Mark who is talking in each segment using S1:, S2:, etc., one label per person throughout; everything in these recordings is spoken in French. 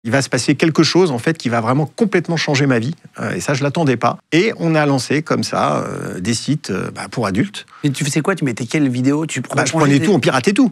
S1: Il va se passer quelque chose, en fait, qui va vraiment complètement changer ma vie. Et ça, je ne l'attendais pas. Et on a lancé, comme ça, des sites pour adultes.
S2: Et tu faisais quoi? Tu mettais quelle vidéo?
S1: Je prenais tout, on piratait tout.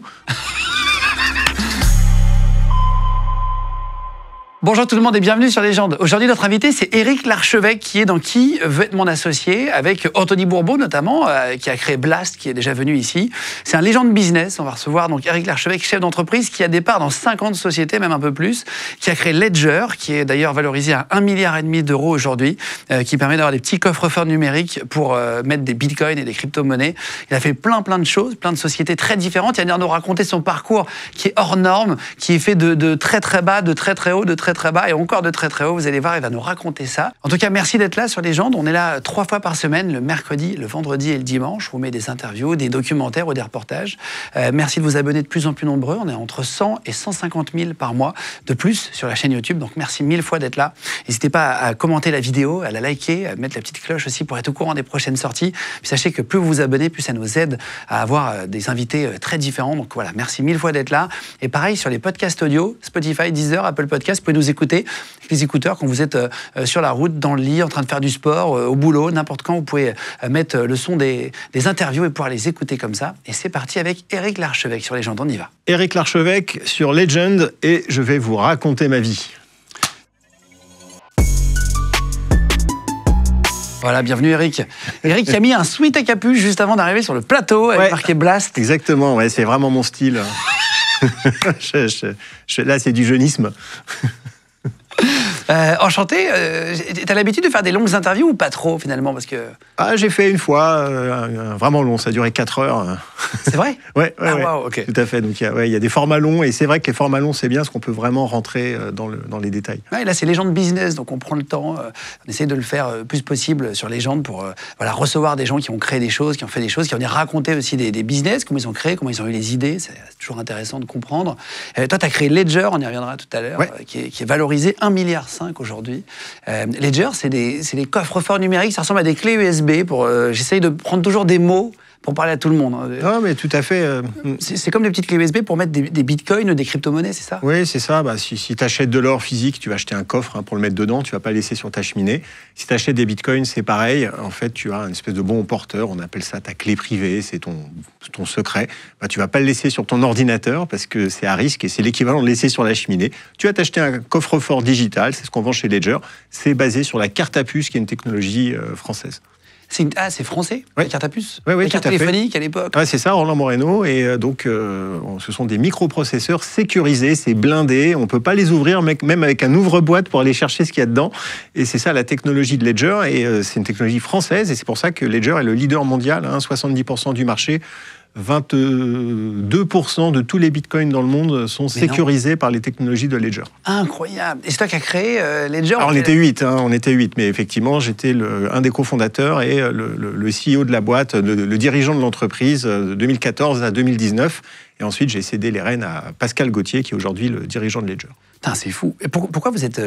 S2: Bonjour tout le monde et bienvenue sur Légende. Aujourd'hui, notre invité, c'est Éric Larchevêque, qui est dans Qui veut être mon associé, avec Anthony Bourbon notamment, qui a créé Blast, qui est déjà venu ici. C'est un légende business. On va recevoir donc Éric Larchevêque, chef d'entreprise, qui a des parts dans 50 sociétés, même un peu plus, qui a créé Ledger, qui est d'ailleurs valorisé à 1,5 milliard d'euros aujourd'hui, qui permet d'avoir des petits coffres-forts numériques pour mettre des bitcoins et des crypto-monnaies. Il a fait plein de choses, plein de sociétés très différentes. Il va venir nous raconter son parcours qui est hors norme, qui est fait de très très bas, de très très haut, de très très bas et encore de très très haut. Vous allez voir, il va nous raconter ça. En tout cas, merci d'être là sur Légende. On est là 3 fois par semaine, le mercredi, le vendredi et le dimanche. Je vous mets des interviews, des documentaires ou des reportages. Merci de vous abonner de plus en plus nombreux. On est entre 100 et 150 000 par mois de plus sur la chaîne YouTube. Donc merci 1000 fois d'être là. N'hésitez pas à commenter la vidéo, à la liker, à mettre la petite cloche aussi pour être au courant des prochaines sorties. Puis sachez que plus vous vous abonnez, plus ça nous aide à avoir des invités très différents. Donc voilà, merci 1000 fois d'être là. Et pareil sur les podcasts audio, Spotify, Deezer, Apple Podcasts, vous pouvez nous écouter avec les écouteurs quand vous êtes sur la route, dans le lit, en train de faire du sport, au boulot, n'importe quand. Vous pouvez mettre le son des interviews et pouvoir les écouter comme ça. Et c'est parti avec Éric Larchevêque sur Légende. On y va.
S1: Éric Larchevêque sur Legend et je vais vous raconter ma vie.
S2: Voilà, bienvenue Éric. Éric qui a mis un sweat à capuche juste avant d'arriver sur le plateau avec marqué Blast.
S1: Exactement, ouais, c'est vraiment mon style. Là, c'est du jeunisme.
S2: Enchanté. T'as l'habitude de faire des longues interviews ou pas trop finalement parce que...
S1: J'ai fait une fois, vraiment long, ça a duré 4 heures.
S2: C'est vrai?
S1: Ouais.
S2: Wow, okay.
S1: Tout à fait. Donc il y a des formats longs et c'est vrai que les formats longs c'est bien parce qu'on peut vraiment rentrer dans les détails.
S2: Ouais, là c'est Légende business, donc on prend le temps, on essaie de le faire le plus possible sur Légende pour recevoir des gens qui ont créé des choses, qui ont fait des choses, qui ont raconté aussi des business, comment ils ont créé, comment ils ont eu les idées. C'est toujours intéressant de comprendre. Toi, tu as créé Ledger, on y reviendra tout à l'heure, qui est valorisé 1,5 milliard aujourd'hui. Ledger, c'est des coffres-forts numériques, ça ressemble à des clés USB. J'essaye de prendre toujours des mots pour parler à tout le monde.
S1: Non, mais tout à fait.
S2: C'est comme des petites clés USB pour mettre des bitcoins ou des crypto-monnaies, c'est ça?
S1: Oui, c'est ça. Si tu achètes de l'or physique, tu vas acheter un coffre pour le mettre dedans, tu ne vas pas le laisser sur ta cheminée. Si tu achètes des bitcoins, c'est pareil. En fait, tu as une espèce de bon porteur, on appelle ça ta clé privée, c'est ton secret. Tu ne vas pas le laisser sur ton ordinateur parce que c'est à risque et c'est l'équivalent de le laisser sur la cheminée. Tu vas t'acheter un coffre-fort digital, c'est ce qu'on vend chez Ledger. C'est basé sur la carte à puce, qui est une technologie française.
S2: C'est français,
S1: oui.
S2: La carte à puce?
S1: Oui,
S2: la carte téléphonique à l'époque?
S1: Ouais, c'est ça, Roland Moreno. Et donc, ce sont des microprocesseurs sécurisés, c'est blindé. On ne peut pas les ouvrir, même avec un ouvre-boîte pour aller chercher ce qu'il y a dedans. Et c'est ça la technologie de Ledger. Et c'est une technologie française. Et c'est pour ça que Ledger est le leader mondial, 70% du marché. 22% de tous les bitcoins dans le monde sont sécurisés par les technologies de Ledger.
S2: Incroyable. Et c'est toi qui as créé Ledger? Alors,
S1: on était 8, mais effectivement, j'étais un des cofondateurs et le CEO de la boîte, le dirigeant de l'entreprise de 2014 à 2019. Et ensuite, j'ai cédé les rênes à Pascal Gauthier, qui est aujourd'hui le dirigeant de Ledger.
S2: Putain, c'est fou. Et pourquoi vous êtes,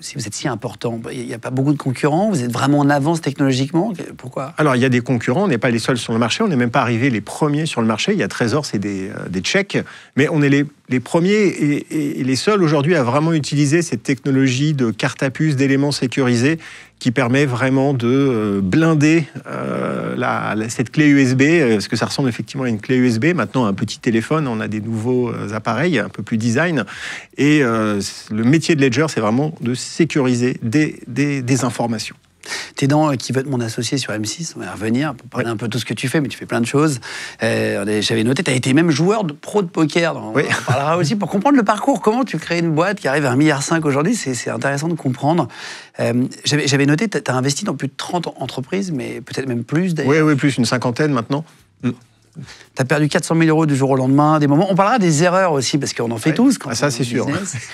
S2: si vous êtes si important? Il n'y a pas beaucoup de concurrents? Vous êtes vraiment en avance technologiquement? Pourquoi?
S1: Alors, il y a des concurrents. On n'est pas les seuls sur le marché. On n'est même pas arrivés les premiers sur le marché. Il y a Trésor, c'est des Tchèques. Mais on est les premiers et les seuls aujourd'hui à vraiment utiliser cette technologie de carte à puce, d'éléments sécurisés, qui permet vraiment de blinder cette clé USB, parce que ça ressemble effectivement à une clé USB. Maintenant, un petit téléphone, on a des nouveaux appareils, un peu plus design. Et le métier de Ledger, c'est vraiment de sécuriser des informations.
S2: T'es dans Qui veut être mon associé sur M6, on va y revenir pour parler un peu de tout ce que tu fais, mais tu fais plein de choses. J'avais noté, tu as été même joueur pro de poker, on en parlera aussi, pour comprendre le parcours, comment tu crées une boîte qui arrive à 1,5 milliard aujourd'hui, c'est intéressant de comprendre. J'avais noté, tu as investi dans plus de 30 entreprises, mais peut-être même plus d'ailleurs.
S1: Oui, plus une 50aine maintenant.
S2: Tu as perdu 400 000 euros du jour au lendemain, des moments. On parlera des erreurs aussi, parce qu'on en fait tous. Quand
S1: ça, c'est sûr.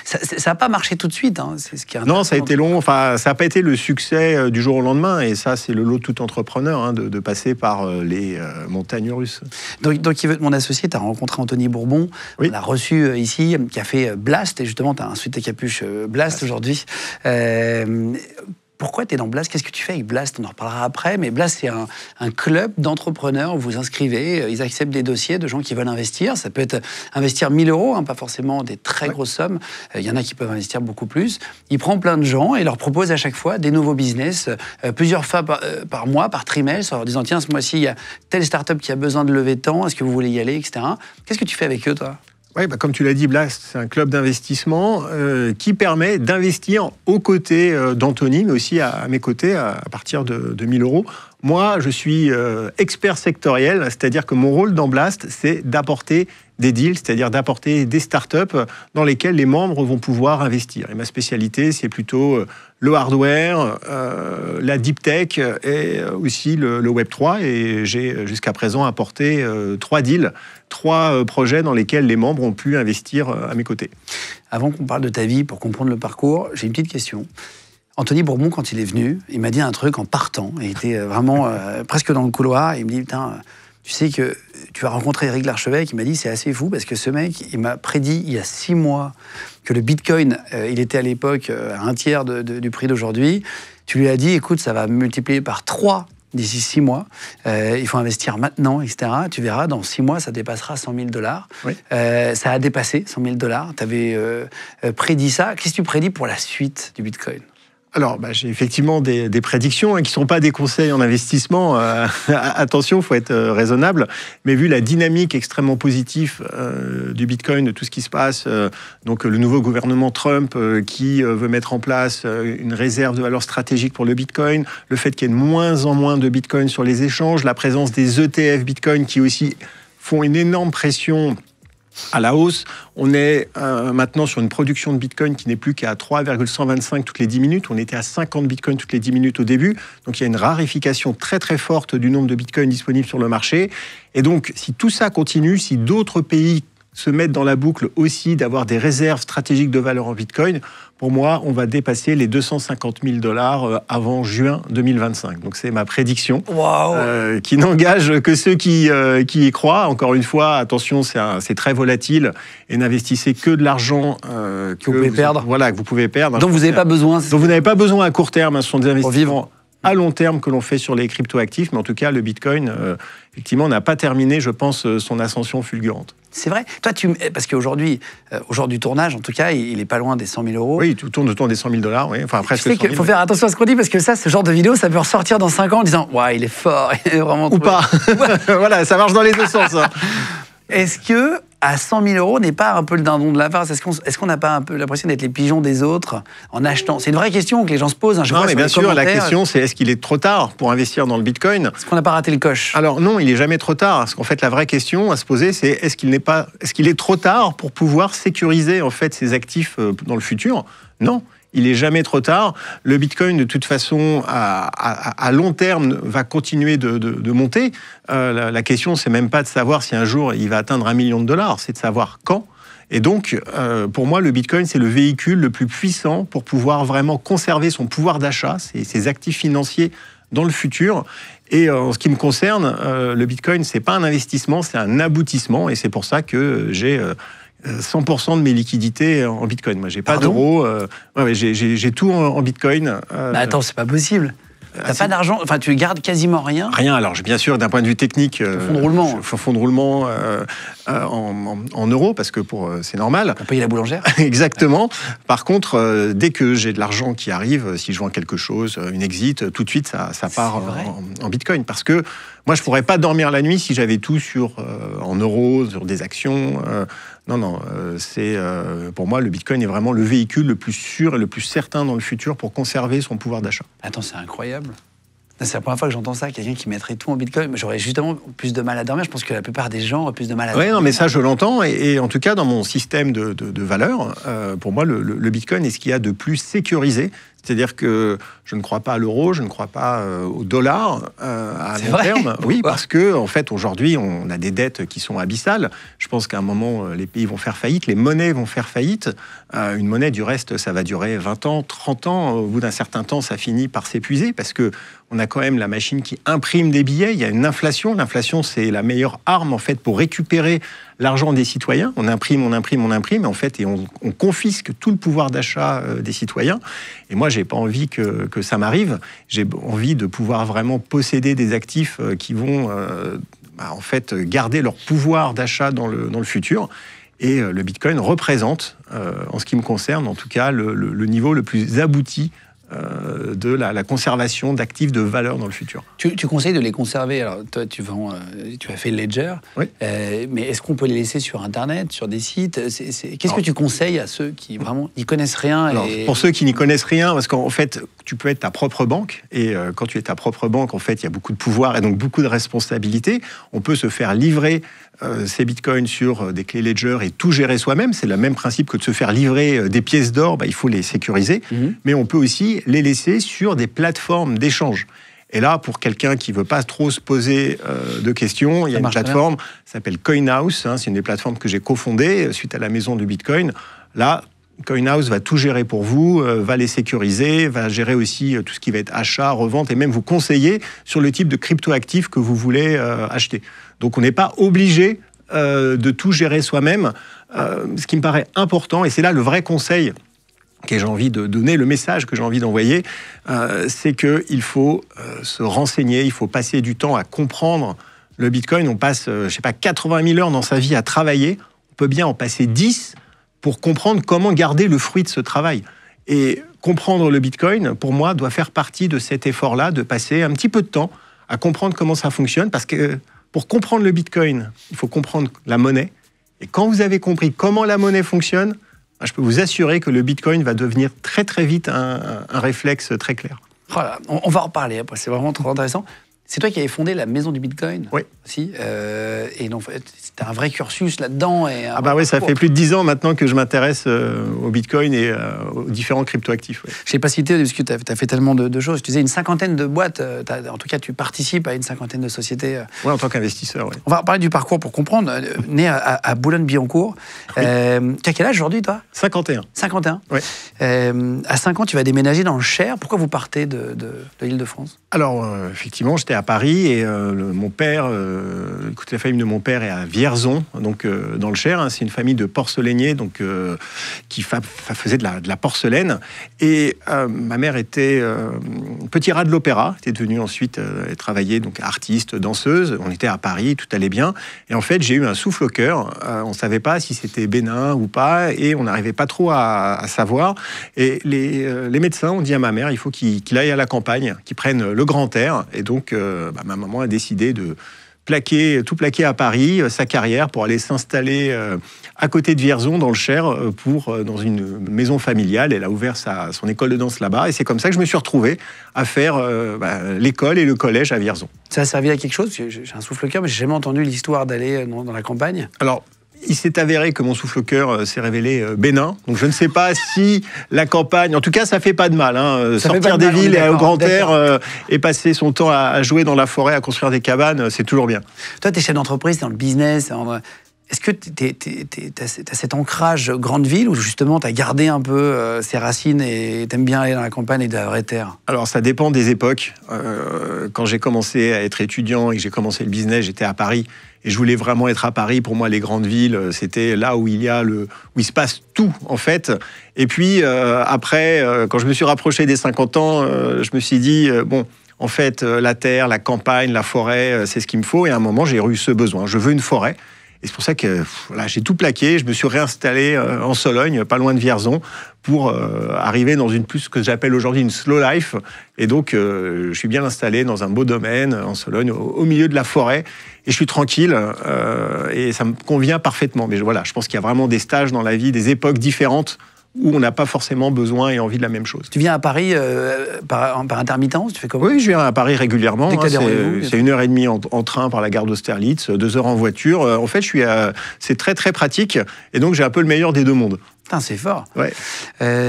S2: Ça n'a pas marché tout de suite. C'est ce qui est
S1: non, ça a été long. Enfin, ça n'a pas été le succès du jour au lendemain. Et ça, c'est le lot de tout entrepreneur, de passer par les montagnes russes.
S2: Donc, Qui veut être mon associé, tu as rencontré Anthony Bourbon. On l'a reçu ici, qui a fait Blast. Et justement, tu as un sweat à capuche Blast aujourd'hui. Pourquoi tu es dans Blast? Qu'est-ce que tu fais avec Blast? On en reparlera après, mais Blast, c'est un club d'entrepreneurs où vous inscrivez, ils acceptent des dossiers de gens qui veulent investir. Ça peut être investir 1 000 €, hein, pas forcément des très grosses sommes. Il y en a qui peuvent investir beaucoup plus. Il prend plein de gens et leur propose à chaque fois des nouveaux business, plusieurs fois par mois, par trimestre, en leur disant, tiens, ce mois-ci, il y a telle start-up qui a besoin de lever tant, est-ce que vous voulez y aller, etc. Qu'est-ce que tu fais avec eux, toi?
S1: Oui, comme tu l'as dit, Blast, c'est un club d'investissement qui permet d'investir aux côtés d'Anthony, mais aussi à mes côtés, à partir de 1 000 €. Moi, je suis expert sectoriel, c'est-à-dire que mon rôle dans Blast, c'est d'apporter des deals, c'est-à-dire d'apporter des startups dans lesquelles les membres vont pouvoir investir. Et ma spécialité, c'est plutôt le hardware, la deep tech et aussi le Web3. Et j'ai jusqu'à présent apporté 3 deals, 3 projets dans lesquels les membres ont pu investir à mes côtés.
S2: Avant qu'on parle de ta vie, pour comprendre le parcours, j'ai une petite question. Anthony Bourbon, quand il est venu, il m'a dit un truc en partant. Il était vraiment presque dans le couloir. Il me dit, putain, tu sais que tu vas rencontrer Éric Larchevêque. Il m'a dit, c'est assez fou parce que ce mec, il m'a prédit il y a 6 mois que le Bitcoin, il était à l'époque à 1/3 du prix d'aujourd'hui. Tu lui as dit, écoute, ça va multiplier par 3 d'ici 6 mois. Il faut investir maintenant, etc. Tu verras, dans 6 mois, ça dépassera 100 000 $. Oui. Ça a dépassé 100 000 $. Tu avais prédit ça. Qu'est-ce que tu prédis pour la suite du Bitcoin?
S1: Alors, j'ai effectivement des prédictions qui ne sont pas des conseils en investissement. Attention, il faut être raisonnable. Mais vu la dynamique extrêmement positive du Bitcoin, de tout ce qui se passe, donc le nouveau gouvernement Trump qui veut mettre en place une réserve de valeur stratégique pour le Bitcoin, le fait qu'il y ait de moins en moins de Bitcoin sur les échanges, la présence des ETF Bitcoin qui aussi font une énorme pression à la hausse. On est maintenant sur une production de Bitcoin qui n'est plus qu'à 3,125 toutes les 10 minutes. On était à 50 Bitcoin toutes les 10 minutes au début. Donc il y a une raréfication très très forte du nombre de Bitcoin disponibles sur le marché. Et donc si tout ça continue, si d'autres pays se mettent dans la boucle aussi d'avoir des réserves stratégiques de valeur en Bitcoin, pour moi, on va dépasser les 250 000 $ avant juin 2025. Donc c'est ma prédiction, qui n'engage que ceux qui y croient. Encore une fois, attention, c'est très volatile et n'investissez que de l'argent
S2: que vous pouvez perdre.
S1: Voilà, que vous pouvez perdre.
S2: Donc vous n'avez pas besoin.
S1: Donc vous n'avez pas besoin à court terme. Ce sont des investissements à long terme que l'on fait sur les crypto-actifs. Mais en tout cas, le Bitcoin, effectivement, n'a pas terminé, je pense, son ascension fulgurante.
S2: C'est vrai. Toi, parce qu'aujourd'hui, au jour du tournage, en tout cas, il est pas loin des 100 000 €.
S1: Oui, tout tourne autour des 100 000 $. Oui. Enfin, presque.
S2: Tu sais qu'il faut faire attention à ce qu'on dit parce que ça, ce genre de vidéo, ça peut ressortir dans 5 ans en disant, ouais, il est fort, il est vraiment.
S1: Ou pas. Voilà, ça marche dans les deux sens. Hein.
S2: Est-ce que à 100 000 € n'est pas un peu le dindon de la farce? Est-ce qu'on n'a pas un peu l'impression d'être les pigeons des autres en achetant? C'est une vraie question que les gens se posent.
S1: Non, mais bien sûr, la question, c'est est-ce qu'il est trop tard pour investir dans le Bitcoin?
S2: Est-ce qu'on n'a pas raté le coche?
S1: Alors non, il n'est jamais trop tard. Parce qu'en fait, la vraie question à se poser, c'est est-ce qu'il est trop tard pour pouvoir sécuriser en fait ses actifs dans le futur? Non. Il n'est jamais trop tard. Le Bitcoin, de toute façon, à long terme, va continuer de monter. La question, c'est même pas de savoir si un jour il va atteindre 1 million $, c'est de savoir quand. Et donc, pour moi, le Bitcoin, c'est le véhicule le plus puissant pour pouvoir vraiment conserver son pouvoir d'achat, ses actifs financiers dans le futur. Et en ce qui me concerne, le Bitcoin, c'est pas un investissement, c'est un aboutissement. Et c'est pour ça que j'ai 100% de mes liquidités en Bitcoin. Moi, j'ai pas d'euros. J'ai tout en Bitcoin.
S2: Mais attends, c'est pas possible. T'as pas d'argent, enfin tu gardes quasiment rien.
S1: Rien. Alors bien sûr, d'un point de vue technique,
S2: fonds de roulement.
S1: Fonds de roulement en euros parce que c'est normal.
S2: Pour payer la boulangère.
S1: Exactement. Par contre, dès que j'ai de l'argent qui arrive, si je vends quelque chose, une exit, tout de suite ça part en Bitcoin parce que moi je pourrais pas dormir la nuit si j'avais tout en euros, sur des actions. Non, pour moi, le Bitcoin est vraiment le véhicule le plus sûr et le plus certain dans le futur pour conserver son pouvoir d'achat.
S2: Attends, c'est incroyable. C'est la première fois que j'entends ça, quelqu'un qui mettrait tout en Bitcoin. J'aurais justement plus de mal à dormir. Je pense que la plupart des gens auraient plus de mal à dormir.
S1: Oui, non, mais ça, je l'entends. Et en tout cas, dans mon système de valeurs, pour moi, le Bitcoin est ce qu'il y a de plus sécurisé. C'est-à-dire que je ne crois pas à l'euro, je ne crois pas au dollar à long terme. Oui, parce que en fait, aujourd'hui, on a des dettes qui sont abyssales. Je pense qu'à un moment, les pays vont faire faillite, les monnaies vont faire faillite. Une monnaie, du reste, ça va durer 20 ans, 30 ans. Au bout d'un certain temps, ça finit par s'épuiser parce que on a quand même la machine qui imprime des billets. Il y a une inflation. L'inflation, c'est la meilleure arme, en fait, pour récupérer l'argent des citoyens. On imprime, en fait, et on confisque tout le pouvoir d'achat des citoyens. Et moi, j'ai pas envie que ça m'arrive. J'ai envie de pouvoir vraiment posséder des actifs qui vont, en fait, garder leur pouvoir d'achat dans le futur. Et le Bitcoin représente, en ce qui me concerne, en tout cas, le niveau le plus abouti de la conservation d'actifs de valeur dans le futur.
S2: Tu conseilles de les conserver. Alors, toi, tu as fait Ledger,
S1: oui.
S2: Mais est-ce qu'on peut les laisser sur Internet, sur des sites? Qu'est-ce que tu conseilles à ceux qui vraiment n'y connaissent rien?
S1: Alors, pour ceux qui n'y connaissent rien, parce qu'en fait, tu peux être ta propre banque, et quand tu es ta propre banque, en fait, il y a beaucoup de pouvoir et donc beaucoup de responsabilités. On peut se faire livrer ces bitcoins sur des clés Ledger et tout gérer soi-même. C'est le même principe que de se faire livrer des pièces d'or, il faut les sécuriser. Mais on peut aussi les laisser sur des plateformes d'échange. Et là, pour quelqu'un qui ne veut pas trop se poser de questions, il y a une plateforme qui s'appelle CoinHouse. C'est une des plateformes que j'ai cofondée suite à la maison du Bitcoin. Là, CoinHouse va tout gérer pour vous, va les sécuriser, va gérer aussi tout ce qui va être achat, revente et même vous conseiller sur le type de crypto-actifs que vous voulez acheter. Donc on n'est pas obligé de tout gérer soi-même. Ce qui me paraît important, et c'est là le vrai conseil que j'ai envie de donner, le message que j'ai envie d'envoyer, c'est qu'il faut se renseigner, il faut passer du temps à comprendre le Bitcoin. On passe, 80 000 heures dans sa vie à travailler. On peut bien en passer 10 pour comprendre comment garder le fruit de ce travail. Et comprendre le Bitcoin, pour moi, doit faire partie de cet effort-là, de passer un petit peu de temps à comprendre comment ça fonctionne, parce que pour comprendre le Bitcoin, il faut comprendre la monnaie. Et quand vous avez compris comment la monnaie fonctionne, je peux vous assurer que le Bitcoin va devenir très très vite un réflexe très clair.
S2: Voilà, on va en reparler après, c'est vraiment trop intéressant. C'est toi qui avais fondé la maison du Bitcoin?
S1: Oui.
S2: Aussi, et donc, c'était un vrai cursus là-dedans.
S1: Oui, ça fait plus de 10 ans maintenant que je m'intéresse au Bitcoin et aux différents cryptoactifs. Oui.
S2: Je ne l'ai pas cité parce que tu as fait tellement de choses. Tu disais une cinquantaine de boîtes. En tout cas, tu participes à une cinquantaine de sociétés.
S1: Oui, en tant qu'investisseur, oui.
S2: On va parler du parcours pour comprendre. Né à Boulogne-Billancourt. Oui. Tu as quel âge aujourd'hui, toi?
S1: 51.
S2: 51.
S1: Oui.
S2: À 5 ans, tu vas déménager dans le Cher. Pourquoi vous partez de l'Île-de-France?
S1: Alors, effectivement, j'étais à Paris et mon père, la famille de mon père est à Vierzon, donc dans le Cher. C'est une famille de porcelainiers donc, qui faisait de la porcelaine. Et ma mère était petit rat de l'opéra, était devenue ensuite travailler donc artiste, danseuse. On était à Paris, tout allait bien. Et en fait, j'ai eu un souffle au cœur. On ne savait pas si c'était bénin ou pas et on n'arrivait pas trop à savoir. Et les médecins ont dit à ma mère, il faut qu'il aille à la campagne, qu'il prenne le grand air. Et donc, ma maman a décidé de tout plaquer à Paris, sa carrière, pour aller s'installer à côté de Vierzon, dans le Cher, dans une maison familiale. Elle a ouvert son école de danse là-bas. Et c'est comme ça que je me suis retrouvé à faire l'école et le collège à Vierzon. Ça
S2: a servi à quelque chose? J'ai un souffle au cœur, mais j'ai jamais entendu l'histoire d'aller dans la campagne.
S1: Alors, il s'est avéré que mon souffle au cœur s'est révélé bénin. Donc je ne sais pas si la campagne... En tout cas, ça fait pas de mal. Sortir des villes et au grand air et passer son temps à jouer dans la forêt, à construire des cabanes, c'est toujours bien.
S2: Toi, tu es chef d'entreprise, tu es dans le business. Est-ce que tu as cet ancrage grande ville ou justement tu as gardé un peu ses racines et tu aimes bien aller dans la campagne et de la vraie terre?
S1: Alors ça dépend des époques. Quand j'ai commencé à être étudiant et que j'ai commencé le business, j'étais à Paris. Et je voulais vraiment être à Paris. Pour moi, les grandes villes, c'était là où il se passe tout, en fait. Et puis, après, quand je me suis rapproché des 50 ans, je me suis dit, en fait, la terre, la campagne, la forêt, c'est ce qu'il me faut. Et à un moment, j'ai eu ce besoin. Je veux une forêt. Et c'est pour ça que j'ai tout plaqué. Je me suis réinstallé en Sologne, pas loin de Vierzon, pour arriver dans ce que j'appelle aujourd'hui une slow life. Et donc, je suis bien installé dans un beau domaine en Sologne, au milieu de la forêt. Et je suis tranquille et ça me convient parfaitement. Mais je pense qu'il y a vraiment des stages dans la vie, des époques différentes où on n'a pas forcément besoin et envie de la même chose.
S2: Tu viens à Paris par intermittence? Tu fais comment?
S1: Oui, je viens à Paris régulièrement. C'est 1h30 en train par la gare d'Austerlitz, 2 heures en voiture. En fait, c'est très très pratique et donc j'ai un peu le meilleur des deux mondes.
S2: Putain, c'est fort.
S1: Ouais.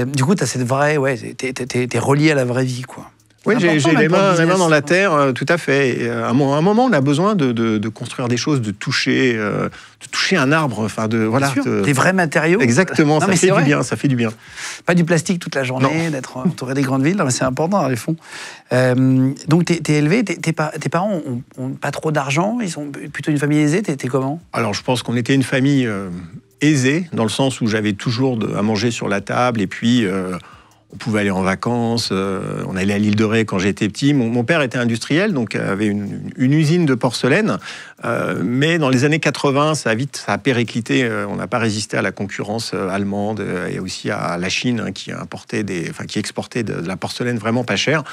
S2: Du coup, tu as cette vraie... t'es relié à la vraie vie, quoi.
S1: Oui, j'ai les mains dans la terre, tout à fait. Et à un moment, on a besoin de construire des choses, de toucher un arbre, enfin
S2: des vrais matériaux.
S1: Exactement, ça fait du bien, ça fait du bien.
S2: Pas du plastique toute la journée, d'être entouré des grandes villes, c'est important dans les fonds. Donc t'es élevé, tes parents ont pas trop d'argent, ils sont plutôt une famille aisée, t'es comment?
S1: Alors je pense qu'on était une famille aisée, dans le sens où j'avais toujours à manger sur la table, et puis on pouvait aller en vacances, on allait à l'île de Ré quand j'étais petit. Mon père était industriel, donc avait une usine de porcelaine, mais dans les années 80, ça a périclité, on n'a pas résisté à la concurrence allemande et aussi à la Chine qui exportait de la porcelaine vraiment pas chère.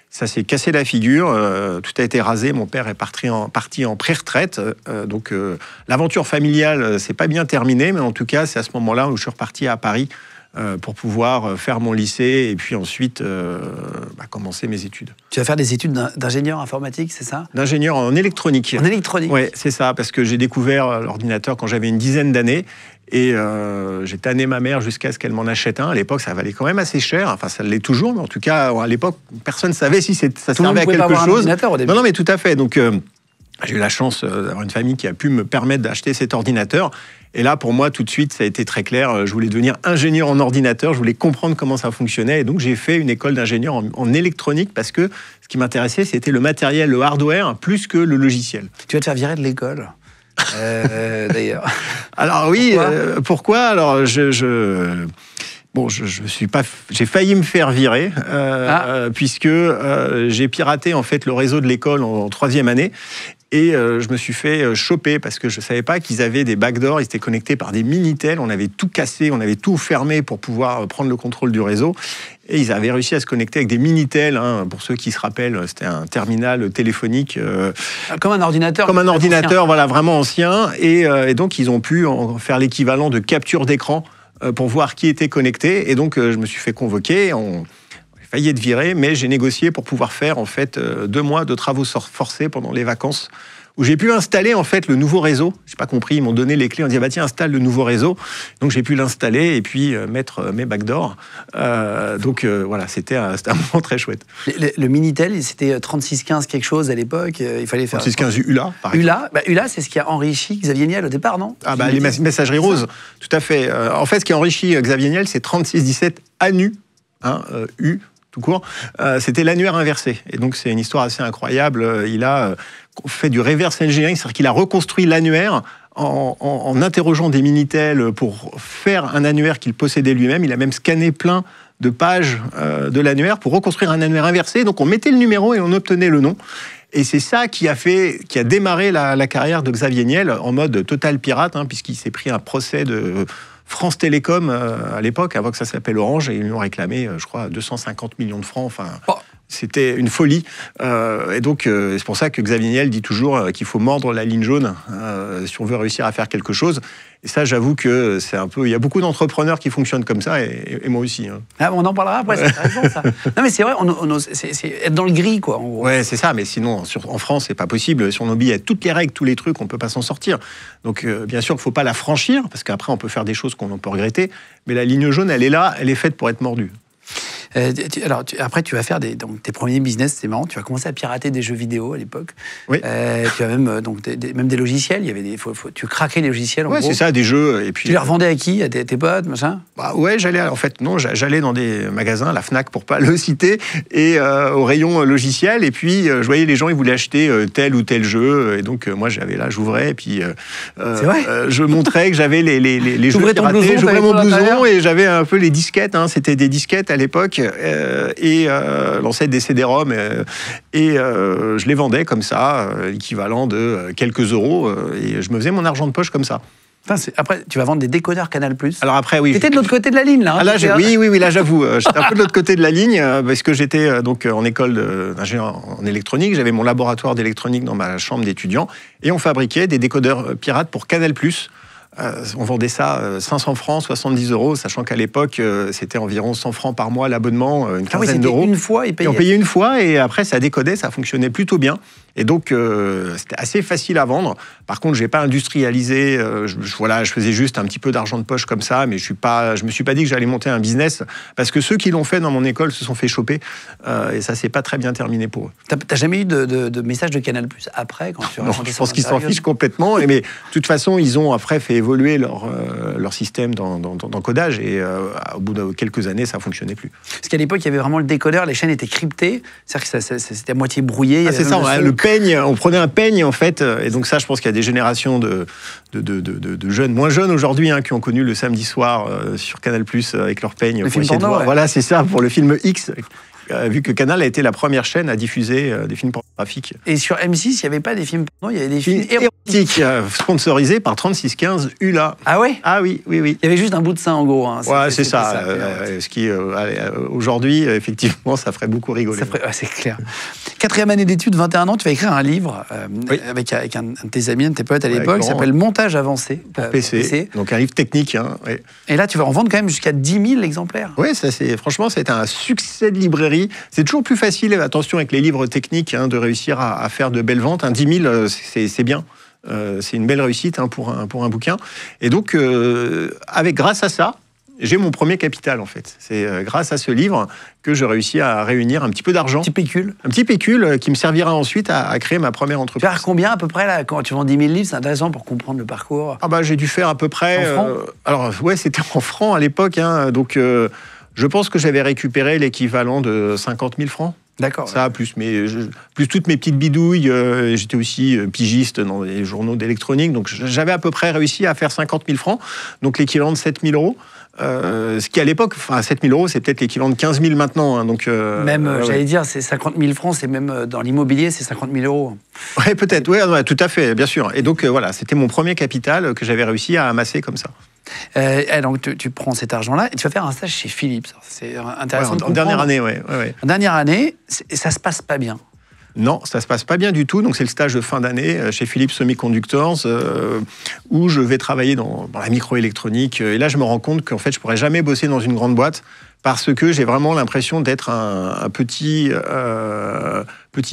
S1: Ça s'est cassé la figure, tout a été rasé, mon père est parti en pré-retraite, donc l'aventure familiale s'est pas bien terminée, mais en tout cas c'est à ce moment-là où je suis reparti à Paris pour pouvoir faire mon lycée et puis ensuite commencer mes études.
S2: Tu vas faire des études d'ingénieur informatique, c'est ça?
S1: D'ingénieur en électronique.
S2: En électronique?
S1: Oui, c'est ça, parce que j'ai découvert l'ordinateur quand j'avais une dizaine d'années. Et j'ai tanné ma mère jusqu'à ce qu'elle m'en achète un. À l'époque, ça valait quand même assez cher. Enfin, ça l'est toujours, mais en tout cas, à l'époque, personne ne savait si ça servait à quelque chose. Non, mais tout à fait. Donc, j'ai eu la chance d'avoir une famille qui a pu me permettre d'acheter cet ordinateur. Et là, pour moi, tout de suite, ça a été très clair. Je voulais devenir ingénieur en ordinateur. Je voulais comprendre comment ça fonctionnait. Et donc, j'ai fait une école d'ingénieur en électronique parce que ce qui m'intéressait, c'était le matériel, le hardware, plus que le logiciel.
S2: Tu vas te faire virer de l'école d'ailleurs.
S1: Alors oui, pourquoi alors j'ai failli me faire virer puisque j'ai piraté en fait le réseau de l'école en troisième année. Et je me suis fait choper parce que je ne savais pas qu'ils avaient des backdoors, ils étaient connectés par des Minitel, on avait tout cassé, on avait tout fermé pour pouvoir prendre le contrôle du réseau. Et ils avaient réussi à se connecter avec des Minitel, pour ceux qui se rappellent, c'était un terminal téléphonique.
S2: Comme un ordinateur.
S1: Comme un ordinateur, voilà, vraiment ancien. Et donc ils ont pu en faire l'équivalent de capture d'écran pour voir qui était connecté. Et donc je me suis fait convoquer, j'ai failli être viré, mais j'ai négocié pour pouvoir faire en fait 2 mois de travaux forcés pendant les vacances, où j'ai pu installer en fait le nouveau réseau. J'ai pas compris, ils m'ont donné les clés, on dit tiens, installe le nouveau réseau. Donc j'ai pu l'installer et puis mettre mes backdoors. Voilà, c'était un moment très chouette.
S2: Le Minitel, c'était 3615 quelque chose à l'époque. Il fallait faire
S1: 3615 ULA. Par
S2: exemple. ULA, c'est ce qui a enrichi Xavier Niel au départ, non?
S1: Les messageries roses, tout à fait. En fait, ce qui a enrichi Xavier Niel, c'est 3617 ANU, U. Tout court, c'était l'annuaire inversé. Et donc, c'est une histoire assez incroyable. Il a fait du reverse engineering, c'est-à-dire qu'il a reconstruit l'annuaire en interrogeant des Minitel pour faire un annuaire qu'il possédait lui-même. Il a même scanné plein de pages de l'annuaire pour reconstruire un annuaire inversé. Donc, on mettait le numéro et on obtenait le nom. Et c'est ça qui a démarré la carrière de Xavier Niel en mode total pirate, puisqu'il s'est pris un procès de France Télécom à l'époque, avant que ça s'appelle Orange, et ils lui ont réclamé, je crois, 250 millions de francs. Enfin, c'était une folie. Et donc, c'est pour ça que Xavier Niel dit toujours qu'il faut mordre la ligne jaune si on veut réussir à faire quelque chose. Et ça, j'avoue que c'est un peu... Il y a beaucoup d'entrepreneurs qui fonctionnent comme ça, et moi aussi.
S2: On en parlera après, c'est intéressant, ça. Non, mais c'est vrai, c'est être dans le gris, quoi, en gros.
S1: Ouais, c'est ça, mais sinon, en France, c'est pas possible. Si on obéit à toutes les règles, tous les trucs, on peut pas s'en sortir. Donc, bien sûr, il faut pas la franchir, parce qu'après, on peut faire des choses qu'on peut regretter. Mais la ligne jaune, elle est là, elle est faite pour être mordue.
S2: Après, tu vas faire tes premiers business, c'est marrant. Tu vas commencer à pirater des jeux vidéo à l'époque.
S1: Oui.
S2: Tu as même des logiciels. Il y avait tu craquais les logiciels.
S1: Ouais, c'est ça, des jeux. Et puis,
S2: tu les revendais à qui? À tes potes, machin?
S1: Ouais, j'allais dans des magasins, la Fnac pour pas le citer, et au rayon logiciel. Et puis, je voyais les gens, ils voulaient acheter tel ou tel jeu. Et donc, moi, j'ouvrais, et puis
S2: c'est vrai,
S1: je montrais que j'avais les jeux piratés. J'ouvrais mon blouson et j'avais un peu les disquettes. C'était des disquettes à l'époque. Et l'ancêtre des CD-ROM, et je les vendais comme ça, l'équivalent de quelques euros, et je me faisais mon argent de poche comme ça.
S2: Après, tu vas vendre des décodeurs Canal+.
S1: Alors après, oui.
S2: T'étais de l'autre côté de la ligne, là.
S1: Oui, là, j'avoue. J'étais un peu de l'autre côté de la ligne, parce que j'étais donc en école d'ingénieur en électronique. J'avais mon laboratoire d'électronique dans ma chambre d'étudiant, et on fabriquait des décodeurs pirates pour Canal+. On vendait ça 500 francs, 70 €, sachant qu'à l'époque, c'était environ 100 francs par mois l'abonnement, une quinzaine d'euros.
S2: Une fois, ils payaient.
S1: On payait une fois et après, ça décodait, ça fonctionnait plutôt bien. Et donc, c'était assez facile à vendre. Par contre, je n'ai pas industrialisé. Je faisais juste un petit peu d'argent de poche comme ça, mais je me suis pas dit que j'allais monter un business parce que ceux qui l'ont fait dans mon école se sont fait choper et ça s'est pas très bien terminé pour eux.
S2: T'as jamais eu de message de Canal+ après quand tu
S1: Non, je pense qu'ils s'en fichent complètement. Mais de toute façon, ils ont après fait évoluer leur système d'encodage et au bout de quelques années, ça fonctionnait plus.
S2: Parce qu'à l'époque, il y avait vraiment le décodeur, les chaînes étaient cryptées, c'est-à-dire que c'était à moitié brouillé.
S1: C'est ça, le peigne, on prenait un peigne en fait, et donc ça, je pense qu'il y a des générations de jeunes, moins jeunes aujourd'hui, qui ont connu le samedi soir sur Canal+ avec leur peigne.
S2: Le film porno, ouais.
S1: Voilà, c'est ça, pour le film X. Vu que Canal a été la première chaîne à diffuser des films pornographiques.
S2: Et sur M6, il n'y avait pas des films porno, il y avait des films
S1: érotiques sponsorisés par 3615 ULA.
S2: Ah ouais?
S1: Ah oui. Il
S2: y avait juste un bout de sein en gros.
S1: Ouais, c'est ça. Ce qui, aujourd'hui, effectivement, ça ferait beaucoup rigoler.
S2: C'est clair. 4e année d'études, 21 ans, tu vas écrire un livre avec un de tes amis, un de tes potes à l'époque, qui s'appelle Montage avancé.
S1: Pour PC. Donc un livre technique. Ouais.
S2: Et là, tu vas en vendre quand même jusqu'à 10 000 exemplaires.
S1: Oui, franchement, ça a été un succès de librairie. C'est toujours plus facile, attention, avec les livres techniques, de réussir à faire de belles ventes. 10 000, c'est bien. C'est une belle réussite pour un bouquin. Et donc, grâce à ça, j'ai mon premier capital, en fait. C'est grâce à ce livre que je réussis à réunir un petit peu d'argent.
S2: Un petit
S1: pécule qui me servira ensuite à créer ma première entreprise.
S2: Tu as combien à peu près, là, quand tu vends 10 000 livres? C'est intéressant pour comprendre le parcours.
S1: J'ai dû faire à peu près...
S2: En francs
S1: alors, ouais, c'était en francs à l'époque. Donc... je pense que j'avais récupéré l'équivalent de 50 000 francs.
S2: D'accord.
S1: Ça, plus toutes mes petites bidouilles. J'étais aussi pigiste dans les journaux d'électronique. Donc, j'avais à peu près réussi à faire 50 000 francs. Donc, l'équivalent de 7 000 €. Ce qui, à l'époque, 7 000 €, c'est peut-être l'équivalent de 15 000 maintenant. Donc,
S2: j'allais dire, c'est 50 000 francs, c'est même dans l'immobilier, c'est 50 000 €.
S1: Oui, peut-être. Ouais, tout à fait, bien sûr. Et donc, voilà, c'était mon premier capital que j'avais réussi à amasser comme ça.
S2: Donc tu prends cet argent-là et tu vas faire un stage chez Philips. C'est intéressant.
S1: En dernière année, oui.
S2: En dernière année, ça se passe pas bien.
S1: Non, ça se passe pas bien du tout. Donc c'est le stage de fin d'année chez Philips Semiconductors où je vais travailler dans la microélectronique. Et là, je me rends compte qu'en fait, je pourrais jamais bosser dans une grande boîte parce que j'ai vraiment l'impression d'être un petit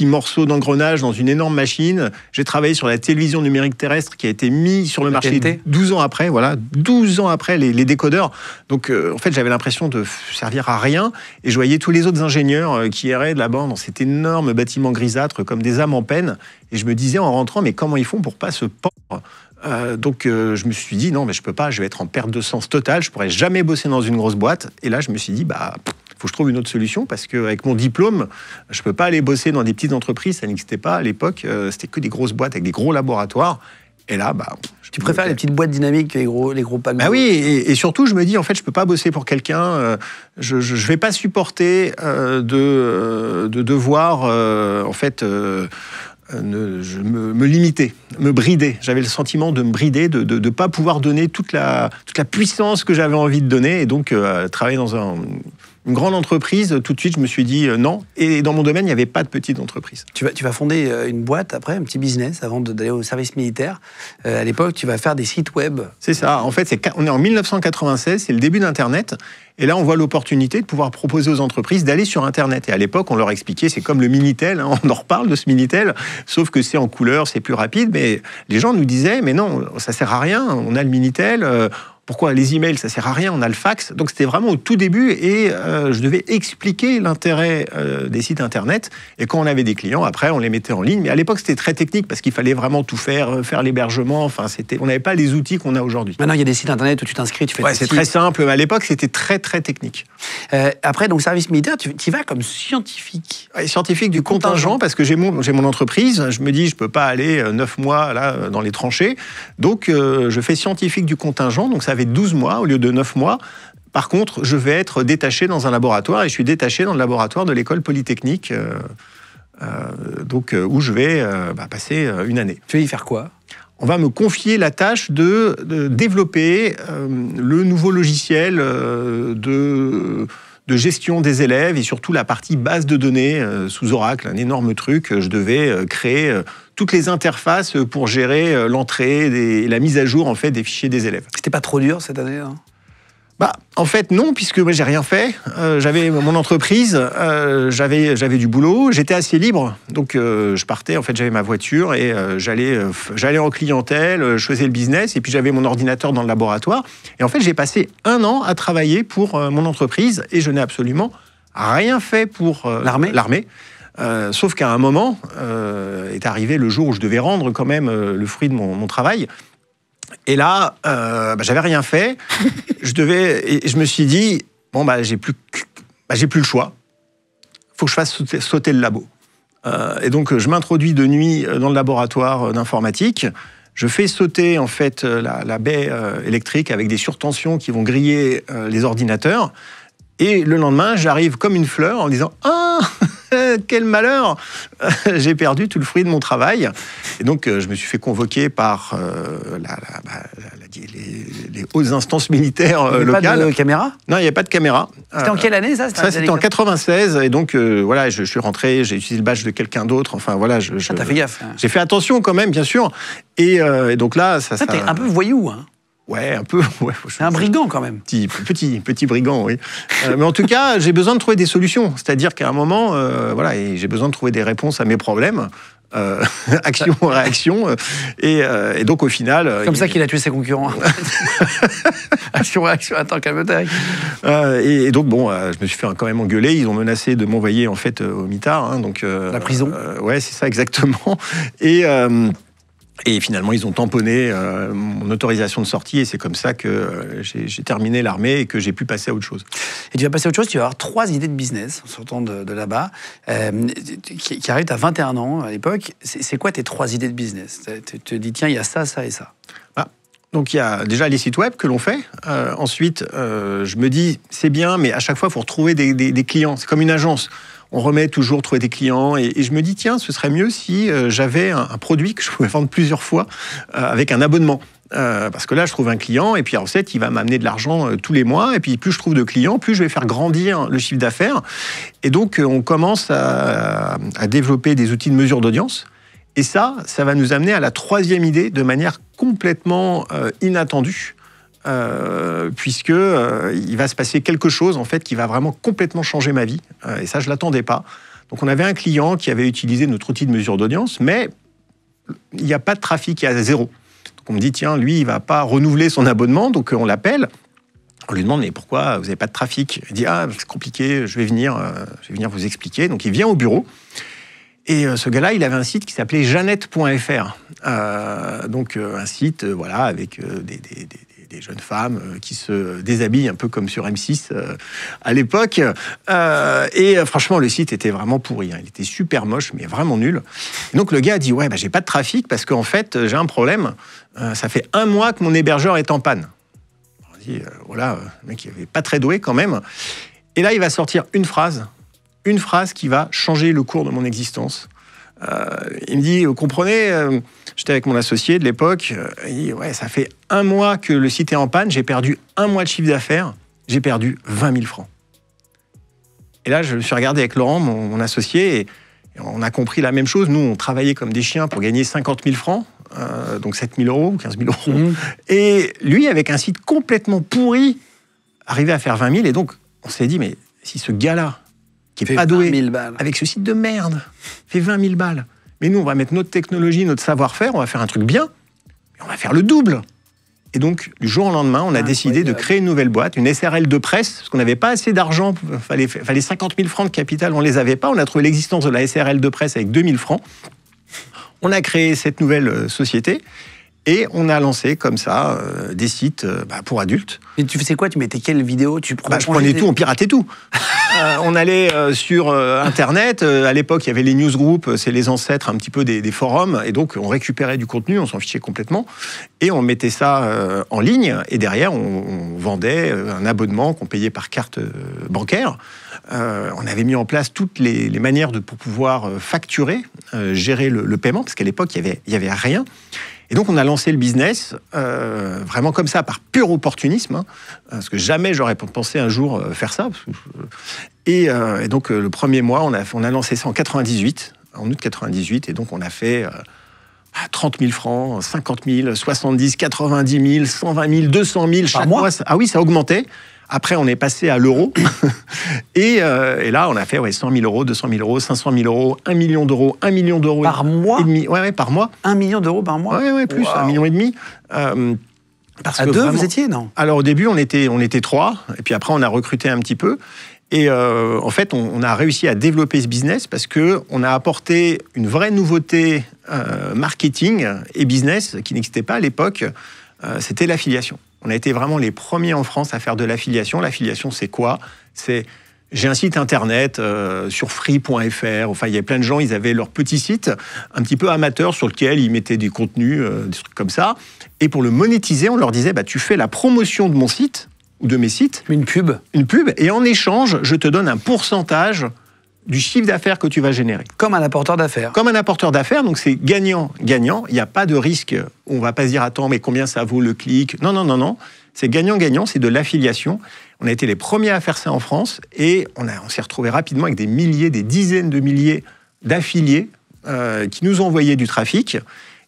S1: morceau d'engrenage dans une énorme machine. J'ai travaillé sur la télévision numérique terrestre qui a été mise sur le marché
S2: TNT.
S1: 12 ans après. Voilà, 12 ans après les décodeurs. Donc, en fait, j'avais l'impression de servir à rien. Et je voyais tous les autres ingénieurs qui erraient de là-bas dans cet énorme bâtiment grisâtre comme des âmes en peine. Et je me disais en rentrant, mais comment ils font pour pas se pendre ? Donc je me suis dit non mais je peux pas, je vais être en perte de sens totale, je pourrais jamais bosser dans une grosse boîte. Et là je me suis dit faut que je trouve une autre solution parce qu'avec mon diplôme je peux pas aller bosser dans des petites entreprises, ça n'existait pas à l'époque, c'était que des grosses boîtes avec des gros laboratoires. Et là
S2: tu préfères les petites boîtes dynamiques que les gros pagons.
S1: Oui, et surtout je me dis en fait je peux pas bosser pour quelqu'un, je vais pas supporter de devoir en fait me limiter, me brider. J'avais le sentiment de me brider, de ne pas pouvoir donner toute la puissance que j'avais envie de donner. Et donc, travailler dans une grande entreprise, tout de suite, je me suis dit non. Et dans mon domaine, il n'y avait pas de petite entreprise.
S2: Tu vas fonder une boîte après, un petit business, avant d'aller au service militaire. À l'époque, tu vas faire des sites web.
S1: C'est ça. En fait, on est en 1996, c'est le début d'Internet. Et là, on voit l'opportunité de pouvoir proposer aux entreprises d'aller sur Internet. Et à l'époque, on leur expliquait, c'est comme le Minitel, on en reparle de ce Minitel, sauf que c'est en couleur, c'est plus rapide. Mais les gens nous disaient, mais non, ça sert à rien, on a le Minitel. Pourquoi les emails, ça sert à rien, on a le fax. Donc c'était vraiment au tout début et je devais expliquer l'intérêt des sites Internet. Et quand on avait des clients, après, on les mettait en ligne. Mais à l'époque, c'était très technique parce qu'il fallait vraiment tout faire l'hébergement. Enfin, on n'avait pas les outils qu'on a aujourd'hui.
S2: Maintenant, il y a des sites Internet où tu t'inscris, tu fais
S1: c'est très simple. Mais à l'époque, c'était très, très technique.
S2: Après, donc, service militaire, tu y vas comme scientifique.
S1: Scientifique du contingent parce que j'ai mon entreprise. Je me dis, je ne peux pas aller 9 mois là, dans les tranchées. Donc, je fais scientifique du contingent. Donc, ça fait 12 mois au lieu de 9 mois. Par contre, je vais être détaché dans un laboratoire et je suis détaché dans le laboratoire de l'école polytechnique, où je vais passer une année.
S2: Tu vas y faire quoi ?
S1: On va me confier la tâche de développer le nouveau logiciel de de gestion des élèves et surtout la partie base de données sous Oracle, un énorme truc. Je devais créer toutes les interfaces pour gérer l'entrée et la mise à jour en fait des fichiers des élèves.
S2: C'était pas trop dur cette année, hein?
S1: Bah, en fait, non, puisque moi, j'ai rien fait. J'avais mon entreprise, j'avais du boulot, j'étais assez libre. Donc, je partais, en fait, j'avais ma voiture et j'allais en clientèle, je faisais le business et puis j'avais mon ordinateur dans le laboratoire. Et en fait, j'ai passé 1 an à travailler pour mon entreprise et je n'ai absolument rien fait pour l'armée. Sauf qu'à un moment, est arrivé le jour où je devais rendre quand même le fruit de mon travail. Et là, j'avais rien fait. Et je me suis dit, bon, j'ai plus le choix. Il faut que je fasse sauter le labo. Et donc, je m'introduis de nuit dans le laboratoire d'informatique. Je fais sauter, en fait, la baie électrique avec des surtensions qui vont griller les ordinateurs. Et le lendemain, j'arrive comme une fleur en disant « Ah, quel malheur ! J'ai perdu tout le fruit de mon travail. » Et donc, je me suis fait convoquer par les hautes instances militaires locales. Il n'y
S2: avait pas de caméra ?
S1: Non, il n'y avait pas de caméra.
S2: C'était en quelle année, ça ?
S1: C'était en 96. Et donc, voilà, je suis rentré, j'ai utilisé le badge de quelqu'un d'autre. Enfin, voilà.
S2: T'as fait gaffe.
S1: J'ai fait attention quand même, bien sûr. Et donc là, ça...
S2: T'es un peu voyou, hein ?
S1: Ouais, un peu. Ouais,
S2: c'est un brigand quand même.
S1: Petit brigand, oui. Mais en tout cas, j'ai besoin de trouver des solutions. C'est-à-dire qu'à un moment, voilà, et j'ai besoin de trouver des réponses à mes problèmes. Action, réaction. Et donc au final...
S2: Comme ça qu'il a tué ses concurrents. Action, réaction, attends, calme-toi.
S1: Et donc bon, je me suis fait quand même engueuler. Ils ont menacé de m'envoyer en fait au mitard. Hein, donc,
S2: la prison.
S1: Ouais, c'est ça exactement. Et finalement, ils ont tamponné mon autorisation de sortie et c'est comme ça que j'ai terminé l'armée et que j'ai pu passer à autre chose.
S2: Et tu vas passer à autre chose, tu vas avoir 3 idées de business en sortant de là-bas, qui arrivent à 21 ans à l'époque. C'est quoi tes 3 idées de business ? Tu te dis, tiens, il y a ça, ça et ça.
S1: Donc il y a déjà les sites web que l'on fait. Ensuite, je me dis, c'est bien, mais à chaque fois, il faut retrouver des clients. C'est comme une agence. On remet toujours trouver des clients et je me dis tiens, ce serait mieux si j'avais un produit que je pouvais vendre plusieurs fois avec un abonnement. Parce que là, je trouve un client et puis en fait, il va m'amener de l'argent tous les mois et puis plus je trouve de clients, plus je vais faire grandir le chiffre d'affaires. Et donc, on commence à développer des outils de mesure d'audience. Et ça va nous amener à la 3e idée de manière complètement inattendue. Puisque il va se passer quelque chose en fait qui va vraiment complètement changer ma vie et ça je l'attendais pas. Donc on avait un client qui avait utilisé notre outil de mesure d'audience, mais il n'y a pas de trafic, il y a 0. Donc on me dit tiens, lui il va pas renouveler son abonnement, donc on l'appelle, on lui demande mais pourquoi vous n'avez pas de trafic ? Il dit ah c'est compliqué, je vais venir vous expliquer. Donc il vient au bureau. Et ce gars-là, il avait un site qui s'appelait Jeannette.fr. Donc un site voilà, avec des jeunes femmes qui se déshabillent un peu comme sur M6 à l'époque. Et franchement, le site était vraiment pourri. Hein. Il était super moche, mais vraiment nul. Et donc le gars a dit ouais, j'ai pas de trafic parce qu'en fait, j'ai un problème. Ça fait 1 mois que mon hébergeur est en panne. On dit voilà, le mec il n'est pas très doué quand même. Et là, il va sortir une phrase qui va changer le cours de mon existence. Il me dit, vous comprenez, j'étais avec mon associé de l'époque, il dit, ouais, ça fait 1 mois que le site est en panne, j'ai perdu 1 mois de chiffre d'affaires, j'ai perdu 20 000 francs. Et là, je me suis regardé avec Laurent, mon associé, et on a compris la même chose. Nous, on travaillait comme des chiens pour gagner 50 000 francs, donc 7 000 euros ou 15 000 euros. Mmh. Et lui, avec un site complètement pourri, arrivait à faire 20 000, et donc on s'est dit, mais si ce gars-là, qui n'est pas doué, avec ce site de merde, fait 20 000 balles. Mais nous, on va mettre notre technologie, notre savoir-faire, on va faire un truc bien, mais on va faire le double. Et donc, du jour au lendemain, on a décidé de créer une nouvelle boîte, une SRL de presse, parce qu'on n'avait pas assez d'argent, il fallait 50 000 francs de capital, on ne les avait pas. On a trouvé l'existence de la SRL de presse avec 2 000 francs. On a créé cette nouvelle société. Et on a lancé comme ça des sites pour adultes.
S2: Et tu faisais quoi ? Tu mettais quelles vidéos ? Je
S1: prenais tout, on piratait tout. On allait sur Internet. À l'époque, il y avait les newsgroups, c'est les ancêtres un petit peu des forums. Et donc, on récupérait du contenu, on s'en fichait complètement. Et on mettait ça en ligne. Et derrière, on vendait un abonnement qu'on payait par carte bancaire. On avait mis en place toutes les manières pour pouvoir facturer, gérer le paiement, parce qu'à l'époque, il y avait rien. Et donc, on a lancé le business vraiment comme ça, par pur opportunisme, hein, parce que jamais j'aurais pensé un jour faire ça. Et donc, le premier mois, on a lancé ça en 98, en août 98, et donc on a fait 30 000 francs, 50 000, 70, 90 000, 120 000, 200 000 chaque mois. Ah oui, ça augmentait. Après, on est passé à l'euro. et là, on a fait 100 000 euros, 200 000 euros, 500 000 euros, 1 million d'euros, 1 million d'euros.
S2: Par mois ?
S1: Ouais, par mois.
S2: 1 million d'euros par mois ?
S1: Ouais, plus, 1,5 million.
S2: Parce à que deux, vraiment, vous étiez, non ?
S1: Alors, au début, on était 3. Et puis après, on a recruté un petit peu. Et en fait, on a réussi à développer ce business parce qu'on a apporté une vraie nouveauté marketing et business qui n'existait pas à l'époque. C'était l'affiliation. On a été vraiment les premiers en France à faire de l'affiliation. L'affiliation, c'est quoi ? J'ai un site internet sur free.fr. Enfin, il y a plein de gens, ils avaient leur petit site un petit peu amateur sur lequel ils mettaient des contenus, des trucs comme ça. Et pour le monétiser, on leur disait, tu fais la promotion de mon site ou de mes sites.
S2: Une pub.
S1: Et en échange, je te donne un pourcentage du chiffre d'affaires que tu vas générer.
S2: Comme un apporteur d'affaires.
S1: Comme un apporteur d'affaires, donc c'est gagnant-gagnant. Il n'y a pas de risque. On ne va pas se dire, attends, mais combien ça vaut le clic ? Non. C'est gagnant-gagnant, c'est de l'affiliation. On a été les premiers à faire ça en France et on s'est retrouvé rapidement avec des milliers, des dizaines de milliers d'affiliés qui nous ont envoyé du trafic.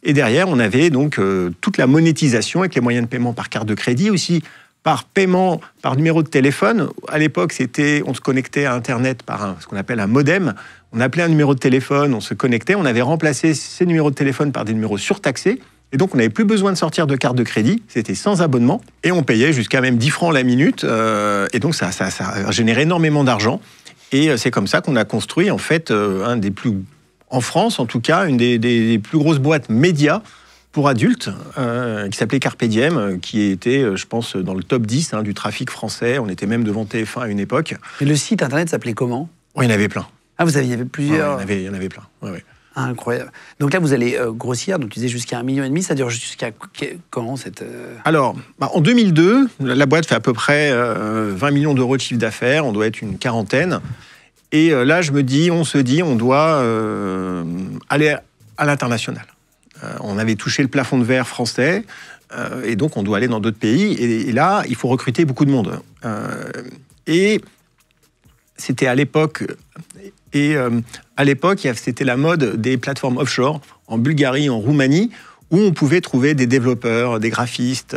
S1: Et derrière, on avait donc toute la monétisation avec les moyens de paiement par carte de crédit aussi, par paiement, par numéro de téléphone. À l'époque, on se connectait à Internet par ce qu'on appelle un modem. On appelait un numéro de téléphone, on se connectait. On avait remplacé ces numéros de téléphone par des numéros surtaxés. Et donc, on n'avait plus besoin de sortir de carte de crédit. C'était sans abonnement. Et on payait jusqu'à même 10 francs la minute. Et donc, ça a généré énormément d'argent. Et c'est comme ça qu'on a construit, en fait, en France, en tout cas, une des plus grosses boîtes médias pour adultes, qui s'appelait Carpe Diem, qui était, je pense, dans le top 10 du trafic français. On était même devant TF1 à une époque.
S2: Et le site internet s'appelait comment ?
S1: Oui, il y en avait plein.
S2: Ah, il y avait plusieurs.
S1: Il y en avait plein. Ouais.
S2: Ah, incroyable. Donc là, vous allez grossir, donc tu disais jusqu'à 1,5 million. Ça dure jusqu'à quand cette...
S1: Alors, en 2002, la boîte fait à peu près 20 millions d'euros de chiffre d'affaires. On doit être une quarantaine. Et là, on se dit, on doit aller à l'international. On avait touché le plafond de verre français, et donc on doit aller dans d'autres pays. Et là, il faut recruter beaucoup de monde. Et c'était à l'époque... à l'époque, c'était la mode des plateformes offshore, en Bulgarie, en Roumanie, où on pouvait trouver des développeurs, des graphistes,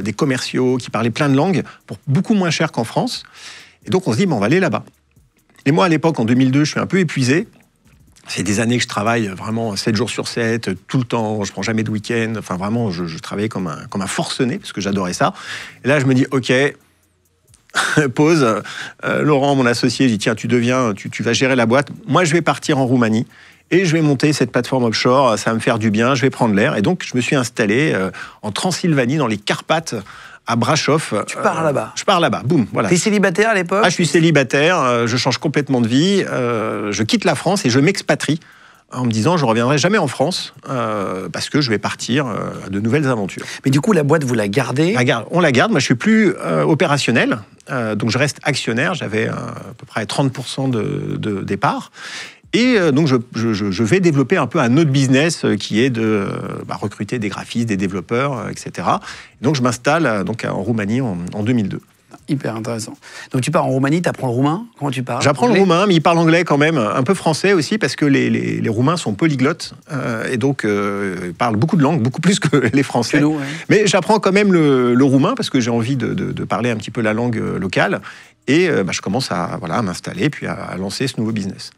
S1: des commerciaux qui parlaient plein de langues, pour beaucoup moins cher qu'en France. Et donc on se dit, on va aller là-bas. Et moi, à l'époque, en 2002, je suis un peu épuisé. C'est des années que je travaille vraiment 7 jours sur 7, tout le temps, je prends jamais de week-end. Enfin, vraiment, je travaillais comme un forcené, parce que j'adorais ça. Et là, je me dis, OK, pause. Laurent, mon associé, dit, tiens, tu vas gérer la boîte. Moi, je vais partir en Roumanie et je vais monter cette plateforme offshore. Ça va me faire du bien, je vais prendre l'air. Et donc, je me suis installé en Transylvanie, dans les Carpates, à Brasov.
S2: Tu pars là-bas ?
S1: Je pars là-bas, boum, voilà.
S2: T'es célibataire à l'époque ?
S1: Je suis célibataire, je change complètement de vie, je quitte la France et je m'expatrie en me disant je ne reviendrai jamais en France parce que je vais partir à de nouvelles aventures.
S2: Mais du coup, la boîte, vous la gardez ?
S1: On la garde, moi je ne suis plus opérationnel, donc je reste actionnaire, j'avais à peu près 30% de départ. Et donc, je vais développer un peu un autre business qui est de recruter des graphistes, des développeurs, etc. Donc, je m'installe en Roumanie en 2002.
S2: Hyper intéressant. Donc, tu pars en Roumanie, tu apprends le roumain ? Comment tu parles ?
S1: J'apprends le roumain, mais ils parlent anglais quand même, un peu français aussi, parce que les Roumains sont polyglottes, et donc ils parlent beaucoup de langues, beaucoup plus que les Français.
S2: Nous, ouais.
S1: Mais j'apprends quand même le roumain, parce que j'ai envie de parler un petit peu la langue locale. Et je commence à m'installer, puis à lancer ce nouveau business.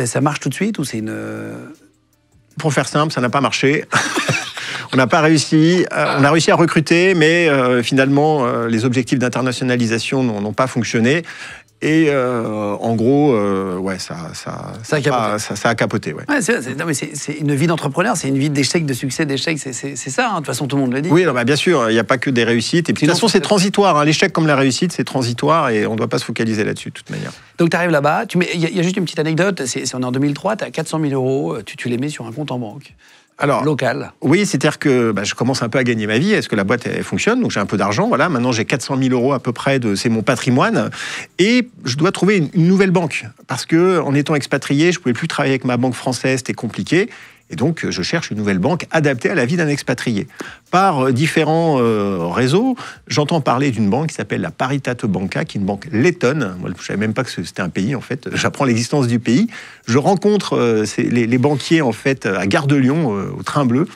S2: Ça marche tout de suite ou c'est une...
S1: Pour faire simple, ça n'a pas marché. On n'a pas réussi. On a réussi à recruter, mais finalement, les objectifs d'internationalisation n'ont pas fonctionné. Et en gros, ça a capoté. Ouais.
S2: Ouais, c'est une vie d'entrepreneur, c'est une vie d'échec, de succès, d'échec, c'est ça, de toute façon tout le monde le dit.
S1: Oui, bien sûr, il n'y a pas que des réussites. Et puis, de toute façon, c'est transitoire. L'échec comme la réussite, c'est transitoire et on ne doit pas se focaliser là-dessus de toute manière. Donc,
S2: tu arrives là-bas, il y a juste une petite anecdote, on est en 2003, tu as 400 000 euros, tu les mets sur un compte en banque. Alors, local.
S1: Oui, c'est-à-dire que je commence un peu à gagner ma vie. Est-ce que la boîte elle fonctionne ? Donc j'ai un peu d'argent. Voilà, maintenant j'ai 400 000 euros à peu près, c'est mon patrimoine. Et je dois trouver une nouvelle banque. Parce que en étant expatrié, je ne pouvais plus travailler avec ma banque française, c'était compliqué. Et donc, je cherche une nouvelle banque adaptée à la vie d'un expatrié. Par différents réseaux, j'entends parler d'une banque qui s'appelle la Paritate Banca, qui est une banque lettonne. Moi, je ne savais même pas que c'était un pays, en fait. J'apprends l'existence du pays. Je rencontre les banquiers, en fait, à Gare de Lyon, au Train Bleu.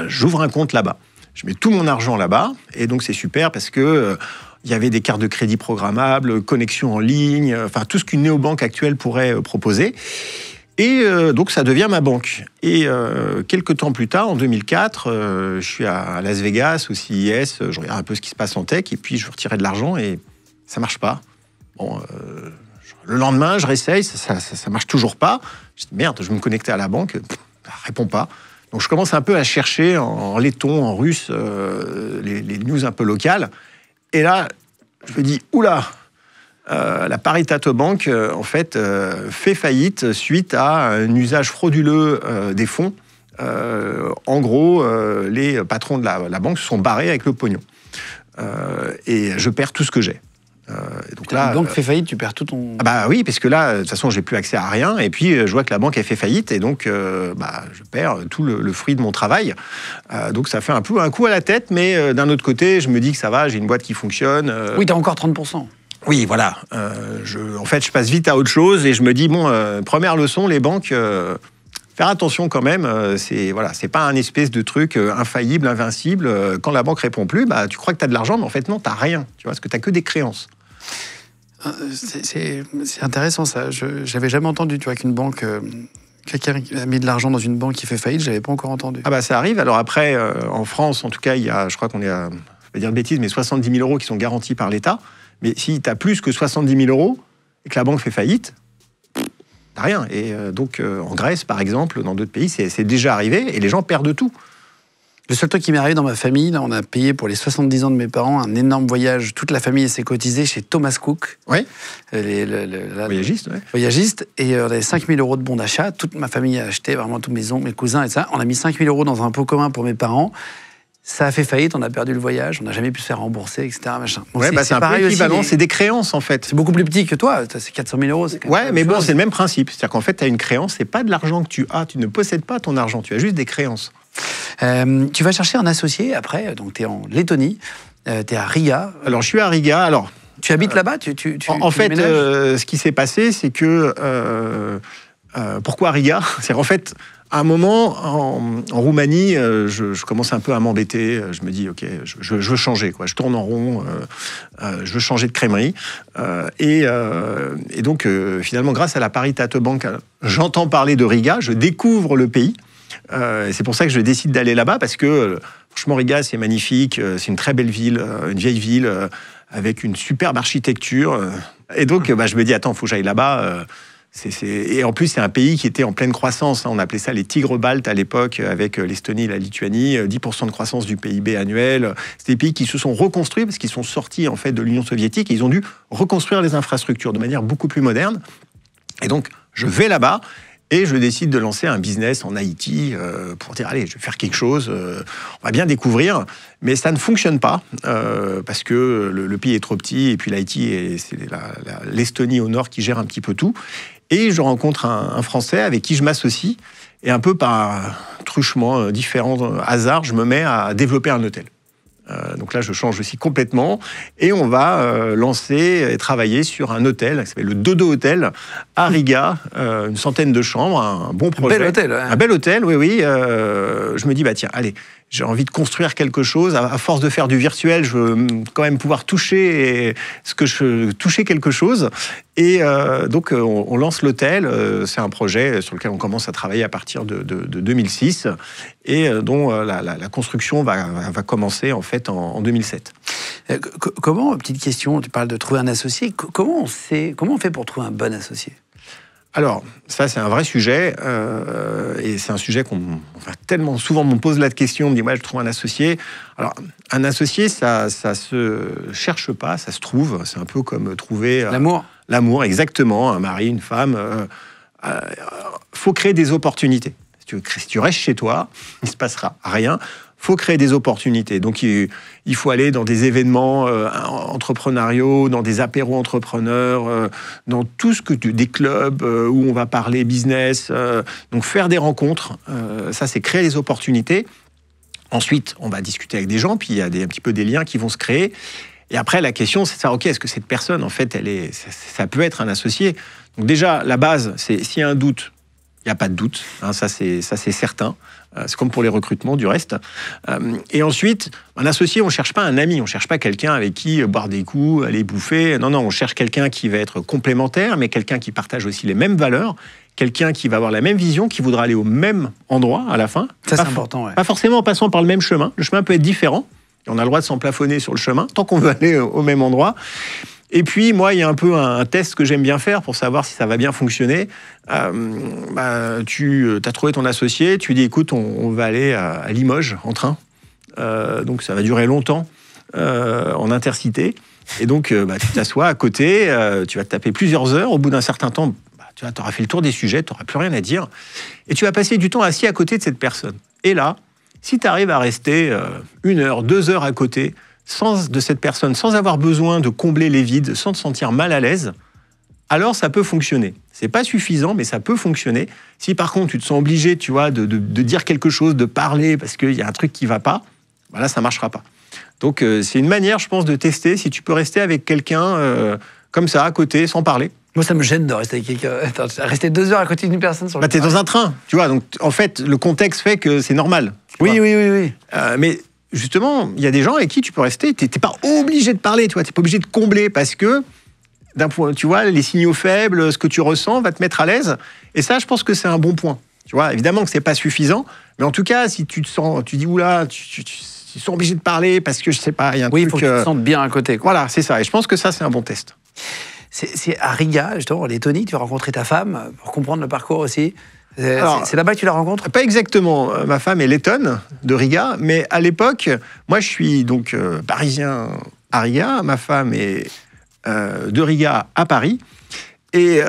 S1: J'ouvre un compte là-bas. Je mets tout mon argent là-bas. Et donc, c'est super parce que... il y avait des cartes de crédit programmables, connexion en ligne, enfin tout ce qu'une néobanque actuelle pourrait proposer. Et donc ça devient ma banque. Et quelques temps plus tard, en 2004, je suis à Las Vegas, au CES, je regarde un peu ce qui se passe en tech, et puis je veux retirer de l'argent et ça marche pas. Bon, le lendemain, je réessaye, ça marche toujours pas. Je dis merde, je vais me connecter à la banque, ça répond pas. Donc je commence un peu à chercher en letton, en russe, les news un peu locales. Et là, je me dis, oula, la Paritate Bank, en fait, fait faillite suite à un usage frauduleux des fonds. En gros, les patrons de la banque se sont barrés avec le pognon. Et je perds tout ce que j'ai.
S2: Donc là, la banque fait faillite, tu perds tout ton...
S1: Ah bah oui, parce que là, de toute façon, j'ai plus accès à rien. Et puis, je vois que la banque a fait faillite. Et donc, je perds tout le fruit de mon travail. Donc, ça fait un peu un coup à la tête. Mais d'un autre côté, je me dis que ça va, j'ai une boîte qui fonctionne.
S2: Oui, tu as encore 30%.
S1: Oui, voilà. En fait, je passe vite à autre chose. Et je me dis, bon, première leçon, les banques... faire attention quand même, c'est pas un espèce de truc infaillible, invincible. Quand la banque répond plus, tu crois que tu as de l'argent, mais en fait non, tu n'as rien. Tu vois, parce que tu n'as que des créances.
S2: C'est intéressant ça. J'avais jamais entendu, tu vois, qu'une banque, quelqu'un a mis de l'argent dans une banque qui fait faillite, j'avais pas encore entendu.
S1: Ah bah ça arrive. Alors après, en France, en tout cas, il y a, je crois qu'on est à, je vais dire de bêtises, mais 70 000 € qui sont garantis par l'État. Mais si tu as plus que 70 000 € et que la banque fait faillite, t'as rien. Et donc en Grèce, par exemple, dans d'autres pays, c'est déjà arrivé et les gens perdent tout.
S2: Le seul truc qui m'est arrivé dans ma famille, là, on a payé pour les 70 ans de mes parents un énorme voyage. Toute la famille s'est cotisée chez Thomas Cook.
S1: Oui.
S2: Voyagiste, ouais. Voyagiste. Et on avait 5 000 € de bons d'achat. Toute ma famille a acheté, vraiment tous mes oncles, mes cousins et ça. On a mis 5 000 € dans un pot commun pour mes parents. Ça a fait faillite, on a perdu le voyage, on n'a jamais pu se faire rembourser, etc. Machin.
S1: Bon, ouais, c'est un peu équivalent, c'est des créances en fait.
S2: C'est beaucoup plus petit que toi, c'est 400 000 €.
S1: Ouais, mais bon, c'est le même principe. C'est-à-dire qu'en fait, tu as une créance, c'est pas de l'argent que tu as, tu ne possèdes pas ton argent, tu as juste des créances.
S2: Tu vas chercher un associé après, donc tu es en Lettonie, tu es à Riga.
S1: Alors, je suis à Riga, alors...
S2: Tu habites là-bas
S1: En fait, ce qui s'est passé, c'est que... pourquoi Riga? C'est-à-dire, en fait... À un moment, en Roumanie, je commence un peu à m'embêter. Je me dis, OK, je veux changer, quoi. Je tourne en rond, je veux changer de crèmerie. Et donc, finalement, grâce à la Paritate Bank, j'entends parler de Riga, je découvre le pays. C'est pour ça que je décide d'aller là-bas, parce que, franchement, Riga, c'est magnifique. C'est une très belle ville, une vieille ville, avec une superbe architecture. Et donc, je me dis, attends, il faut que j'aille là-bas. Et en plus, c'est un pays qui était en pleine croissance. On appelait ça les tigres baltes à l'époque, avec l'Estonie et la Lituanie, 10% de croissance du PIB annuel. C'est des pays qui se sont reconstruits parce qu'ils sont sortis en fait de l'Union soviétique et ils ont dû reconstruire les infrastructures de manière beaucoup plus moderne. Et donc, je vais là-bas et je décide de lancer un business en Haïti pour dire, allez, je vais faire quelque chose, on va bien découvrir. Mais ça ne fonctionne pas parce que le pays est trop petit et puis l'Haïti, c'est l'Estonie au nord qui gère un petit peu tout. Et je rencontre un Français avec qui je m'associe. Et un peu par truchement, différents hasards, je me mets à développer un hôtel. Donc là, je change aussi complètement. Et on va lancer et travailler sur un hôtel qui s'appelle le Dodo Hotel à Riga. Une centaine de chambres, un bon projet.
S2: Un bel hôtel, ouais.
S1: Un bel hôtel, oui. Je me dis, tiens, allez, j'ai envie de construire quelque chose. À force de faire du virtuel, je veux quand même pouvoir toucher quelque chose. Et donc, on lance l'hôtel. C'est un projet sur lequel on commence à travailler à partir de 2006 et dont la construction va commencer en fait en 2007.
S2: Comment, petite question, tu parles de trouver un associé. Comment on fait pour trouver un bon associé ?
S1: Alors, ça, c'est un vrai sujet, et c'est un sujet tellement souvent on me pose la question, on me dit, je trouve un associé. Alors, un associé, ça se cherche pas, ça se trouve. C'est un peu comme trouver...
S2: L'amour.
S1: L'amour, exactement. Un mari, une femme. Faut créer des opportunités. Si tu restes chez toi, il ne se passera rien. faut créer des opportunités. Donc, il faut aller dans des événements entrepreneuriaux, dans des apéros entrepreneurs, dans tout ce que des clubs où on va parler business. Donc, faire des rencontres, ça, c'est créer les opportunités. Ensuite, on va discuter avec des gens, puis il y a un petit peu des liens qui vont se créer. Et après, la question, c'est de savoir, OK, est-ce que cette personne, en fait, ça peut être un associé? Donc déjà, la base, c'est s'il y a un doute, il n'y a pas de doute. Hein, ça, c'est certain. C'est comme pour les recrutements, du reste. Et ensuite, un associé, on ne cherche pas un ami. On ne cherche pas quelqu'un avec qui boire des coups, aller bouffer. Non, on cherche quelqu'un qui va être complémentaire, mais quelqu'un qui partage aussi les mêmes valeurs, quelqu'un qui va avoir la même vision, qui voudra aller au même endroit à la fin.
S2: Ça, c'est important, ouais.
S1: Pas forcément en passant par le même chemin. Le chemin peut être différent. On a le droit de s'en plafonner sur le chemin, tant qu'on veut aller au même endroit. Et puis, moi, il y a un peu un test que j'aime bien faire pour savoir si ça va bien fonctionner. Tu as trouvé ton associé, tu dis, écoute, on va aller à Limoges en train. Donc, ça va durer longtemps en intercité. Et donc, tu t'assois à côté, tu vas te taper plusieurs heures. Au bout d'un certain temps, tu auras fait le tour des sujets, tu n'auras plus rien à dire. Et tu vas passer du temps assis à côté de cette personne. Et là, si tu arrives à rester 1 heure, 2 heures à côté de cette personne, sans avoir besoin de combler les vides, sans te sentir mal à l'aise, alors ça peut fonctionner. C'est pas suffisant, mais ça peut fonctionner. Si par contre tu te sens obligé, tu vois, de dire quelque chose, de parler parce qu'il y a un truc qui va pas, là ça marchera pas. Donc c'est une manière, je pense, de tester si tu peux rester avec quelqu'un comme ça à côté, sans parler.
S2: Moi, ça me gêne de rester avec quelqu'un. Rester 2 heures à côté d'une personne sur le
S1: t'es dans un train, tu vois. Donc en fait, le contexte fait que c'est normal.
S2: Oui.
S1: Mais justement, il y a des gens avec qui tu peux rester. T'es pas obligé de parler, tu vois. T'es pas obligé de combler parce que d'un point, tu vois, les signaux faibles, ce que tu ressens va te mettre à l'aise. Et ça, je pense que c'est un bon point. Tu vois, évidemment que c'est pas suffisant, mais en tout cas, si tu te sens, tu dis oula, tu sont obligés de parler parce que je sais pas, il y a un truc.
S2: Il faut que tu te sentes bien à côté, quoi.
S1: Voilà, c'est ça. Et je pense que ça, c'est un bon test.
S2: C'est à Riga, justement, en Lettonie, tu as rencontré ta femme pour comprendre le parcours aussi. C'est là-bas que tu la rencontres?
S1: Pas exactement. Ma femme est lettonne, de Riga, mais à l'époque, moi je suis donc parisien à Riga, ma femme est de Riga à Paris. Et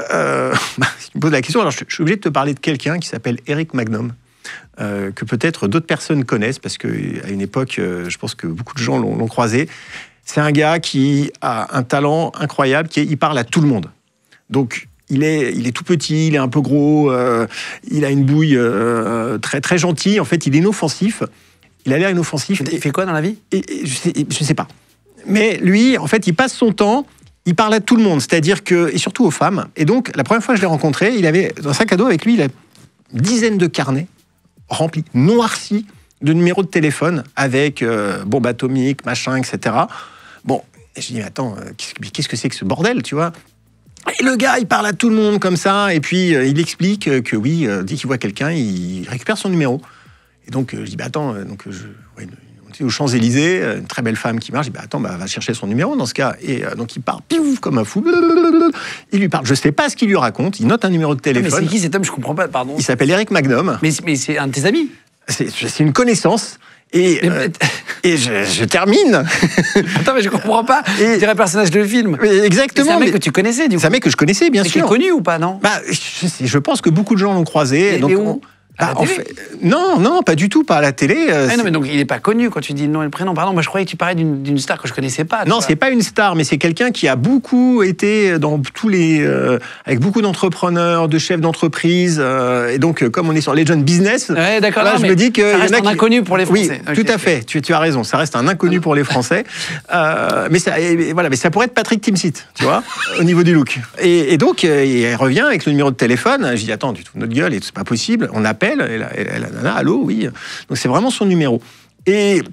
S1: si tu me poses la question, alors je suis obligé de te parler de quelqu'un qui s'appelle Eric Magnum, que peut-être d'autres personnes connaissent, parce qu'à une époque, je pense que beaucoup de gens l'ont croisé. C'est un gars qui a un talent incroyable, il parle à tout le monde. Donc, il est tout petit, il est un peu gros, il a une bouille très, très gentille. En fait, il est inoffensif. Il a l'air inoffensif.
S2: Il fait quoi dans la vie?
S1: Je sais pas. Mais lui, en fait, il passe son temps, il parle à tout le monde, c'est-à-dire que, et surtout aux femmes. Et donc, la première fois que je l'ai rencontré, il avait dans un sac à dos avec lui, il a une dizaine de carnets remplis, noircis de numéros de téléphone avec bombe atomique, machin, etc. Bon, et je dis, mais attends, qu'est-ce que c'est que ce bordel, tu vois? Et le gars, il parle à tout le monde comme ça, et puis il explique que oui, dès qu'il voit quelqu'un, il récupère son numéro. Et donc, je dis, attends, on était aux Champs-Élysées, une très belle femme qui marche, je dis, attends, va chercher son numéro dans ce cas. Et donc, il part, piouf, comme un fou, il lui parle, je sais pas ce qu'il lui raconte, il note un numéro de téléphone.
S2: Mais c'est qui cet homme? Je comprends pas, pardon.
S1: Il s'appelle Eric Magnum.
S2: Mais c'est un de tes amis?
S1: C'est une connaissance. Et je termine.
S2: Attends, mais je comprends pas. Je dirais personnage de film.
S1: Exactement.
S2: C'est un mec que tu connaissais, du coup.
S1: C'est un mec que je connaissais, bien sûr.
S2: Qui est connu ou pas, non?
S1: Je pense que beaucoup de gens l'ont croisé.
S2: Et où? À la télé?
S1: Non, pas du tout, pas à la télé.
S2: Non, mais donc il n'est pas connu quand tu dis le nom et le prénom. Pardon, moi je croyais que tu parlais d'une star que je connaissais pas.
S1: Non, c'est pas une star, mais c'est quelqu'un qui a beaucoup été dans tous les, avec beaucoup d'entrepreneurs, de chefs d'entreprise. Et donc, comme on est sur Legend Business,
S2: ouais, d'accord.
S1: Là, je me dis que
S2: ça reste un inconnu pour les Français.
S1: Oui, tout à fait. Tu as raison. Ça reste un inconnu pour les Français. Mais ça pourrait être Patrick Timsit, tu vois, au niveau du look. Et donc, il revient avec le numéro de téléphone. Je dis, attends, tu te fous de notre gueule, et c'est pas possible. On appelle. Et la nana, allô, oui. Donc c'est vraiment son numéro. Et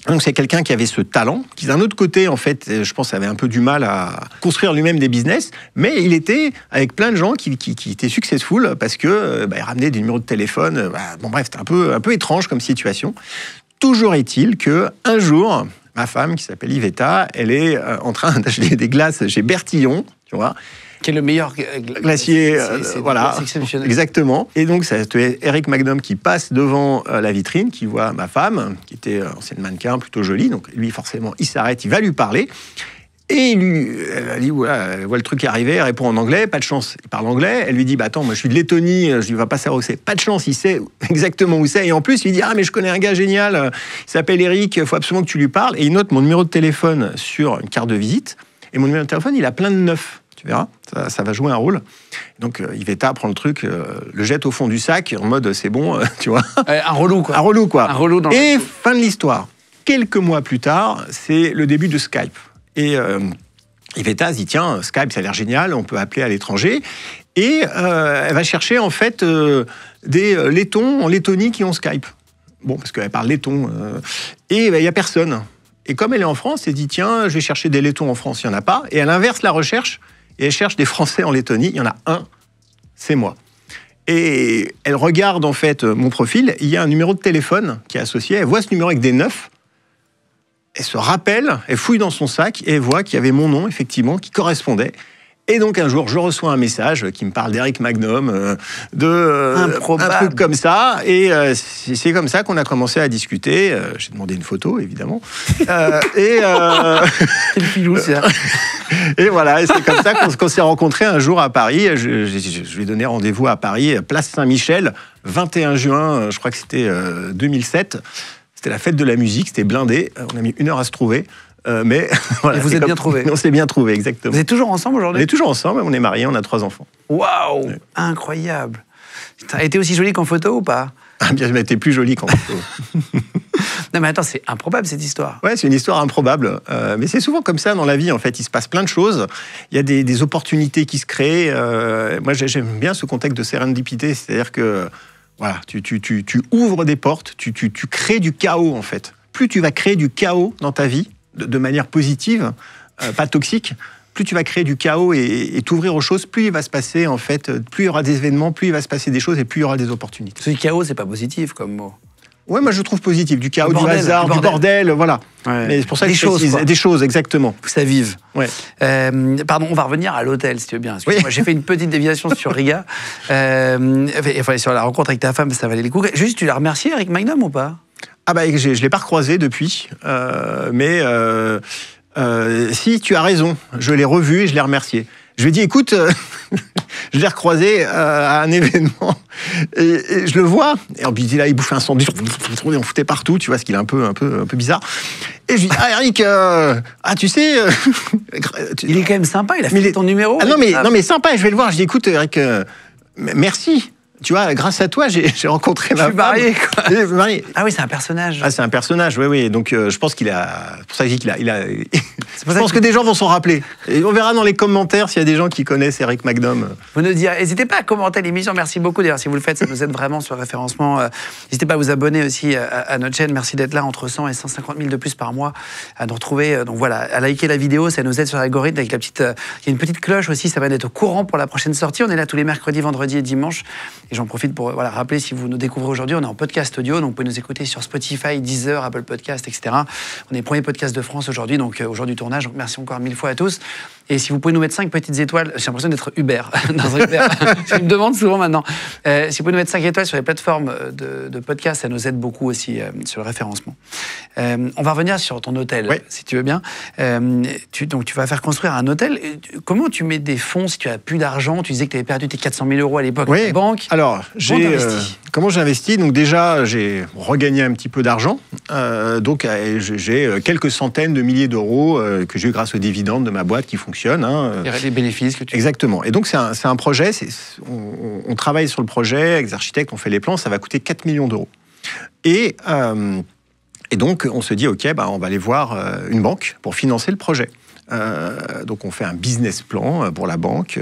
S1: donc c'est quelqu'un qui avait ce talent, qui d'un autre côté, en fait, je pense, avait un peu du mal à construire lui-même des business, mais il était avec plein de gens qui étaient successful parce que il ramenait des numéros de téléphone. Bon bref, c'était un peu étrange comme situation. Toujours est-il que un jour, ma femme, qui s'appelle Iveta, elle est en train d'acheter des glaces chez Bertillon, tu vois.
S2: Qui est le meilleur
S1: glacier, voilà,
S2: exceptionnel.
S1: Exactement. Et donc, c'est Eric Magnum qui passe devant la vitrine, qui voit ma femme, qui était ancienne mannequin, plutôt jolie. Donc, lui, forcément, il s'arrête, il va lui parler. Et elle dit, voilà, elle voit le truc arriver, elle répond en anglais, pas de chance. Il parle anglais, elle lui dit, bah attends, moi je suis de Lettonie, je lui va pas savoir où c'est. Pas de chance, il sait exactement où c'est. Et en plus, il dit, ah mais je connais un gars génial, il s'appelle Eric, il faut absolument que tu lui parles. Et il note mon numéro de téléphone sur une carte de visite. Et mon numéro de téléphone, il a plein de neufs. Tu verras, ça va jouer un rôle. Donc Iveta prend le truc, le jette au fond du sac, en mode c'est bon, tu vois.
S2: Un relou, quoi.
S1: Un relou, quoi.
S2: Un relou dans
S1: Et fin de l'histoire. Quelques mois plus tard, c'est le début de Skype. Et Iveta se dit, tiens, Skype, ça a l'air génial, on peut appeler à l'étranger. Et elle va chercher, en fait, des Lettons en Lettonie qui ont Skype. Bon, parce qu'elle parle letton. Et il n'y a personne. Et comme elle est en France, elle dit, tiens, je vais chercher des Lettons en France, il n'y en a pas. Et elle inverse la recherche, et elle cherche des Français en Lettonie. Il y en a un, c'est moi. Et elle regarde, en fait, mon profil. Il y a un numéro de téléphone qui est associé. Elle voit ce numéro avec des 9. Elle se rappelle, elle fouille dans son sac, et elle voit qu'il y avait mon nom, effectivement, qui correspondait. Et donc, un jour, je reçois un message qui me parle d'Eric Magnum, un truc comme ça. Et c'est comme ça qu'on a commencé à discuter. J'ai demandé une photo, évidemment.
S2: Quel filou, ça.
S1: Et voilà, et c'est comme ça qu'on s'est rencontrés un jour à Paris. Je lui ai donné rendez-vous à Paris, place Saint-Michel, 21 juin, je crois que c'était 2007. C'était la fête de la musique, c'était blindé. On a mis 1 heure à se trouver. Mais voilà,
S2: et vous êtes bien trouvés.
S1: On s'est bien trouvés, exactement.
S2: Vous êtes toujours ensemble aujourd'hui?
S1: On est toujours ensemble, on est mariés, on a 3 enfants.
S2: Waouh, ouais. Incroyable. T'as été aussi jolie qu'en photo ou pas?
S1: Ah bien, je m'étais plus jolie qu'en photo.
S2: Non mais attends, c'est improbable cette histoire.
S1: Ouais, c'est une histoire improbable. Mais c'est souvent comme ça dans la vie, en fait. Il se passe plein de choses. Il y a des opportunités qui se créent. Moi, j'aime bien ce contexte de sérendipité. C'est-à-dire que voilà, tu ouvres des portes, tu crées du chaos, en fait. Plus tu vas créer du chaos dans ta vie, de manière positive, pas toxique, plus tu vas créer du chaos et t'ouvrir aux choses, plus il va se passer, en fait, plus il y aura des événements, plus il va se passer des choses et plus il y aura des opportunités.
S2: Ce chaos, c'est pas positif comme mot.
S1: Ouais, moi je trouve positif. Du chaos, du hasard, du bordel, voilà.
S2: Ouais.
S1: Mais c'est pour ça que
S2: des choses,
S1: des choses, exactement.
S2: Que ça vive.
S1: Ouais.
S2: Pardon, on va revenir à l'hôtel, si tu veux bien.
S1: Oui.
S2: J'ai fait une petite déviation sur Riga. Sur la rencontre avec ta femme, ça valait le coup. Juste, tu l'as remercié, Eric Magnum, ou pas? Ah bah,
S1: je l'ai pas recroisé depuis, mais si, tu as raison. Je l'ai revu et je l'ai remercié. Je lui ai dit, écoute, je l'ai recroisé à un événement et je le vois. Et puis là, il bouffait un sandwich, on foutait partout, tu vois, ce qu'il est un peu bizarre. Et je lui dis, ah Eric, tu sais,
S2: il est quand même sympa, il a fait ton numéro.
S1: Ah, non mais sympa. Je vais le voir. Je dis, écoute, Eric, merci. Tu vois, grâce à toi, j'ai rencontré ma femme.
S2: Marié, quoi.
S1: Marié.
S2: Ah oui, c'est un personnage.
S1: Ah, c'est un personnage, oui. Donc, je pense qu'il a... C'est pour ça que je dis qu'il a... Je pense que des gens vont s'en rappeler. Et on verra dans les commentaires s'il y a des gens qui connaissent Eric Magnum.
S2: Vous nous direz, n'hésitez pas à commenter l'émission. Merci beaucoup. D'ailleurs, si vous le faites, ça nous aide vraiment sur le référencement. N'hésitez pas à vous abonner aussi à notre chaîne. Merci d'être là, entre 100 et 150 000 de plus par mois, à nous retrouver. Donc voilà, à liker la vidéo, ça nous aide sur l'algorithme. Avec la petite, il y a une petite cloche aussi, ça va être au courant pour la prochaine sortie. On est là tous les mercredis, vendredis et dimanches. Et j'en profite pour rappeler, si vous nous découvrez aujourd'hui, on est en podcast audio, donc vous pouvez nous écouter sur Spotify, Deezer, Apple Podcast, etc. On est le premier podcast de France aujourd'hui, donc aujourd'hui du tournage. Donc merci encore 1000 fois à tous. Et si vous pouvez nous mettre 5 petites étoiles, j'ai l'impression d'être Uber. Dans un Uber. Je me demande souvent maintenant. Si vous pouvez nous mettre 5 étoiles sur les plateformes de podcast, ça nous aide beaucoup aussi sur le référencement. On va revenir sur ton hôtel, si tu veux bien. Donc tu vas faire construire un hôtel. Comment tu mets des fonds si tu n'as plus d'argent? Tu disais que tu avais perdu tes 400 000 euros à l'époque à la banque.
S1: Alors, comment j'ai investi? Donc déjà, j'ai regagné un petit peu d'argent. Donc j'ai quelques centaines de milliers d'euros que j'ai eu grâce aux dividendes de ma boîte qui fonctionne.
S2: Les bénéfices que tu...
S1: Exactement. Et donc c'est un projet. On travaille sur le projet avec les architectes, on fait les plans. Ça va coûter 4 millions d'euros. Et donc on se dit, ok, on va aller voir une banque pour financer le projet. Donc on fait un business plan pour la banque.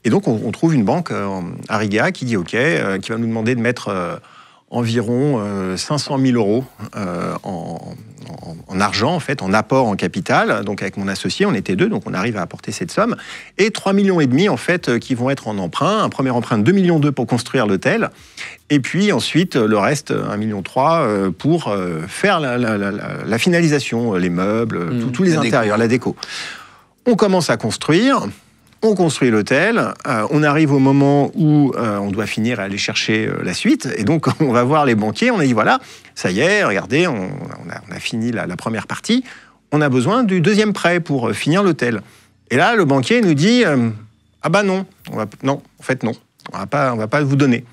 S1: Et donc on trouve une banque à Riga qui dit ok, qui va nous demander de mettre environ 500 000 euros en argent, en fait, en apport en capital. Donc avec mon associé, on était 2, donc on arrive à apporter cette somme. Et 3,5 millions, en fait, qui vont être en emprunt. Un premier emprunt de 2,2 millions pour construire l'hôtel. Et puis ensuite, le reste, 1,3 million pour faire la finalisation, les meubles, tous les intérieurs, la déco. On commence à construire. On construit l'hôtel, on arrive au moment où on doit finir à aller chercher la suite, et donc on va voir les banquiers, on a dit voilà, ça y est, regardez, on a fini la première partie, on a besoin du deuxième prêt pour finir l'hôtel. Et là, le banquier nous dit, ah bah non, non, en fait non, on va pas vous donner.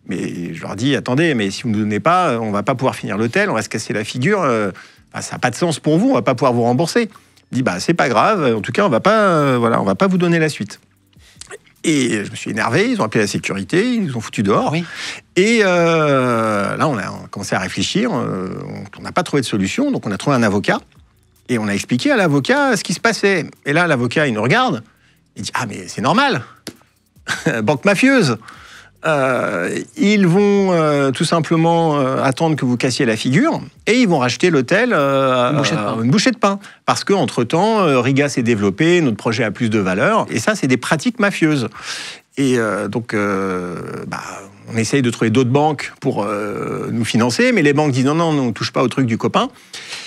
S1: Mais je leur dis, attendez, mais si vous ne nous donnez pas, on va pas pouvoir finir l'hôtel, on va se casser la figure, ça n'a pas de sens pour vous, on va pas pouvoir vous rembourser. Il dit, bah c'est pas grave, en tout cas, on va pas vous donner la suite. Et je me suis énervé, ils ont appelé la sécurité, ils nous ont foutu dehors.
S2: Oui.
S1: Et là, on a commencé à réfléchir, on n'a pas trouvé de solution, donc on a trouvé un avocat, et on a expliqué à l'avocat ce qui se passait. Et là, l'avocat, il nous regarde, il dit, ah mais c'est normal, banque mafieuse. Ils vont tout simplement attendre que vous cassiez la figure et ils vont racheter l'hôtel une bouchée de pain. Parce qu'entre-temps, Riga s'est développé, notre projet a plus de valeur. Et ça, c'est des pratiques mafieuses. Et donc, on essaye de trouver d'autres banques pour nous financer, mais les banques disent non, on ne touche pas au truc du copain.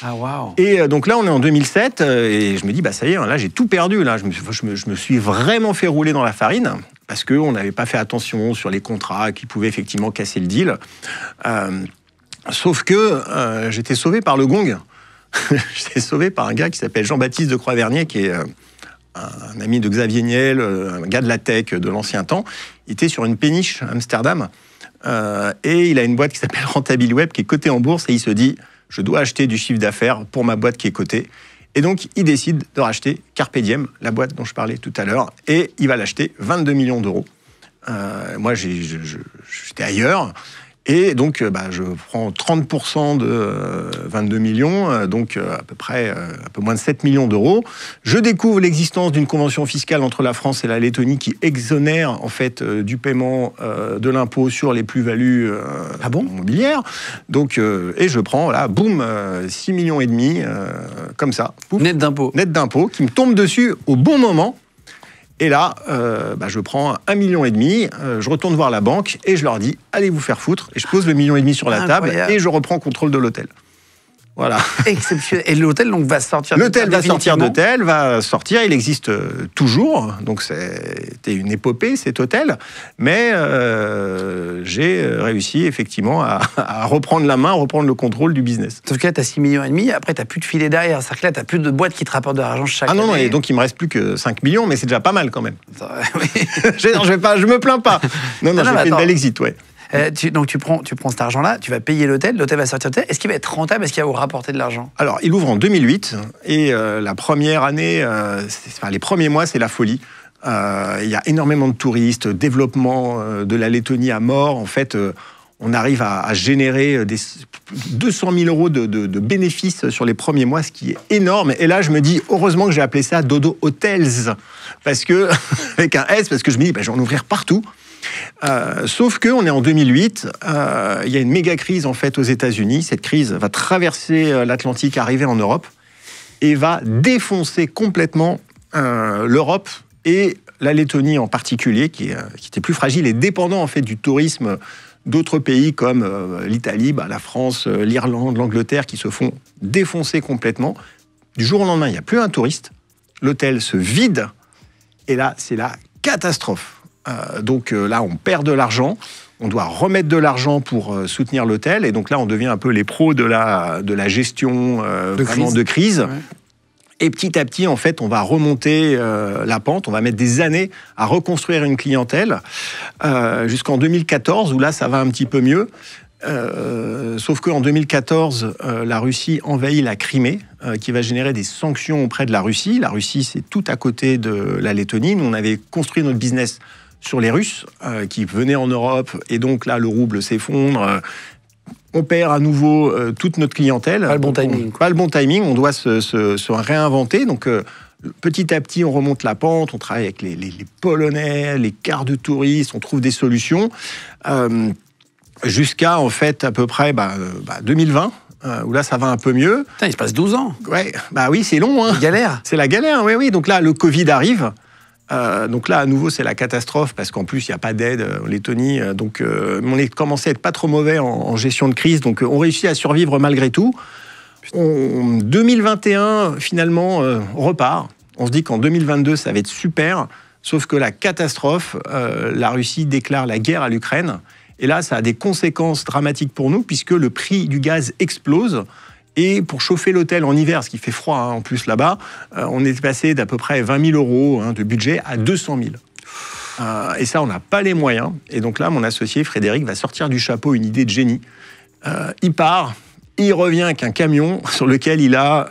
S2: Ah, waouh.
S1: Et donc là, on est en 2007 et je me dis, ça y est, là, j'ai tout perdu. Là, je me suis vraiment fait rouler dans la farine. Parce qu'on n'avait pas fait attention sur les contrats qui pouvaient effectivement casser le deal. Sauf que j'étais sauvé par le gong. J'étais sauvé par un gars qui s'appelle Jean-Baptiste de Croix-Vernier, qui est un ami de Xavier Niel, un gars de la tech de l'ancien temps. Il était sur une péniche à Amsterdam et il a une boîte qui s'appelle Rentabiliweb, qui est cotée en bourse, et il se dit, je dois acheter du chiffre d'affaires pour ma boîte qui est cotée. Et donc, il décide de racheter Carpe Diem, la boîte dont je parlais tout à l'heure, et il va l'acheter 22 millions d'euros. Moi, j'étais ailleurs, et donc je prends 30% de 22 millions, donc à peu près un peu moins de 7 millions d'euros. Je découvre l'existence d'une convention fiscale entre la France et la Lettonie qui exonère en fait du paiement de l'impôt sur les plus-values immobilières. Donc, et je prends là, boum, 6 millions et demi, comme ça. Pouf,
S2: net d'impôt,
S1: qui me tombe dessus au bon moment. Et là, je prends 1,5 million, je retourne voir la banque et je leur dis, allez vous faire foutre. Et je pose le 1,5 million sur la table et je reprends contrôle de l'hôtel. Voilà.
S2: Exceptionnel. Et l'hôtel donc va sortir.
S1: L'hôtel va sortir d'hôtel, il existe toujours. Donc c'était une épopée cet hôtel, mais j'ai réussi effectivement à reprendre la main, reprendre le contrôle du business.
S2: Sauf que là, tu as 6,5 millions, après tu n'as plus de filet derrière. C'est-à-dire que là, tu n'as plus de boîte qui te rapporte de l'argent chaque année.
S1: Non, et donc il me reste plus que 5 millions, mais c'est déjà pas mal quand même.
S2: Oui.
S1: je me plains pas. Non, j'ai fait une belle exit, ouais.
S2: Donc tu prends cet argent-là, tu vas payer l'hôtel va sortir de l'hôtel. Est-ce qu'il va être rentable? Est-ce qu'il va vous rapporter de l'argent?
S1: Alors, il ouvre en 2008 et la première année, les premiers mois, c'est la folie. Il y a énormément de touristes, développement de la Lettonie à mort. En fait, on arrive à générer 200 000 euros de bénéfices sur les premiers mois, ce qui est énorme. Et là, je me dis, heureusement que j'ai appelé ça Dodo Hotels, parce que, avec un S, parce que je me dis, je vais en ouvrir partout. Sauf qu'on est en 2008, il y a une méga crise en fait aux États-Unis. Cette crise va traverser l'Atlantique, arriver en Europe et va défoncer complètement l'Europe et la Lettonie en particulier, qui était plus fragile et dépendant en fait du tourisme d'autres pays comme l'Italie, la France, l'Irlande, l'Angleterre, qui se font défoncer complètement. Du jour au lendemain, il n'y a plus un touriste, l'hôtel se vide et là, c'est la catastrophe. Donc là, on perd de l'argent, on doit remettre de l'argent pour soutenir l'hôtel, et donc là, on devient un peu les pros de la gestion de crise. Ouais. Et petit à petit, en fait, on va remonter la pente, on va mettre des années à reconstruire une clientèle, jusqu'en 2014, où là, ça va un petit peu mieux. Sauf qu'en 2014, la Russie envahit la Crimée, qui va générer des sanctions auprès de la Russie. La Russie, c'est tout à côté de la Lettonie. Nous, on avait construit notre business sur les Russes qui venaient en Europe, et donc là, le rouble s'effondre. On perd à nouveau toute notre clientèle.
S2: Pas le bon timing.
S1: Pas le bon timing, on doit se réinventer. Donc, petit à petit, on remonte la pente, on travaille avec les Polonais, les quarts de touristes, on trouve des solutions. Jusqu'à, en fait, à peu près 2020, où là, ça va un peu mieux.
S2: Putain, il se passe 12 ans.
S1: Ouais, oui, c'est long. Hein.
S2: Galère.
S1: C'est la galère, oui. Donc là, le Covid arrive. Donc là, à nouveau, c'est la catastrophe, parce qu'en plus, il n'y a pas d'aide en Lettonie. Donc, on est commencé à être pas trop mauvais en gestion de crise. Donc, on réussit à survivre malgré tout. 2021, finalement, on repart. On se dit qu'en 2022, ça va être super. Sauf que la catastrophe, la Russie déclare la guerre à l'Ukraine. Et là, ça a des conséquences dramatiques pour nous, puisque le prix du gaz explose. Et pour chauffer l'hôtel en hiver, ce qui fait froid en plus là-bas, on est passé d'à peu près 20 000 euros de budget à 200 000. Et ça, on n'a pas les moyens. Et donc là, mon associé Frédéric va sortir du chapeau une idée de génie. Il part, il revient avec un camion sur lequel il a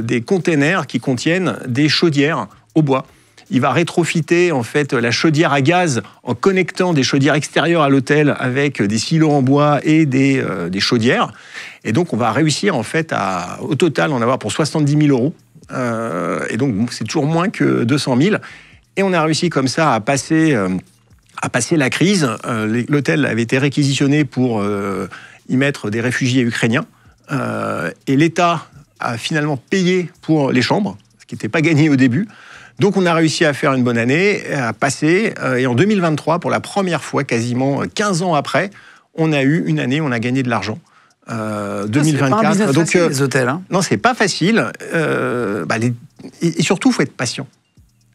S1: des containers qui contiennent des chaudières au bois. Il va rétrofiter en fait la chaudière à gaz en connectant des chaudières extérieures à l'hôtel avec des silos en bois et des chaudières. Et donc on va réussir en fait au total en avoir pour 70 000 euros. Et donc c'est toujours moins que 200 000. Et on a réussi comme ça à passer la crise. L'hôtel avait été réquisitionné pour y mettre des réfugiés ukrainiens. Et l'État a finalement payé pour les chambres, ce qui n'était pas gagné au début. Donc on a réussi à faire une bonne année, à passer. Et en 2023, pour la première fois, quasiment 15 ans après, on a eu une année où on a gagné de l'argent. 2024.
S2: C'est pas un business facile, les hôtels. Hein.
S1: Non, c'est pas facile. Et surtout, il faut être patient.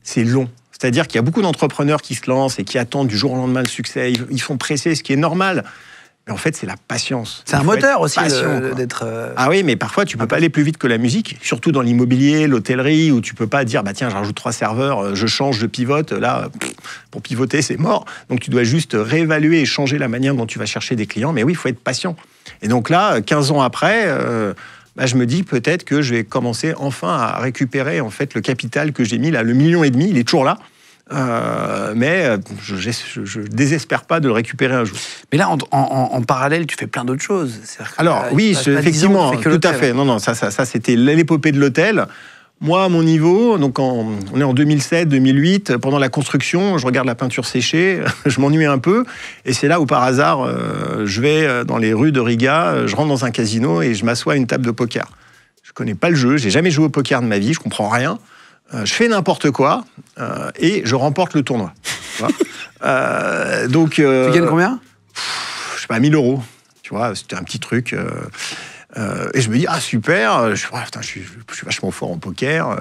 S1: C'est long. C'est-à-dire qu'il y a beaucoup d'entrepreneurs qui se lancent et qui attendent du jour au lendemain le succès. Ils sont pressés, ce qui est normal. Mais en fait, c'est la patience.
S2: C'est un moteur aussi d'être...
S1: Ah oui, mais parfois, tu peux pas aller plus vite que la musique. Surtout dans l'immobilier, l'hôtellerie, où tu peux pas dire, bah tiens, je rajoute 3 serveurs, je change, je pivote. Là, pour pivoter, c'est mort. Donc, tu dois juste réévaluer et changer la manière dont tu vas chercher des clients. Mais oui, il faut être patient. Et donc là, 15 ans après... je me dis peut-être que je vais commencer enfin à récupérer en fait le capital que j'ai mis là, le 1,5 million, il est toujours là. Mais je désespère pas de le récupérer un jour.
S2: Mais là, en parallèle, tu fais plein d'autres choses.
S1: Alors oui, effectivement, tout à fait. Non, ça c'était l'épopée de l'hôtel. Moi, à mon niveau, donc on est en 2007, 2008, pendant la construction, je regarde la peinture sécher, je m'ennuie un peu, et c'est là où par hasard, je vais dans les rues de Riga, je rentre dans un casino et je m'assois à une table de poker. Je connais pas le jeu, j'ai jamais joué au poker de ma vie, je comprends rien. Je fais n'importe quoi et je remporte le tournoi. Tu
S2: gagnes combien ?
S1: Je sais pas, 1 000 euros. Tu vois, c'était un petit truc. Et je me dis, super, je suis vachement fort en poker.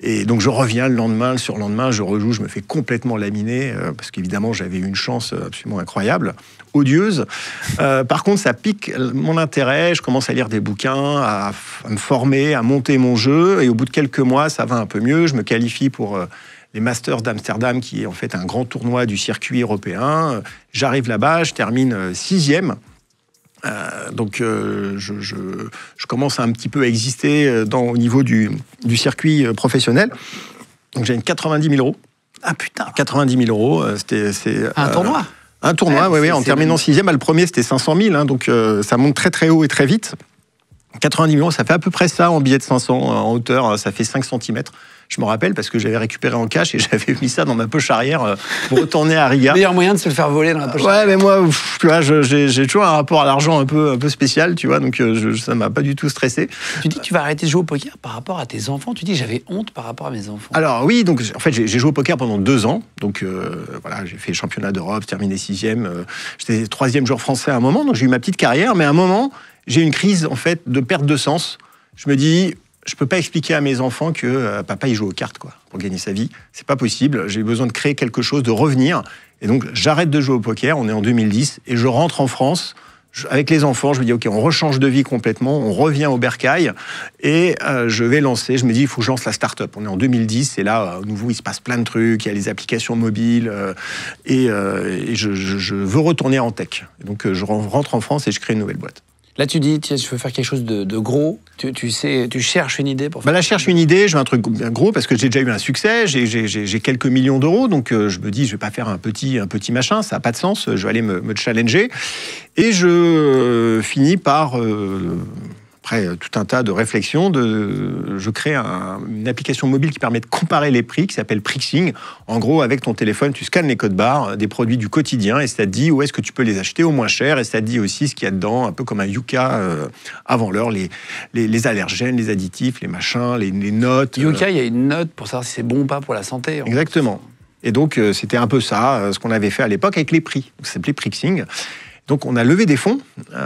S1: Et donc, je reviens le lendemain, le surlendemain, je rejoue, je me fais complètement laminer, parce qu'évidemment, j'avais eu une chance absolument incroyable, odieuse. Par contre, ça pique mon intérêt, je commence à lire des bouquins, à me former, à monter mon jeu, et au bout de quelques mois, ça va un peu mieux, je me qualifie pour... les Masters d'Amsterdam, qui est en fait un grand tournoi du circuit européen. J'arrive là-bas, je termine 6e. Donc je commence un petit peu à exister au niveau du circuit professionnel. Donc j'ai 90 000 euros.
S2: Ah putain.
S1: 90 000 euros, c'est
S2: un tournoi.
S1: Un tournoi, oui, en terminant 6e. Le premier, c'était 500 000, donc ça monte très très haut et très vite. 90 000 euros, ça fait à peu près ça en billets de 500 en hauteur, ça fait 5 cm. Je me rappelle parce que j'avais récupéré en cash et j'avais mis ça dans ma poche arrière pour retourner à Riga.
S2: Meilleur moyen de se le faire voler dans la poche arrière.
S1: Ouais, mais moi, tu vois, j'ai toujours un rapport à l'argent un peu spécial, tu vois, donc ça m'a pas du tout stressé.
S2: Tu dis que tu vas arrêter de jouer au poker par rapport à tes enfants. Tu dis j'avais honte par rapport à mes enfants.
S1: Alors oui, donc en fait j'ai joué au poker pendant 2 ans, donc voilà, j'ai fait championnat d'Europe, terminé 6e. J'étais 3e joueur français à un moment, donc j'ai eu ma petite carrière, mais à un moment j'ai eu une crise en fait de perte de sens. Je me dis, je peux pas expliquer à mes enfants que papa il joue aux cartes quoi pour gagner sa vie. C'est pas possible. J'ai besoin de créer quelque chose, de revenir. Et donc j'arrête de jouer au poker. On est en 2010 et je rentre en France avec les enfants. Je me dis ok, on rechange de vie complètement. On revient au bercail et je vais lancer. Je me dis il faut que je lance la start-up. On est en 2010 et là à nouveau il se passe plein de trucs. Il y a les applications mobiles et je veux retourner en tech. Et donc je rentre en France et je crée une nouvelle boîte.
S2: Là, tu dis, tiens, je veux faire quelque chose de gros. Tu cherches une idée pour faire.
S1: Là, je cherche une idée. Je veux un truc gros parce que j'ai déjà eu un succès. J'ai quelques millions d'euros. Donc, je me dis, je vais pas faire un petit machin. Ça n'a pas de sens. Je vais aller me challenger. Et je finis par, après tout un tas de réflexions, je crée une application mobile qui permet de comparer les prix, qui s'appelle Prixing. En gros, avec ton téléphone, tu scannes les codes barres des produits du quotidien et ça te dit où est-ce que tu peux les acheter au moins cher et ça te dit aussi ce qu'il y a dedans, un peu comme un Yuka avant l'heure, les allergènes, les additifs, les machins, les notes.
S2: Yuka, il y a une note pour savoir si c'est bon ou pas pour la santé.
S1: Exactement. Et donc, c'était un peu ça, ce qu'on avait fait à l'époque avec les prix. Ça s'appelait Prixing. Donc, on a levé des fonds,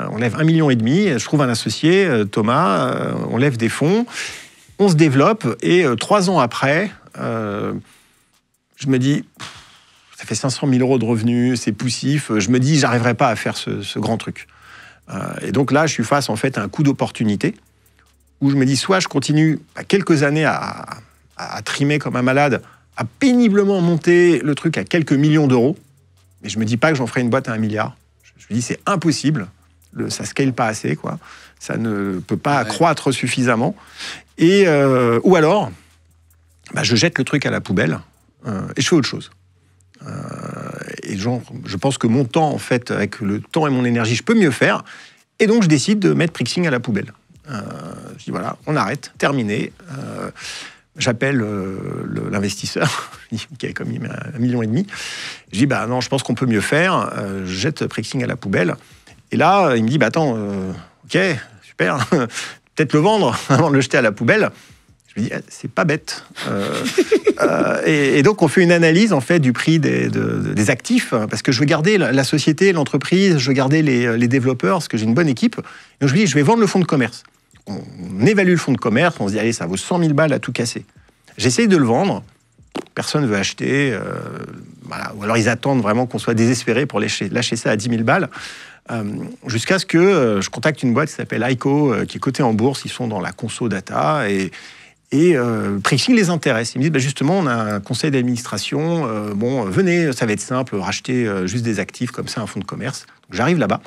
S1: on lève 1,5 million, je trouve un associé, Thomas, on lève des fonds, on se développe, et 3 ans après, je me dis, ça fait 500 000 euros de revenus, c'est poussif, je me dis, j'arriverai pas à faire ce grand truc. Et donc là, je suis face en fait à un coup d'opportunité, où je me dis, soit je continue quelques années à trimer comme un malade, à péniblement monter le truc à quelques millions d'euros, mais je me dis pas que j'en ferai une boîte à 1 milliard. Je me dis, c'est impossible, ça scale pas assez, quoi. Ça ne peut pas croître suffisamment. Ou alors, je jette le truc à la poubelle et je fais autre chose. Je pense que mon temps, en fait, avec le temps et mon énergie, je peux mieux faire. Et donc, je décide de mettre Prixing à la poubelle. Je dis, voilà, on arrête, terminé. J'appelle l'investisseur, qui avait commis 1,5 million. Je dis, non, je pense qu'on peut mieux faire. Je jette Prixing à la poubelle. Et là, il me dit, attends, ok, super, peut-être le vendre avant de le jeter à la poubelle. Je me dis, c'est pas bête. Et donc, on fait une analyse, en fait, du prix des actifs, parce que je veux garder la société, l'entreprise, je veux garder les développeurs, parce que j'ai une bonne équipe. Donc, je me dis, je vais vendre le fonds de commerce. On évalue le fonds de commerce, on se dit, allez, ça vaut 100 000 balles à tout casser. J'essaye de le vendre, personne ne veut acheter, ou alors ils attendent vraiment qu'on soit désespéré pour lâcher ça à 10 000 balles. Jusqu'à ce que je contacte une boîte qui s'appelle ICO, qui est cotée en bourse, ils sont dans la conso data, et Prixing les intéresse. Ils me disent, justement, on a un conseil d'administration, venez, ça va être simple, racheter juste des actifs comme ça, un fonds de commerce. Donc, j'arrive là-bas,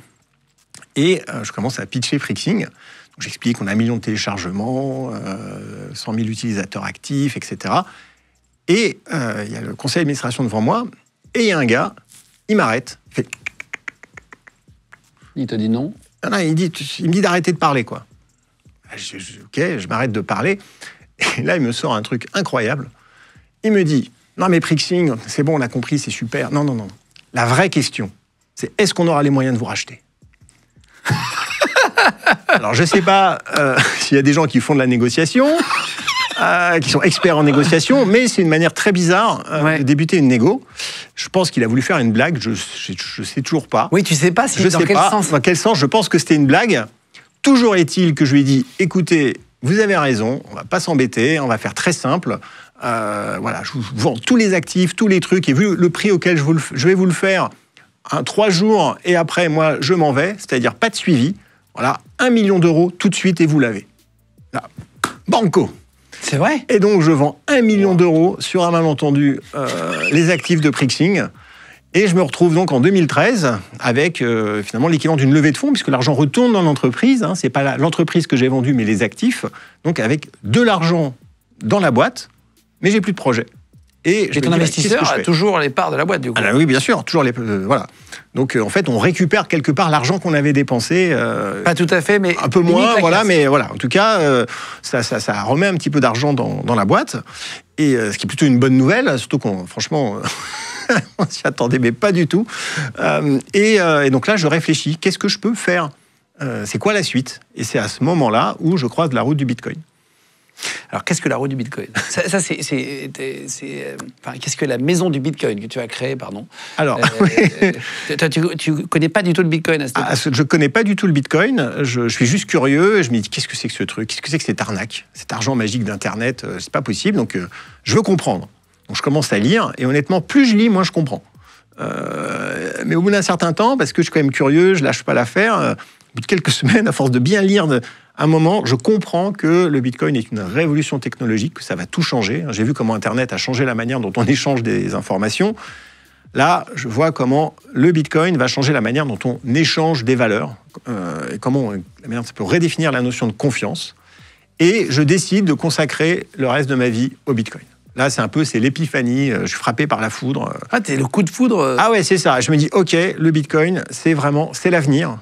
S1: et je commence à pitcher Prixing. Donc, j'explique qu'on a 1 million de téléchargements, 100 000 utilisateurs actifs, etc. Et il y a le conseil d'administration devant moi, et il y a un gars, il m'arrête, il fait...
S2: Il te dit non?
S1: Non, il me dit d'arrêter de parler, quoi. Ok, je m'arrête de parler. Et là, il me sort un truc incroyable. Il me dit, non mais Prixing, c'est bon, on a compris, c'est super. Non. La vraie question, c'est est-ce qu'on aura les moyens de vous racheter? Alors, je sais pas s'il y a des gens qui font de la négociation, qui sont experts en négociation, mais c'est une manière très bizarre de débuter une négo. Je pense qu'il a voulu faire une blague, je sais toujours pas.
S2: Oui, tu sais pas si dans quel sens.
S1: Dans quel sens, je pense que c'était une blague. Toujours est-il que je lui ai dit, écoutez, vous avez raison, on va pas s'embêter, on va faire très simple. Je vous vends tous les actifs, tous les trucs, et vu le prix auquel je vais vous le faire, 3 jours, et après, moi, je m'en vais, c'est-à-dire pas de suivi. Voilà, 1 million d'euros tout de suite, et vous l'avez. Là, banco.
S2: C'est vrai.
S1: Et donc, je vends 1 million d'euros sur un malentendu les actifs de Prixing. Et je me retrouve donc en 2013 avec finalement l'équivalent d'une levée de fonds, puisque l'argent retourne dans l'entreprise. Hein, c'est pas l'entreprise que j'ai vendue, mais les actifs. Donc, avec de l'argent dans la boîte, mais j'ai plus de projet. Et
S2: ton investisseur a toujours les parts de la boîte, du coup.
S1: Oui, bien sûr, toujours les... voilà. Donc, en fait, on récupère quelque part l'argent qu'on avait dépensé.
S2: Pas tout à fait, mais...
S1: Un peu moins, voilà, mais voilà. En tout cas, ça remet un petit peu d'argent dans la boîte. Et ce qui est plutôt une bonne nouvelle, surtout qu'on, franchement... on s'y attendait, mais pas du tout. Et donc là, je réfléchis. Qu'est-ce que je peux faire? C'est quoi la suite? Et c'est à ce moment-là où je croise la route du Bitcoin.
S2: Alors, qu'est-ce que la route du Bitcoin? Qu'est-ce que la maison du Bitcoin que tu as créée, pardon?
S1: Alors,
S2: tu connais pas du tout le Bitcoin à cette époque?
S1: Je connais pas du tout le Bitcoin. Je suis juste curieux. Je me dis, qu'est-ce que c'est que ce truc? Qu'est-ce que c'est que cette arnaque? Cet argent magique d'Internet, c'est pas possible. Donc, je veux comprendre. Donc, je commence à lire. Et honnêtement, plus je lis, moins je comprends. Mais au bout d'un certain temps, parce que je suis quand même curieux, je lâche pas l'affaire. Au bout de quelques semaines, à force de bien lire, à un moment, je comprends que le Bitcoin est une révolution technologique, que ça va tout changer. J'ai vu comment Internet a changé la manière dont on échange des informations. Là, je vois comment le Bitcoin va changer la manière dont on échange des valeurs, et comment la manière dont ça peut redéfinir la notion de confiance. Et je décide de consacrer le reste de ma vie au Bitcoin. Là, c'est l'épiphanie. Je suis frappé par la foudre.
S2: Ah, t'es le coup de foudre.
S1: Ah ouais, c'est ça. Je me dis, ok, le Bitcoin, c'est l'avenir.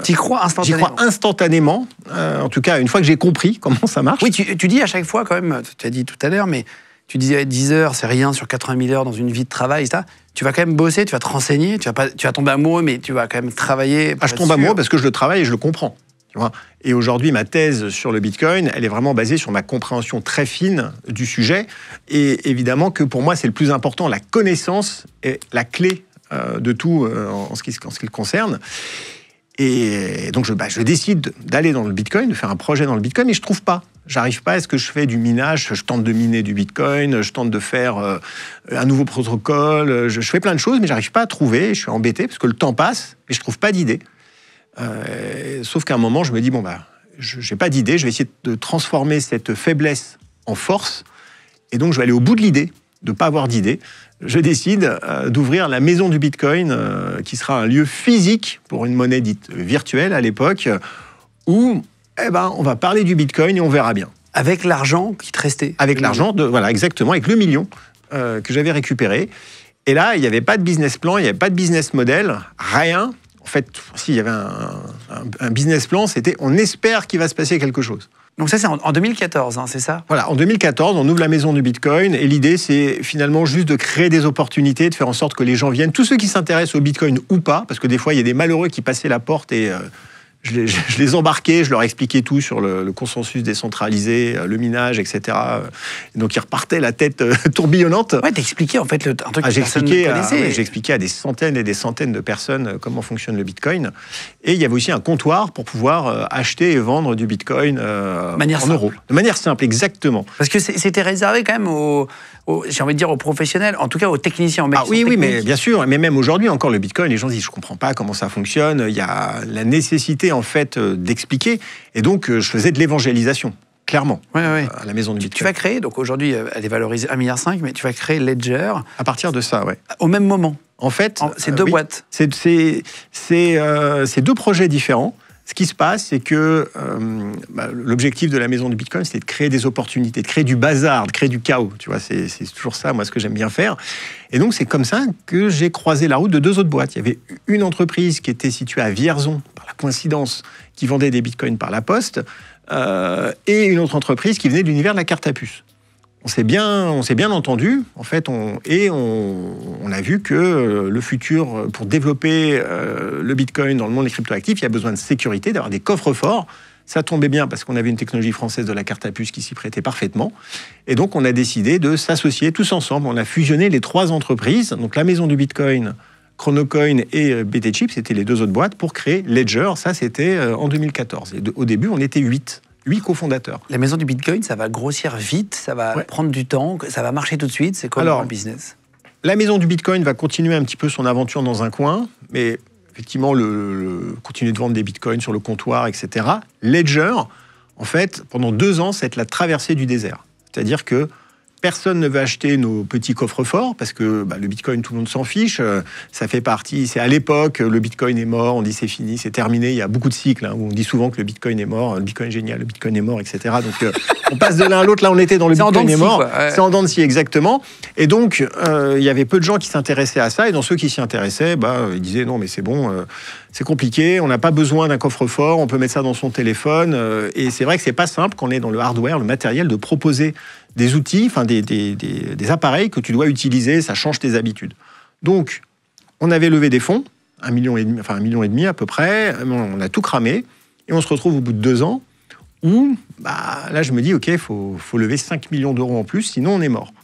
S2: T'y crois instantanément?
S1: J'y crois instantanément. En tout cas, une fois que j'ai compris comment ça marche.
S2: Oui, tu dis à chaque fois quand même, tu as dit tout à l'heure, mais tu disais 10 heures, c'est rien sur 80 000 heures dans une vie de travail, ça. Tu vas quand même bosser, tu vas te renseigner, tu vas tomber amoureux, mais tu vas quand même travailler.
S1: Je tombe amoureux parce que je le travaille et je le comprends. Tu vois. Et aujourd'hui, ma thèse sur le Bitcoin, elle est vraiment basée sur ma compréhension très fine du sujet. Et évidemment que pour moi, c'est le plus important. La connaissance est la clé de tout en ce qui le concerne. Et donc, je décide d'aller dans le Bitcoin, de faire un projet dans le Bitcoin, mais je ne trouve pas. J'arrive pas. Est-ce que je fais du minage? Je tente de miner du Bitcoin, je tente de faire un nouveau protocole. Je fais plein de choses, mais j'arrive pas à trouver. Je suis embêté parce que le temps passe et je trouve pas d'idée. Sauf qu'à un moment, je me dis, je n'ai pas d'idée, je vais essayer de transformer cette faiblesse en force. Et donc, je vais aller au bout de l'idée, de ne pas avoir d'idée. Je décide d'ouvrir la maison du Bitcoin, qui sera un lieu physique pour une monnaie dite virtuelle à l'époque, où on va parler du Bitcoin et on verra bien.
S2: Avec l'argent qui te restait.
S1: Avec l'argent, voilà, exactement, avec le million que j'avais récupéré. Et là, il n'y avait pas de business plan, il n'y avait pas de business model, rien. En fait, s'il y avait un business plan, c'était on espère qu'il va se passer quelque chose.
S2: Donc ça, c'est en 2014, c'est ça?
S1: Voilà, en 2014, on ouvre la maison du Bitcoin et l'idée, c'est finalement juste de créer des opportunités, de faire en sorte que les gens viennent, tous ceux qui s'intéressent au Bitcoin ou pas, parce que des fois, il y a des malheureux qui passaient la porte et je les embarquais, je leur expliquais tout sur le consensus décentralisé, le minage, etc. Donc, ils repartaient la tête tourbillonnante.
S2: Ouais, t'expliquais en fait un truc que personne ne connaissait.
S1: J'expliquais à des centaines et des centaines de personnes comment fonctionne le Bitcoin. Et il y avait aussi un comptoir pour pouvoir acheter et vendre du Bitcoin en euros. De manière simple, exactement.
S2: Parce que c'était réservé quand même j'ai envie de dire aux professionnels, en tout cas aux techniciens.
S1: Oui, mais bien sûr. Mais même aujourd'hui encore, le Bitcoin, les gens disent, je ne comprends pas comment ça fonctionne. Il y a la nécessité, en fait, d'expliquer. Et donc, je faisais de l'évangélisation, clairement, à la maison du Bitcoin.
S2: Tu vas créer, donc aujourd'hui, elle est valorisée 1,5 milliard, mais tu vas créer Ledger.
S1: À partir de ça, oui.
S2: Au même moment.
S1: En fait,
S2: c'est deux boîtes.
S1: C'est deux projets différents. Ce qui se passe, c'est que l'objectif de la maison du Bitcoin, c'est de créer des opportunités, de créer du bazar, de créer du chaos. Tu vois, c'est toujours ça, moi, ce que j'aime bien faire. Et donc, c'est comme ça que j'ai croisé la route de deux autres boîtes. Il y avait une entreprise qui était située à Vierzon, par la coïncidence, qui vendait des Bitcoins par la poste, et une autre entreprise qui venait de l'univers de la carte à puce. On s'est bien entendu, en fait, on a vu que le futur, pour développer le Bitcoin dans le monde des cryptoactifs, il y a besoin de sécurité, d'avoir des coffres forts. Ça tombait bien parce qu'on avait une technologie française de la carte à puce qui s'y prêtait parfaitement. Et donc, on a décidé de s'associer tous ensemble. On a fusionné les trois entreprises, donc la maison du Bitcoin, Chronocoin et BTChip, c'était les deux autres boîtes, pour créer Ledger. Ça, c'était en 2014. Et au début, on était 8 cofondateurs.
S2: La maison du Bitcoin, ça va grossir vite, ça va prendre du temps, ça va marcher tout de suite. C'est quoi le business?
S1: La maison du Bitcoin va continuer un petit peu son aventure dans un coin, mais effectivement, continuer de vendre des Bitcoins sur le comptoir, etc. Ledger, en fait, pendant 2 ans, c'est la traversée du désert. C'est-à-dire que personne ne veut acheter nos petits coffres-forts parce que le Bitcoin, tout le monde s'en fiche. Ça fait partie, c'est à l'époque, le Bitcoin est mort, on dit c'est fini, c'est terminé. Il y a beaucoup de cycles où on dit souvent que le Bitcoin est mort, le Bitcoin est génial, le Bitcoin est mort, etc. Donc on passe de l'un à l'autre. Là, on était dans le Bitcoin est mort. C'est en dents de scie, exactement. Et donc, il y avait peu de gens qui s'intéressaient à ça. Et dans ceux qui s'y intéressaient, ils disaient non, mais c'est bon, c'est compliqué, on n'a pas besoin d'un coffre-fort, on peut mettre ça dans son téléphone. Et c'est vrai que c'est pas simple quand on est dans le hardware, le matériel, de proposer des outils, des appareils que tu dois utiliser, ça change tes habitudes. Donc, on avait levé des fonds, 1,5 million à peu près, on a tout cramé, et on se retrouve au bout de 2 ans, où, là, je me dis, OK, faut lever 5 millions d'euros en plus, sinon on est mort.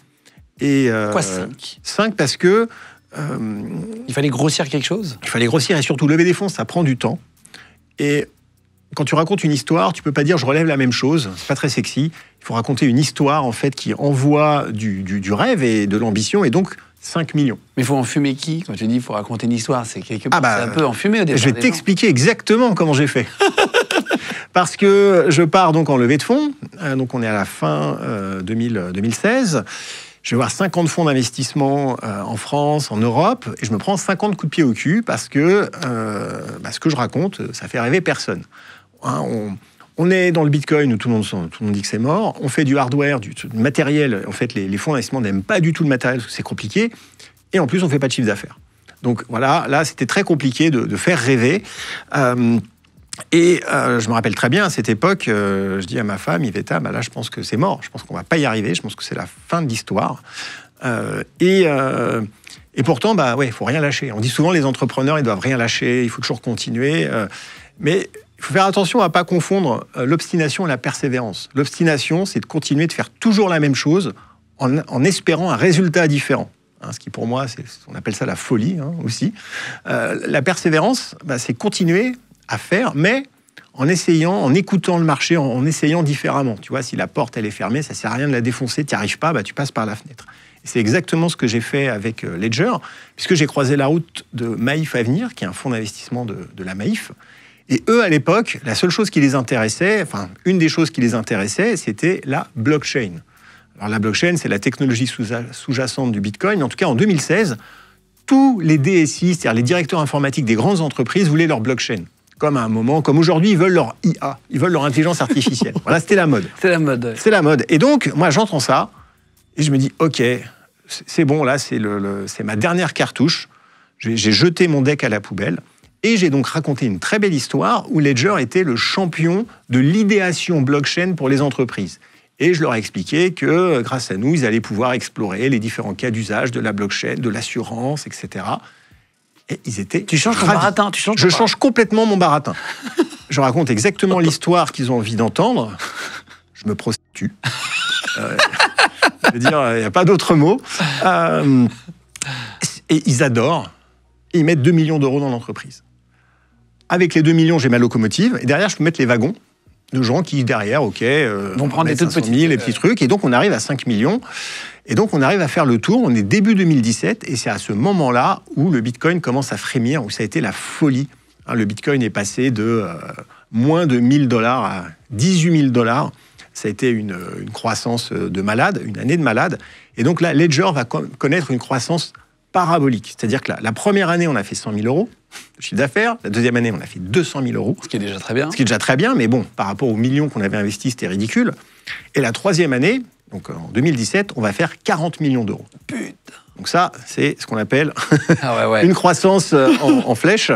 S1: Et,
S2: pourquoi 5
S1: 5 parce que...
S2: il fallait grossir quelque chose?
S1: Il fallait grossir, et surtout lever des fonds, ça prend du temps. Et quand tu racontes une histoire, tu peux pas dire je relève la même chose, c'est pas très sexy. Il faut raconter une histoire en fait qui envoie du rêve et de l'ambition, et donc 5 millions.
S2: Mais il faut enfumer qui? Quand tu dis il faut raconter une histoire, c'est quelque part, c'est un peu enfumé au départ.
S1: Je vais t'expliquer exactement comment j'ai fait. Parce que je pars donc en levée de fonds, donc on est à la fin 2016. Je vais voir 50 fonds d'investissement en France, en Europe, et je me prends 50 coups de pied au cul parce que ce que je raconte, ça fait rêver personne. On est dans le Bitcoin où tout le monde dit que c'est mort. On fait du hardware, du matériel. En fait, les fonds d'investissement n'aiment pas du tout le matériel parce que c'est compliqué. Et en plus, on ne fait pas de chiffre d'affaires. Donc voilà, là, c'était très compliqué de faire rêver. Je me rappelle très bien, à cette époque, je dis à ma femme, Iveta, là, je pense que c'est mort. Je pense qu'on ne va pas y arriver. Je pense que c'est la fin de l'histoire. Et pourtant, il faut rien lâcher. On dit souvent, les entrepreneurs, ils doivent rien lâcher. Il faut toujours continuer. Mais il faut faire attention à ne pas confondre l'obstination et la persévérance. L'obstination, c'est de continuer de faire toujours la même chose en espérant un résultat différent. Ce qui, pour moi, on appelle ça la folie aussi. La persévérance, c'est continuer à faire, mais en essayant, en écoutant le marché, en essayant différemment. Tu vois, si la porte, elle est fermée, ça ne sert à rien de la défoncer, tu n'y arrives pas, tu passes par la fenêtre. Et c'est exactement ce que j'ai fait avec Ledger, puisque j'ai croisé la route de Maïf Avenir, qui est un fonds d'investissement de la Maïf. Et eux, à l'époque, la seule chose qui les intéressait, enfin, une des choses qui les intéressait, c'était la blockchain. Alors, la blockchain, c'est la technologie sous-jacente du Bitcoin. En tout cas, en 2016, tous les DSI, c'est-à-dire les directeurs informatiques des grandes entreprises, voulaient leur blockchain. Comme à un moment, comme aujourd'hui, ils veulent leur IA, ils veulent leur intelligence artificielle. Voilà, c'était la mode.
S2: C'est la mode.
S1: C'est la mode. Et donc, moi, j'entends ça, et je me dis, OK, c'est bon, là, c'est ma dernière cartouche. J'ai jeté mon deck à la poubelle. Et j'ai donc raconté une très belle histoire où Ledger était le champion de l'idéation blockchain pour les entreprises. Et je leur ai expliqué que, grâce à nous, ils allaient pouvoir explorer les différents cas d'usage de la blockchain, de l'assurance, etc. Et ils étaient
S2: Tu changes ton
S1: ravis.
S2: baratin.
S1: Je change complètement mon baratin. Je raconte exactement l'histoire qu'ils ont envie d'entendre. Je me prostitue. Je veux dire, il n'y a pas d'autre mot. Et ils adorent. Et ils mettent 2 millions d'euros dans l'entreprise. Avec les 2 millions, j'ai ma locomotive. Et derrière, je peux mettre les wagons de gens qui, derrière,
S2: vont prendre des toutes petites.
S1: Les petits trucs. Et donc, on arrive à 5 millions. Et donc, on arrive à faire le tour. On est début 2017. Et c'est à ce moment-là où le Bitcoin commence à frémir, où ça a été la folie. Le Bitcoin est passé de moins de 1 000 $ à 18 000 $. Ça a été une croissance de malade, une année de malade. Et donc là, Ledger va connaître une croissance parabolique. C'est-à-dire que la première année, on a fait 100 000 € de chiffre d'affaires. La deuxième année, on a fait 200 000 €.
S2: Ce qui est déjà très bien.
S1: Ce qui est déjà très bien, mais bon, par rapport aux millions qu'on avait investis, c'était ridicule. Et la troisième année, donc en 2017, on va faire 40 millions d'euros.
S2: Putain.
S1: Donc ça, c'est ce qu'on appelle
S2: ouais.
S1: une croissance en flèche.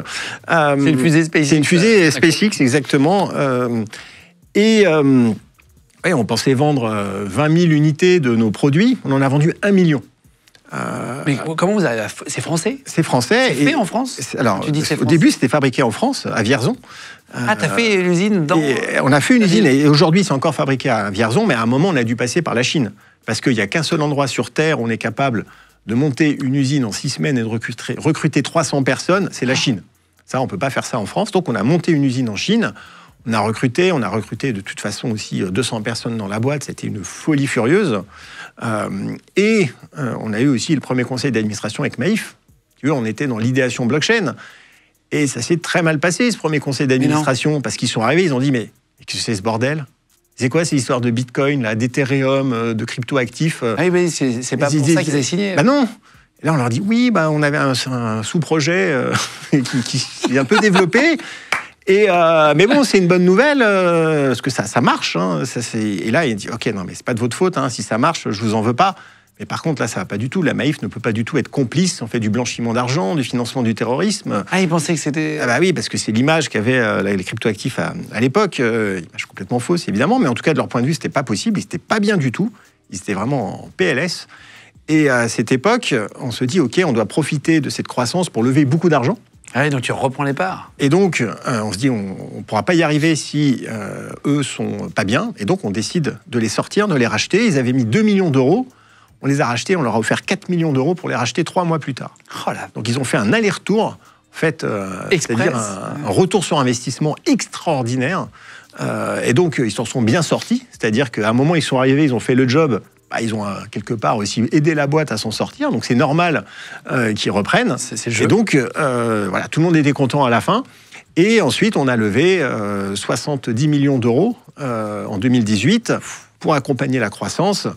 S2: C'est une fusée SpaceX.
S1: C'est une fusée SpaceX, exactement. Ouais, on pensait vendre 20 000 unités de nos produits. On en a vendu 1 million.
S2: Mais comment vous avez... C'est français?
S1: C'est français.
S2: C'est fait en France?
S1: Alors,
S2: tu dis c'est
S1: au
S2: français.
S1: début, c'était fabriqué en France, à Vierzon.
S2: T'as fait l'usine dans...
S1: On a fait une usine, et aujourd'hui, c'est encore fabriqué à Vierzon, mais à un moment, on a dû passer par la Chine. Parce qu'il n'y a qu'un seul endroit sur Terre où on est capable de monter une usine en 6 semaines et de recruter 300 personnes, c'est la Chine. Ça, on ne peut pas faire ça en France. Donc, on a monté une usine en Chine. On a recruté de toute façon aussi 200 personnes dans la boîte. C'était une folie furieuse. On a eu aussi le premier conseil d'administration avec Maïf. On était dans l'idéation blockchain. Et ça s'est très mal passé, ce premier conseil d'administration, parce qu'ils sont arrivés, ils ont dit, mais qu'est-ce que c'est ce bordel? C'est quoi ces histoires de Bitcoin, là, d'Ethereum, de crypto-actifs?
S2: Ah oui, c'est pas pour ça qu'ils avaient signé.
S1: Bah non. Et là, on leur dit, oui, on avait un sous-projet qui est un peu développé. Mais bon, c'est une bonne nouvelle, parce que ça marche. Hein, et là, il dit, OK, non, mais c'est pas de votre faute. Hein, si ça marche, je vous en veux pas. Mais par contre, là, ça va pas du tout. La Maïf ne peut pas du tout être complice, en fait, du blanchiment d'argent, du financement du terrorisme.
S2: Ah, ils pensaient que c'était...
S1: Ah bah oui, parce que c'est l'image qu'avaient les cryptoactifs à l'époque. Image complètement fausse, évidemment. Mais en tout cas, de leur point de vue, c'était pas possible. Ils étaient pas bien du tout. Ils étaient vraiment en PLS. Et à cette époque, on se dit, OK, on doit profiter de cette croissance pour lever beaucoup d'argent.
S2: Ah oui, donc tu reprends les parts.
S1: Et donc, on se dit, on ne pourra pas y arriver si eux sont pas bien. Et donc, on décide de les sortir, de les racheter. Ils avaient mis 2 millions d'euros. On les a rachetés, on leur a offert 4 millions d'euros pour les racheter 3 mois plus tard.
S2: Oh là.
S1: Donc, ils ont fait un aller-retour, en fait, c'est-à-dire un retour sur investissement extraordinaire. Et donc, ils s'en sont bien sortis. C'est-à-dire qu'à un moment, ils sont arrivés, ils ont fait le job. Ils ont quelque part aussi aidé la boîte à s'en sortir, donc c'est normal qu'ils reprennent.
S2: C'est le jeu.
S1: Et donc, voilà, tout le monde était content à la fin. Et ensuite, on a levé 70 millions d'euros en 2018 pour accompagner la croissance.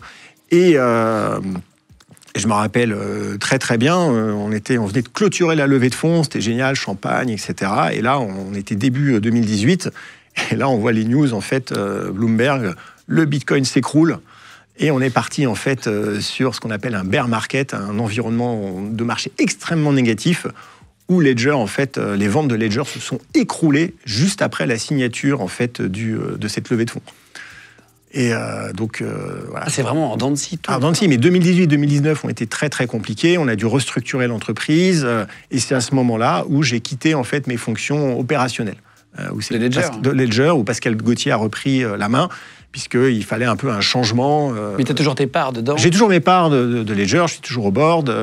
S1: Et je me rappelle très très bien, on venait de clôturer la levée de fonds, c'était génial, champagne, etc. Et là, on était début 2018. Et là, on voit les news, en fait, Bloomberg, le Bitcoin s'écroule. Et on est parti en fait sur ce qu'on appelle un bear market, un environnement de marché extrêmement négatif, où Ledger, en fait, les ventes de Ledger se sont écroulées juste après la signature en fait de cette levée de fonds. Et donc voilà.
S2: C'est vraiment en dents de scie.
S1: En dents de scie, mais 2018-2019 ont été très très compliqués. On a dû restructurer l'entreprise, et c'est à ce moment-là où j'ai quitté en fait mes fonctions opérationnelles. De Ledger, où Pascal Gauthier a repris la main, puisqu'il fallait un peu un changement.
S2: Mais tu as toujours tes parts dedans?
S1: J'ai toujours mes parts de Ledger, je suis toujours au board,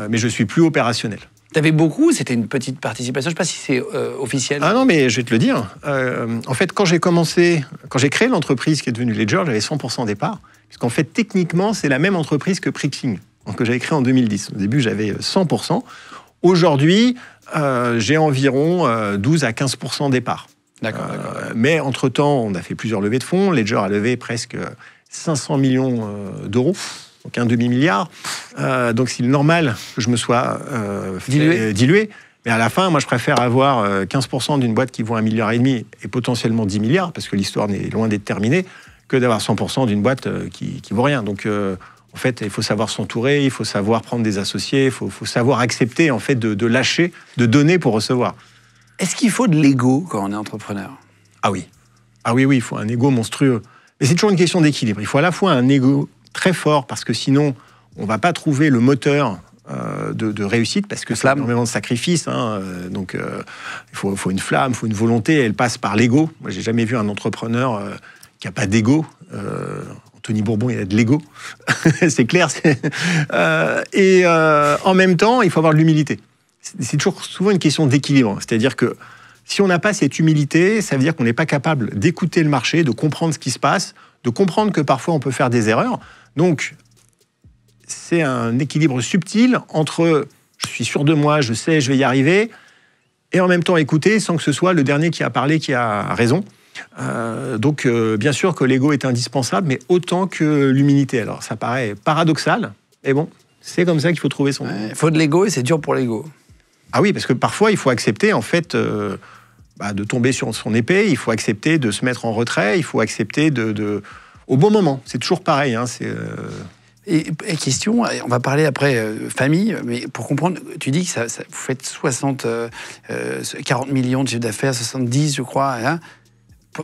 S1: mais je ne suis plus opérationnel.
S2: Tu avais beaucoup, c'était une petite participation, je ne sais pas si c'est officiel.
S1: Ah non, mais je vais te le dire. En fait, quand j'ai créé l'entreprise qui est devenue Ledger, j'avais 100% des parts, puisqu'en fait, techniquement, c'est la même entreprise que Prixing, que j'avais créée en 2010. Au début, j'avais 100%. Aujourd'hui, j'ai environ 12 à 15% d'éparts.
S2: D'accord.
S1: Mais entre-temps, on a fait plusieurs levées de fonds. Ledger a levé presque 500 millions d'euros, donc un demi-milliard. Donc c'est normal que je me sois dilué. Mais à la fin, moi, je préfère avoir 15% d'une boîte qui vaut 1,5 milliard et potentiellement 10 milliards, parce que l'histoire n'est loin d'être terminée, que d'avoir 100% d'une boîte qui vaut rien. Donc, en fait, il faut savoir s'entourer, il faut savoir prendre des associés, il faut savoir accepter en fait, de lâcher, de donner pour recevoir.
S2: Est-ce qu'il faut de l'ego quand on est entrepreneur ?
S1: Ah oui, il faut un ego monstrueux. Mais c'est toujours une question d'équilibre. Il faut à la fois un ego très fort, parce que sinon, on ne va pas trouver le moteur de réussite, parce que c'est énormément de sacrifices. Donc, il faut une flamme, il faut une volonté, elle passe par l'ego. Moi, j'ai jamais vu un entrepreneur qui n'a pas d'ego. Anthony Bourbon, il a de l'ego. C'est clair. Et en même temps, il faut avoir de l'humilité. C'est toujours souvent une question d'équilibre. C'est-à-dire que si on n'a pas cette humilité, ça veut dire qu'on n'est pas capable d'écouter le marché, de comprendre ce qui se passe, de comprendre que parfois on peut faire des erreurs. Donc, c'est un équilibre subtil entre je suis sûr de moi, je sais, je vais y arriver, et en même temps écouter sans que ce soit le dernier qui a parlé qui a raison. Donc, bien sûr que l'ego est indispensable, mais autant que l'humilité. Alors, ça paraît paradoxal, mais bon, c'est comme ça qu'il faut trouver son...
S2: Il faut de l'ego et c'est dur pour l'ego.
S1: Ah oui, parce que parfois, il faut accepter, en fait, de tomber sur son épée, il faut accepter de se mettre en retrait, il faut accepter au bon moment. C'est toujours pareil,
S2: Et question, on va parler après famille, mais pour comprendre, tu dis que vous faites 40 millions de chiffre d'affaires, 70 je crois. Hein.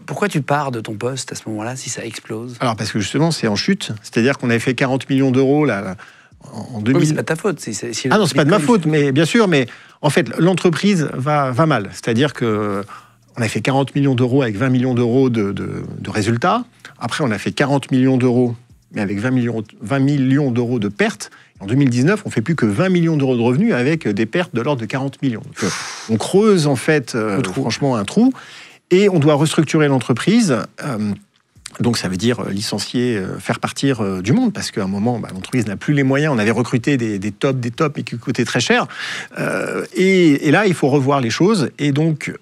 S2: Pourquoi tu pars de ton poste à ce moment-là si ça explose ?
S1: Alors parce que justement c'est en chute, c'est-à-dire qu'on avait fait 40 millions d'euros là, en 2000.
S2: Oui, c'est pas ta faute.
S1: Ah non, c'est pas de ma faute, mais bien sûr, mais en fait l'entreprise va mal. C'est-à-dire que on a fait 40 millions d'euros avec 20 millions d'euros de résultats. Après on a fait 40 millions d'euros mais avec 20 millions d'euros de pertes. En 2019, on ne fait plus que 20 millions d'euros de revenus avec des pertes de l'ordre de 40 millions. Donc, on creuse en fait franchement un trou et on doit restructurer l'entreprise. Donc ça veut dire licencier, faire partir du monde, parce qu'à un moment, l'entreprise n'a plus les moyens. On avait recruté des tops, mais qui coûtaient très cher. Et là, il faut revoir les choses. Et donc,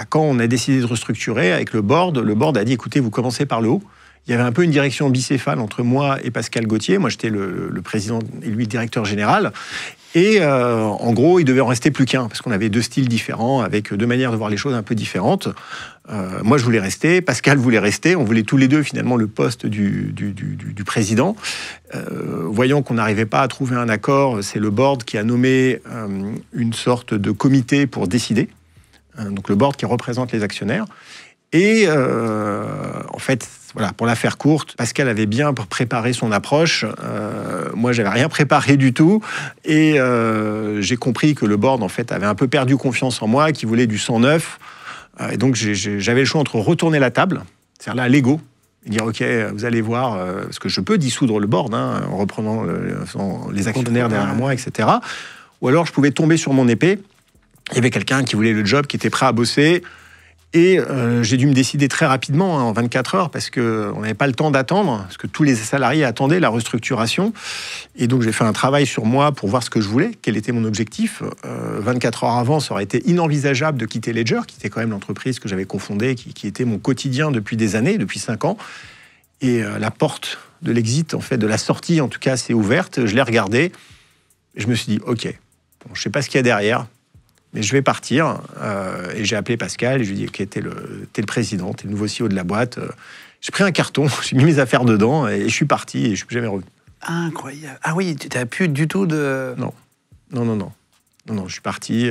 S1: quand on a décidé de restructurer avec le board a dit, écoutez, vous commencez par le haut. Il y avait un peu une direction bicéphale entre moi et Pascal Gauthier. Moi, j'étais le président et lui le directeur général. Et en gros, il devait en rester plus qu'un, parce qu'on avait deux styles différents, avec deux manières de voir les choses un peu différentes. Moi, je voulais rester, Pascal voulait rester. On voulait tous les deux, finalement, le poste du président. Voyant qu'on n'arrivait pas à trouver un accord, c'est le board qui a nommé une sorte de comité pour décider. Donc le board qui représente les actionnaires. Et en fait, voilà, pour la faire courte, Pascal avait bien préparé son approche. Moi, j'avais rien préparé du tout. Et j'ai compris que le board, en fait, avait un peu perdu confiance en moi, qu'il voulait du sang neuf. Et donc, j'avais le choix entre retourner la table, c'est-à-dire là, l'ego, et dire, OK, vous allez voir, parce que je peux dissoudre le board, en reprenant les actionnaires derrière moi, etc. Ou alors, je pouvais tomber sur mon épée. Il y avait quelqu'un qui voulait le job, qui était prêt à bosser. Et j'ai dû me décider très rapidement, en 24 heures, parce qu'on n'avait pas le temps d'attendre, parce que tous les salariés attendaient la restructuration. Et donc, j'ai fait un travail sur moi pour voir ce que je voulais, quel était mon objectif. 24 heures avant, ça aurait été inenvisageable de quitter Ledger, qui était quand même l'entreprise que j'avais confondée, qui était mon quotidien depuis des années, depuis 5 ans. Et la porte de l'exit, en fait, de la sortie, en tout cas, s'est ouverte. Je l'ai regardée, et je me suis dit, OK, bon, je ne sais pas ce qu'il y a derrière, mais je vais partir. Et j'ai appelé Pascal et je lui ai dit, OK, t'es le président, t'es le nouveau CEO de la boîte. J'ai pris un carton, j'ai mis mes affaires dedans et je suis parti et je ne suis plus jamais revenu.
S2: Incroyable. Ah oui, tu n'as plus du tout de...
S1: Non, je suis parti.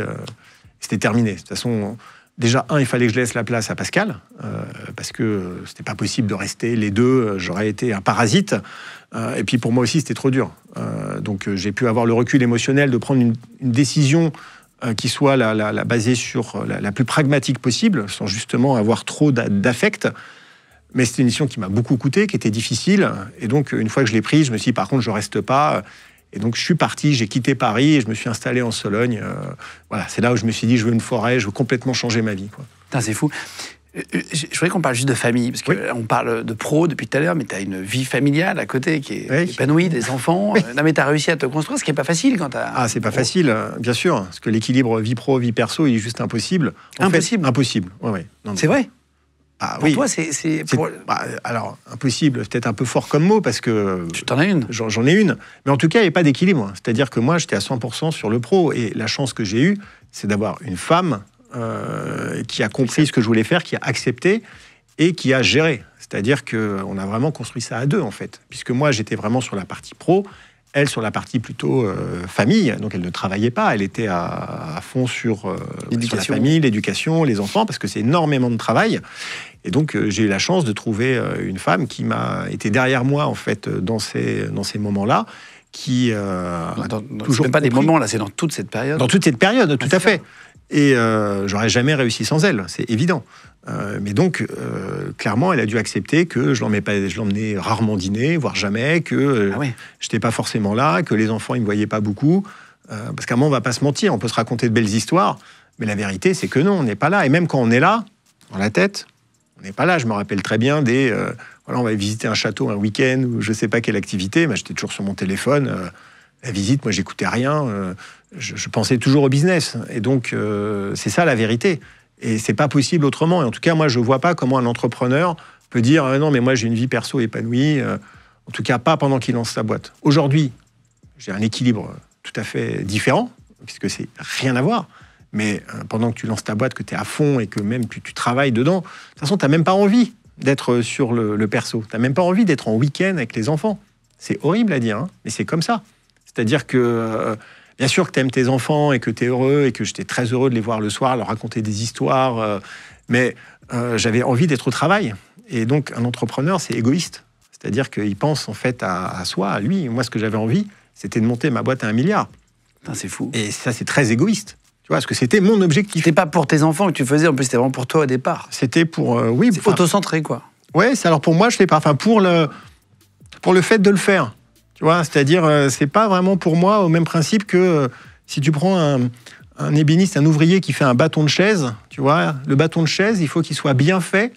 S1: C'était terminé. De toute façon, déjà, il fallait que je laisse la place à Pascal, parce que c'était pas possible de rester les deux. J'aurais été un parasite. Et puis pour moi aussi, c'était trop dur. Donc j'ai pu avoir le recul émotionnel de prendre une décision qui soit basée sur la plus pragmatique possible, sans justement avoir trop d'affect. Mais c'était une décision qui m'a beaucoup coûté, qui était difficile. Et donc, une fois que je l'ai prise, je me suis dit, par contre, je ne reste pas. Et donc, je suis parti, j'ai quitté Paris et je me suis installé en Sologne. Voilà, c'est là où je me suis dit, je veux une forêt, je veux complètement changer ma vie, quoi.
S2: Putain, c'est fou. Je voudrais qu'on parle juste de famille, parce qu'on parle de pro depuis tout à l'heure, mais tu as une vie familiale à côté qui est épanouie, des enfants. Non, mais tu as réussi à te construire, ce qui n'est pas facile quand tu as...
S1: Ah, c'est pas facile, bien sûr, parce que l'équilibre vie pro, vie perso, il est juste impossible.
S2: Impossible.
S1: Impossible, ouais.
S2: C'est vrai.
S1: Ah,
S2: pour toi, c'est pour...
S1: alors, impossible, peut-être un peu fort comme mot, parce que...
S2: Tu t'en as une.
S1: J'en ai une. Mais en tout cas, il n'y a pas d'équilibre. C'est-à-dire que moi, j'étais à 100% sur le pro. Et la chance que j'ai eue, c'est d'avoir une femme qui a compris ce que je voulais faire, qui a accepté et qui a géré. C'est-à-dire qu'on a vraiment construit ça à deux, en fait. Puisque moi, j'étais vraiment sur la partie pro, elle sur la partie plutôt famille. Donc, elle ne travaillait pas. Elle était à fond sur la famille, l'éducation, les enfants, parce que c'est énormément de travail. Et donc, j'ai eu la chance de trouver une femme qui m'a été derrière moi, en fait, dans ces moments-là, qui
S2: toujours même pas des moments, là, c'est dans toute cette période.
S1: Dans toute cette période, tout à fait. Et j'aurais jamais réussi sans elle, c'est évident. Mais donc, clairement, elle a dû accepter que je l'emmenais rarement dîner, voire jamais, que je n'étais pas forcément là, que les enfants, ils ne me voyaient pas beaucoup. Parce qu'à un moment, on ne va pas se mentir, on peut se raconter de belles histoires, mais la vérité, c'est que non, on n'est pas là. Et même quand on est là, dans la tête, on n'est pas là. Je me rappelle très bien on va visiter un château un week-end ou je ne sais pas quelle activité. J'étais toujours sur mon téléphone. La visite, moi, j'écoutais rien. Je pensais toujours au business. Et donc, c'est ça la vérité. Et c'est pas possible autrement. Et en tout cas, moi, je vois pas comment un entrepreneur peut dire non, mais moi, j'ai une vie perso épanouie. En tout cas, pas pendant qu'il lance sa boîte. Aujourd'hui, j'ai un équilibre tout à fait différent, puisque c'est rien à voir. Mais pendant que tu lances ta boîte, que tu es à fond et que même tu travailles dedans, de toute façon, tu n'as même pas envie d'être sur le perso. Tu n'as même pas envie d'être en week-end avec les enfants. C'est horrible à dire, hein, mais c'est comme ça. C'est-à-dire que, bien sûr que tu aimes tes enfants et que tu es heureux et que j'étais très heureux de les voir le soir, leur raconter des histoires, mais j'avais envie d'être au travail. Et donc, un entrepreneur, c'est égoïste. C'est-à-dire qu'il pense en fait à soi, à lui. Moi, ce que j'avais envie, c'était de monter ma boîte à 1 milliard.
S2: Putain, c'est fou.
S1: Et ça, c'est très égoïste. Tu vois, parce que c'était mon objectif.
S2: C'était pas pour tes enfants que tu faisais, en plus, c'était vraiment pour toi au départ.
S1: C'était pour...
S2: c'est auto-centré, quoi.
S1: Ouais, alors pour moi, je fais pas... Enfin, pour le fait de le faire. Tu vois, c'est-à-dire, c'est pas vraiment pour moi au même principe que si tu prends un ébéniste, un ouvrier qui fait un bâton de chaise, tu vois, le bâton de chaise, il faut qu'il soit bien fait,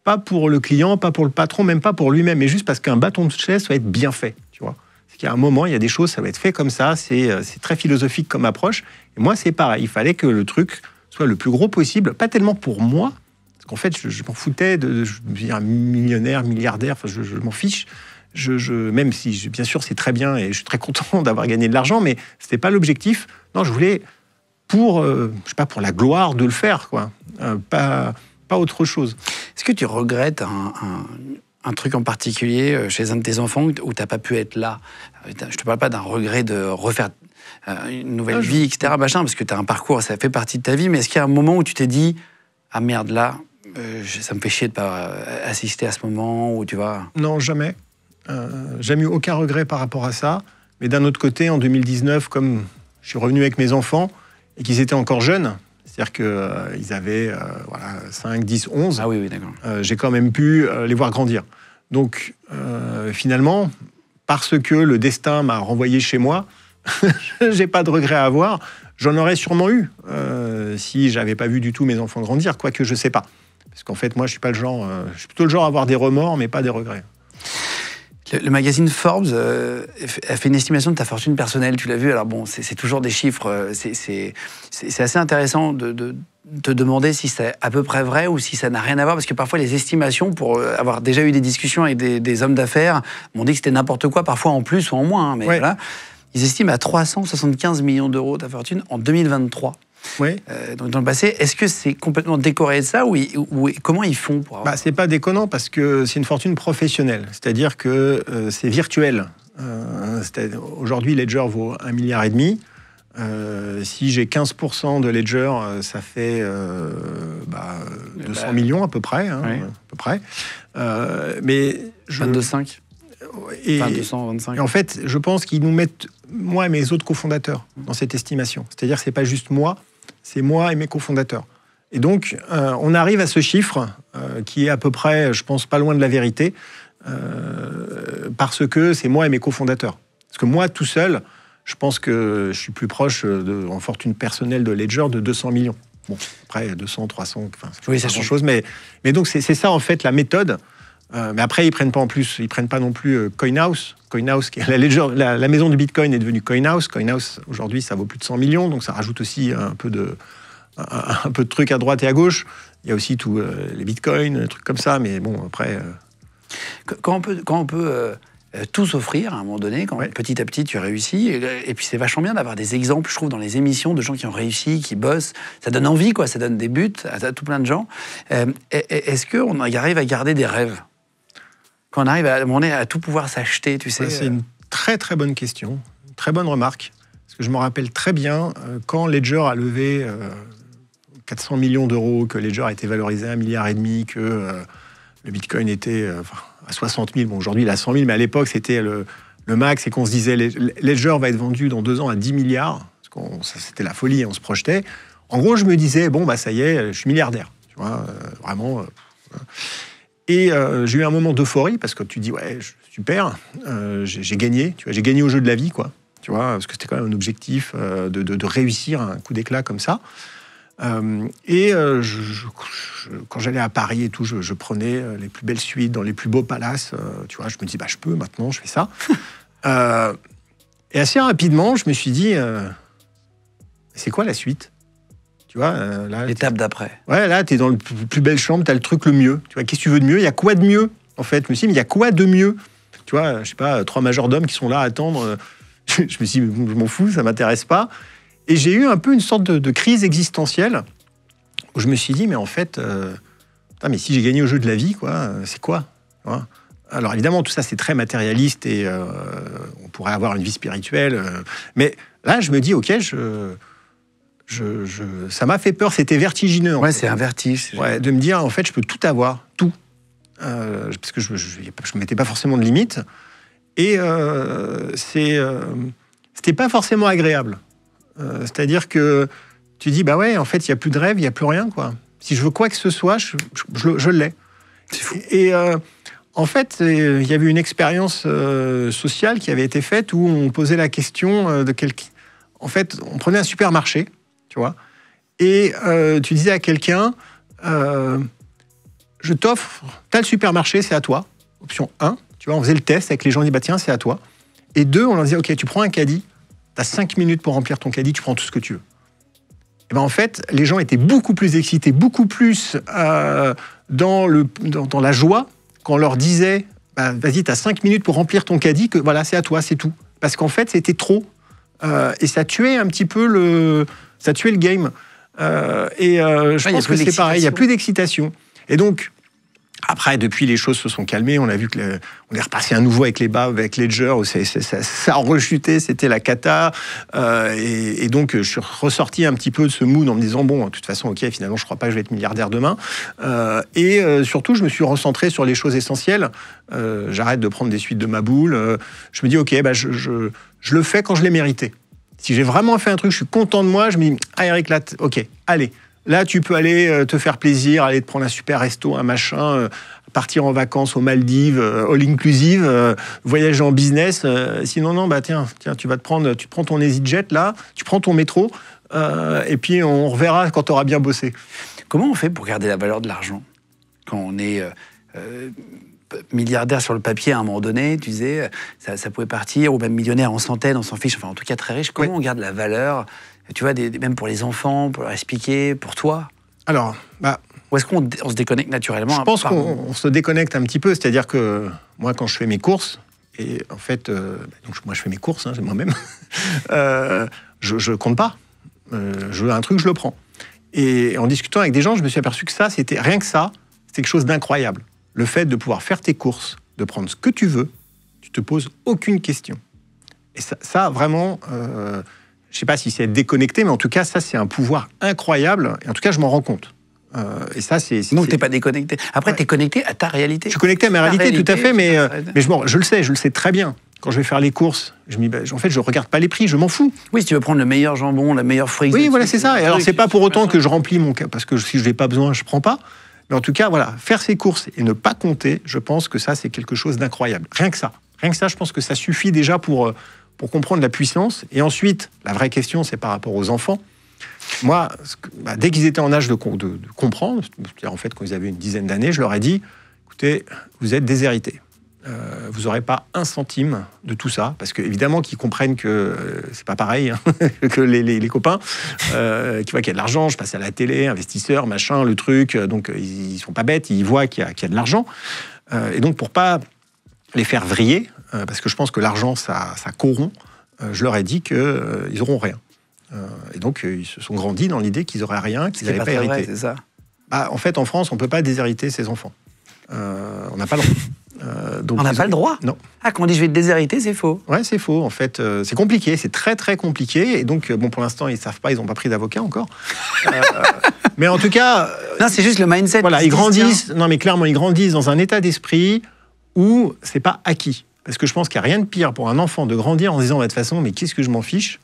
S1: pas pour le client, pas pour le patron, même pas pour lui-même, mais juste parce qu'un bâton de chaise doit être bien fait, tu vois. Parce qu'à un moment, il y a des choses, ça va être fait comme ça, c'est très philosophique comme approche. Et moi, c'est pareil, il fallait que le truc soit le plus gros possible, pas tellement pour moi, parce qu'en fait, je m'en foutais de devenir millionnaire, milliardaire, enfin, je m'en fiche. Même si, bien sûr, c'est très bien et je suis très content d'avoir gagné de l'argent, mais c'était pas l'objectif. Non, je voulais pour la gloire de le faire, quoi. Pas autre chose.
S2: Est-ce que tu regrettes un truc en particulier chez un de tes enfants où tu n'as pas pu être là? Je te parle pas d'un regret de refaire une nouvelle vie, etc., parce que tu as un parcours, ça fait partie de ta vie, mais est-ce qu'il y a un moment où tu t'es dit « Ah merde, là, ça me fait chier de pas assister à ce moment » ou tu vois... Non,
S1: jamais. Jamais eu aucun regret par rapport à ça. Mais d'un autre côté, en 2019, comme je suis revenu avec mes enfants et qu'ils étaient encore jeunes, c'est-à-dire qu'ils avaient 5, 10, 11,
S2: ah oui, d'accord.
S1: J'ai quand même pu les voir grandir. Donc, finalement, parce que le destin m'a renvoyé chez moi, j'ai pas de regret à avoir. J'en aurais sûrement eu si j'avais pas vu du tout mes enfants grandir, quoique je sais pas. Parce qu'en fait, moi, je suis pas le genre... je suis plutôt le genre à avoir des remords, mais pas des regrets.
S2: Le magazine Forbes a fait une estimation de ta fortune personnelle, tu l'as vu. Alors bon, c'est toujours des chiffres, c'est assez intéressant de te demander si c'est à peu près vrai ou si ça n'a rien à voir, parce que parfois les estimations, pour avoir déjà eu des discussions avec des hommes d'affaires, m'ont dit que c'était n'importe quoi, parfois en plus ou en moins, hein, mais voilà. Ils estiment à 375 millions d'euros ta fortune en 2023.
S1: Oui.
S2: Donc dans le passé, est-ce que c'est complètement décoré de ça ou comment ils font pour avoir...
S1: C'est pas déconnant parce que c'est une fortune professionnelle, c'est-à-dire que c'est virtuel. Aujourd'hui, Ledger vaut 1,5 milliard. Si j'ai 15% de Ledger, ça fait 200 millions à peu près. Hein,
S2: oui.
S1: À peu près. Mais
S2: 22,5
S1: et
S2: 225.
S1: Et en fait, je pense qu'ils nous mettent, moi et mes autres cofondateurs, dans cette estimation. C'est-à-dire que c'est pas juste moi, c'est moi et mes cofondateurs. Et donc, on arrive à ce chiffre qui est à peu près, je pense, pas loin de la vérité, parce que c'est moi et mes cofondateurs. Parce que moi, tout seul, je pense que je suis plus proche, en fortune personnelle de Ledger, de 200 millions. Bon, après 200, 300, enfin,
S2: oui,
S1: c'est pas grand-chose, mais donc c'est ça en fait la méthode. Mais après ils prennent pas non plus CoinHouse. CoinHouse, qui est la maison du Bitcoin est devenue CoinHouse. CoinHouse aujourd'hui ça vaut plus de 100 millions, donc ça rajoute aussi un peu de trucs à droite et à gauche. Il y a aussi tous les bitcoins, des trucs comme ça, mais bon, après...
S2: Quand on peut tout s'offrir à un moment donné, quand petit à petit tu réussis, et puis c'est vachement bien d'avoir des exemples, je trouve, dans les émissions de gens qui ont réussi, qui bossent, ça donne envie, quoi, ça donne des buts à tout plein de gens. Est-ce qu'on arrive à garder des rêves ? Quand on arrive à tout pouvoir s'acheter, tu sais...
S1: C'est une très très bonne question, une très bonne remarque, parce que je me rappelle très bien, quand Ledger a levé... 400 millions d'euros, que Ledger a été valorisé à 1,5 milliard, que le Bitcoin était à 60 000. Bon, aujourd'hui, il est à 100 000, mais à l'époque, c'était le max, et qu'on se disait Ledger va être vendu dans 2 ans à 10 milliards. C'était la folie, on se projetait. En gros, je me disais, bon, bah ça y est, je suis milliardaire. Tu vois, vraiment. Et j'ai eu un moment d'euphorie, parce que tu dis, ouais, super, j'ai gagné. Tu vois, j'ai gagné au jeu de la vie, quoi. Tu vois, parce que c'était quand même un objectif de réussir un coup d'éclat comme ça. Quand j'allais à Paris et tout, je prenais les plus belles suites dans les plus beaux palaces. Tu vois, je me dis, bah, je peux, maintenant, je fais ça. Et assez rapidement, je me suis dit, c'est quoi la suite ? Tu vois, là,
S2: l'étape d'après.
S1: Ouais, là, t'es dans le plus belle chambre, t'as le truc le mieux. Tu vois, qu'est-ce que tu veux de mieux ? Il y a quoi de mieux, en fait ? Je me suis dit, mais il y a quoi de mieux ? Tu vois, je sais pas, 3 majordomes qui sont là à attendre. Je me suis dit, je m'en fous, ça m'intéresse pas. Et j'ai eu un peu une sorte de crise existentielle où je me suis dit, mais en fait, mais si j'ai gagné au jeu de la vie, quoi, c'est quoi ? Alors évidemment, tout ça, c'est très matérialiste et on pourrait avoir une vie spirituelle. Mais là, je me dis, ok, ça m'a fait peur, c'était vertigineux.
S2: Ouais, c'est un vertige.
S1: Ouais, de me dire, en fait, je peux tout avoir, tout. Parce que je ne mettais pas forcément de limite. Et c'était pas forcément agréable. C'est-à-dire que tu dis, bah ouais, en fait, il n'y a plus de rêve, il n'y a plus rien, quoi. Si je veux quoi que ce soit, je l'ai.
S2: C'est fou.
S1: Et en fait, il y avait une expérience sociale qui avait été faite où on posait la question de quelqu'un. En fait, on prenait un supermarché, tu vois, et tu disais à quelqu'un, je t'offre, t'as le supermarché, c'est à toi. Option 1, tu vois, on faisait le test avec les gens, on dit, bah tiens, c'est à toi. Et 2, on leur disait, ok, tu prends un caddie, t'as 5 minutes pour remplir ton caddie, tu prends tout ce que tu veux. Et ben en fait, les gens étaient beaucoup plus excités, beaucoup plus dans la joie, quand on leur disait, bah, vas-y, t'as 5 minutes pour remplir ton caddie, que voilà, c'est à toi, c'est tout. Parce qu'en fait, c'était trop. Et ça tuait un petit peu ça tuait le game. Je pense que c'est pareil, il n'y a plus d'excitation. Et donc, après, depuis, les choses se sont calmées. On a vu qu'on est repassé à nouveau avec les bas, avec Ledger, où ça a rechuté, c'était la cata. Et donc, je suis ressorti un petit peu de ce mood en me disant, bon, de toute façon, ok, finalement, je ne crois pas que je vais être milliardaire demain. Surtout, je me suis recentré sur les choses essentielles. J'arrête de prendre des suites de ma boule. Je me dis, ok, bah, je le fais quand je l'ai mérité. Si j'ai vraiment fait un truc, je suis content de moi, je me dis, ah Eric, là, ok, allez. Là, tu peux aller te faire plaisir, aller te prendre un super resto, un machin, partir en vacances aux Maldives, all inclusive, voyager en business. Sinon, non, bah tiens, tu prends ton EasyJet là, tu prends ton métro, et puis on reverra quand tu auras bien bossé.
S2: Comment on fait pour garder la valeur de l'argent quand on est milliardaire sur le papier à un moment donné, tu disais, ça pouvait partir, ou même millionnaire en centaines, on s'en fiche, enfin en tout cas très riche. Comment on garde la valeur ? Tu vois, même pour les enfants, pour leur expliquer, pour toi.
S1: Alors,
S2: ou est-ce qu'on se déconnecte naturellement ?
S1: Je pense qu'on se déconnecte un petit peu. C'est-à-dire que moi, quand je fais mes courses, et en fait, donc moi je fais mes courses, hein, moi-même, je compte pas. Je veux un truc, je le prends. Et en discutant avec des gens, je me suis aperçu que c'était quelque chose d'incroyable. Le fait de pouvoir faire tes courses, de prendre ce que tu veux, tu te poses aucune question. Et ça vraiment... je ne sais pas si c'est être déconnecté, mais en tout cas, ça, c'est un pouvoir incroyable. Et en tout cas, je m'en rends compte. Et ça,
S2: donc, tu n'es pas déconnecté. Après, tu es connecté à ta réalité.
S1: Je suis connecté à ma réalité, tout à fait, mais je le sais très bien. Quand je vais faire les courses, je me dis, en fait, je ne regarde pas les prix, je m'en fous.
S2: Oui, si tu veux prendre le meilleur jambon, la meilleure fruit.
S1: Oui, voilà, c'est ça. Et alors, ce n'est pas pour autant que je remplis mon cas, parce que si je n'ai pas besoin, je ne prends pas. Mais en tout cas, voilà, faire ses courses et ne pas compter, je pense que ça, c'est quelque chose d'incroyable. Rien que ça, je pense que ça suffit déjà pour comprendre la puissance. Et ensuite, la vraie question, c'est par rapport aux enfants. Moi, dès qu'ils étaient en âge de comprendre, c'est-à-dire en fait quand ils avaient une dizaine d'années, je leur ai dit, écoutez, vous êtes déshérités. Vous n'aurez pas un centime de tout ça, parce qu'évidemment qu'ils comprennent que c'est pas pareil que les copains, qui voient qu'il y a de l'argent, je passe à la télé, investisseurs, machin, le truc, donc ils sont pas bêtes, ils voient qu'il y a de l'argent. Et donc pour pas les faire vriller, parce que je pense que l'argent ça corrompt, je leur ai dit qu'ils n'auront rien. Et donc ils se sont grandis dans l'idée qu'ils n'auraient rien, qu'ils n'allaient pas hériter.
S2: Vrai, c'est ça.
S1: En fait, en France, on ne peut pas déshériter ses enfants. On n'a pas le droit.
S2: Donc on n'a pas le droit.
S1: Non.
S2: Ah, quand on dit je vais te déshériter, c'est faux.
S1: Ouais, c'est faux. En fait, c'est compliqué, c'est très très compliqué. Et donc, bon, pour l'instant, ils savent pas, ils n'ont pas pris d'avocat encore. Mais en tout cas,
S2: non, c'est juste le mindset.
S1: Voilà, ils grandissent. Non, mais clairement, ils grandissent dans un état d'esprit où c'est pas acquis. Parce que je pense qu'il n'y a rien de pire pour un enfant de grandir en se disant de toute façon, mais qu'est-ce que je m'en fiche.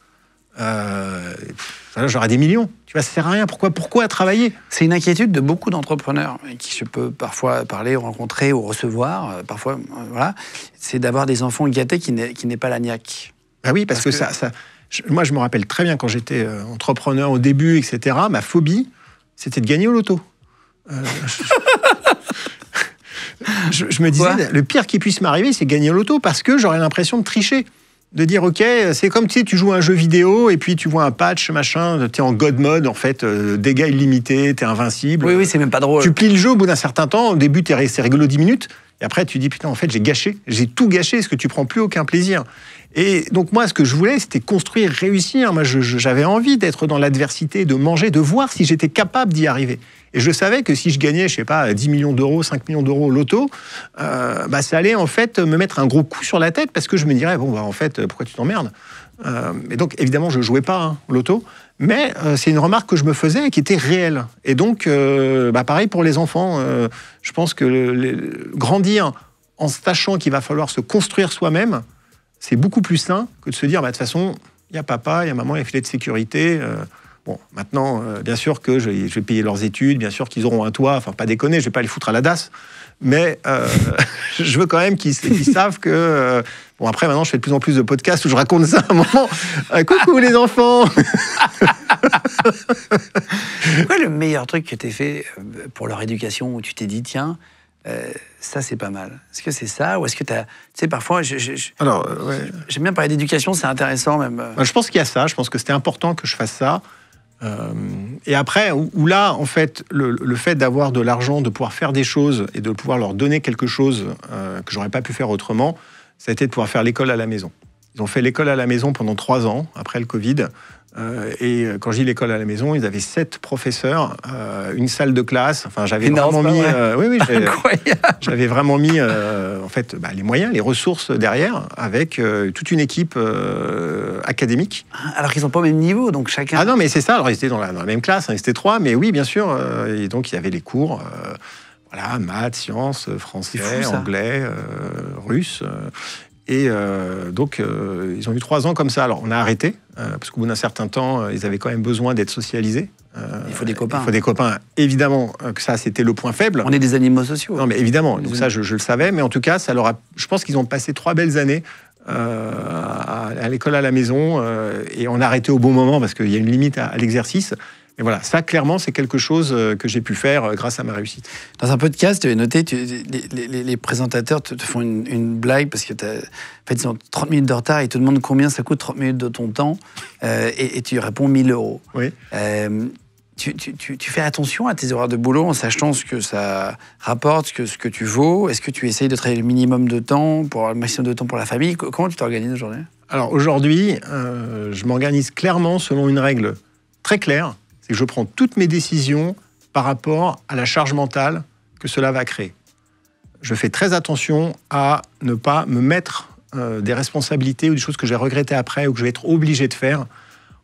S1: J'aurai des millions. Tu vois, ça sert à rien. Pourquoi travailler?
S2: C'est une inquiétude de beaucoup d'entrepreneurs qui je peux parfois parler, rencontrer ou recevoir. Parfois, voilà, c'est d'avoir des enfants gâtés qui n'est pas la niaque.
S1: Ah oui, parce que moi, je me rappelle très bien quand j'étais entrepreneur au début, etc. Ma phobie, c'était de gagner au loto. Je me disais, le pire qui puisse m'arriver, c'est gagner au loto parce que j'aurais l'impression de tricher. De dire, OK, c'est comme tu joues à un jeu vidéo et puis tu vois un patch, machin, t'es en God mode, en fait, dégâts illimités, t'es invincible.
S2: Oui, c'est même pas drôle.
S1: Tu plies le jeu au bout d'un certain temps, au début, c'est rigolo 10 minutes, et après, tu dis, putain, en fait, j'ai tout gâché, parce que tu prends plus aucun plaisir. Et donc, moi, ce que je voulais, c'était construire, réussir. Moi, j'avais envie d'être dans l'adversité, de manger, de voir si j'étais capable d'y arriver. Et je savais que si je gagnais, je sais pas, 10 millions d'euros, 5 millions d'euros au loto, ça allait en fait me mettre un gros coup sur la tête parce que je me dirais, bon, en fait, pourquoi tu t'emmerdes? Et donc, évidemment, je jouais pas au loto, mais c'est une remarque que je me faisais et qui était réelle. Et donc, pareil pour les enfants, je pense que grandir en sachant qu'il va falloir se construire soi-même, c'est beaucoup plus sain que de se dire, de toute façon, il y a papa, il y a maman, il y a filet de sécurité. Bon, maintenant, bien sûr que je vais payer leurs études, bien sûr qu'ils auront un toit, enfin, pas déconner, je vais pas les foutre à la DAS, mais je veux quand même qu'ils savent que... bon, après, maintenant, je fais de plus en plus de podcasts où je raconte ça à un moment. Coucou les enfants.
S2: C'est quoi le meilleur truc que tu as fait pour leur éducation où tu t'es dit, tiens, ça, c'est pas mal. Est-ce que c'est ça ou est-ce que tu as... Tu sais, parfois, j'aime bien parler d'éducation, c'est intéressant même.
S1: Je pense qu'il y a ça. Je pense que c'était important que je fasse ça. Et après, où là, en fait, le fait d'avoir de l'argent, de pouvoir faire des choses et de pouvoir leur donner quelque chose que j'aurais pas pu faire autrement, ça a été de pouvoir faire l'école à la maison. Ils ont fait l'école à la maison pendant 3 ans, après le Covid. Et quand je dis l'école à la maison, ils avaient 7 professeurs, une salle de classe. Enfin, j'avais vraiment mis... j'avais vraiment mis en fait, les moyens, les ressources derrière, avec toute une équipe académique.
S2: Alors qu'ils sont pas au même niveau, donc chacun...
S1: Ah non, mais c'est ça. Alors, ils étaient dans la même classe, ils étaient 3, mais oui, bien sûr. Et donc, il y avait les cours, maths, sciences, français, anglais, russe... Et donc, ils ont eu 3 ans comme ça. Alors, on a arrêté, parce qu'au bout d'un certain temps, ils avaient quand même besoin d'être socialisés.
S2: Il faut des copains.
S1: Il faut des copains. Évidemment que ça, c'était le point faible.
S2: On est des animaux sociaux.
S1: Non, mais évidemment. Donc ça, je le savais. Mais en tout cas, ça leur a... je pense qu'ils ont passé 3 belles années à l'école à la maison. Et on a arrêté au bon moment, parce qu'il y a une limite à l'exercice. Et voilà, ça, clairement, c'est quelque chose que j'ai pu faire grâce à ma réussite.
S2: Dans un podcast, tu avais noté, les présentateurs te font une blague parce que en fait, ils ont 30 minutes de retard et ils te demandent combien ça coûte 30 minutes de ton temps et tu réponds 1 000 €.
S1: Oui.
S2: Tu fais attention à tes horaires de boulot en sachant ce que ça rapporte, ce que tu vaux. Est-ce que tu essayes de travailler le minimum de temps pour avoir le maximum de temps pour la famille? Comment tu t'organises aujourd'hui?
S1: Alors aujourd'hui, je m'organise clairement selon une règle très claire. C'est que je prends toutes mes décisions par rapport à la charge mentale que cela va créer. Je fais très attention à ne pas me mettre des responsabilités ou des choses que j'ai regrettées après ou que je vais être obligé de faire.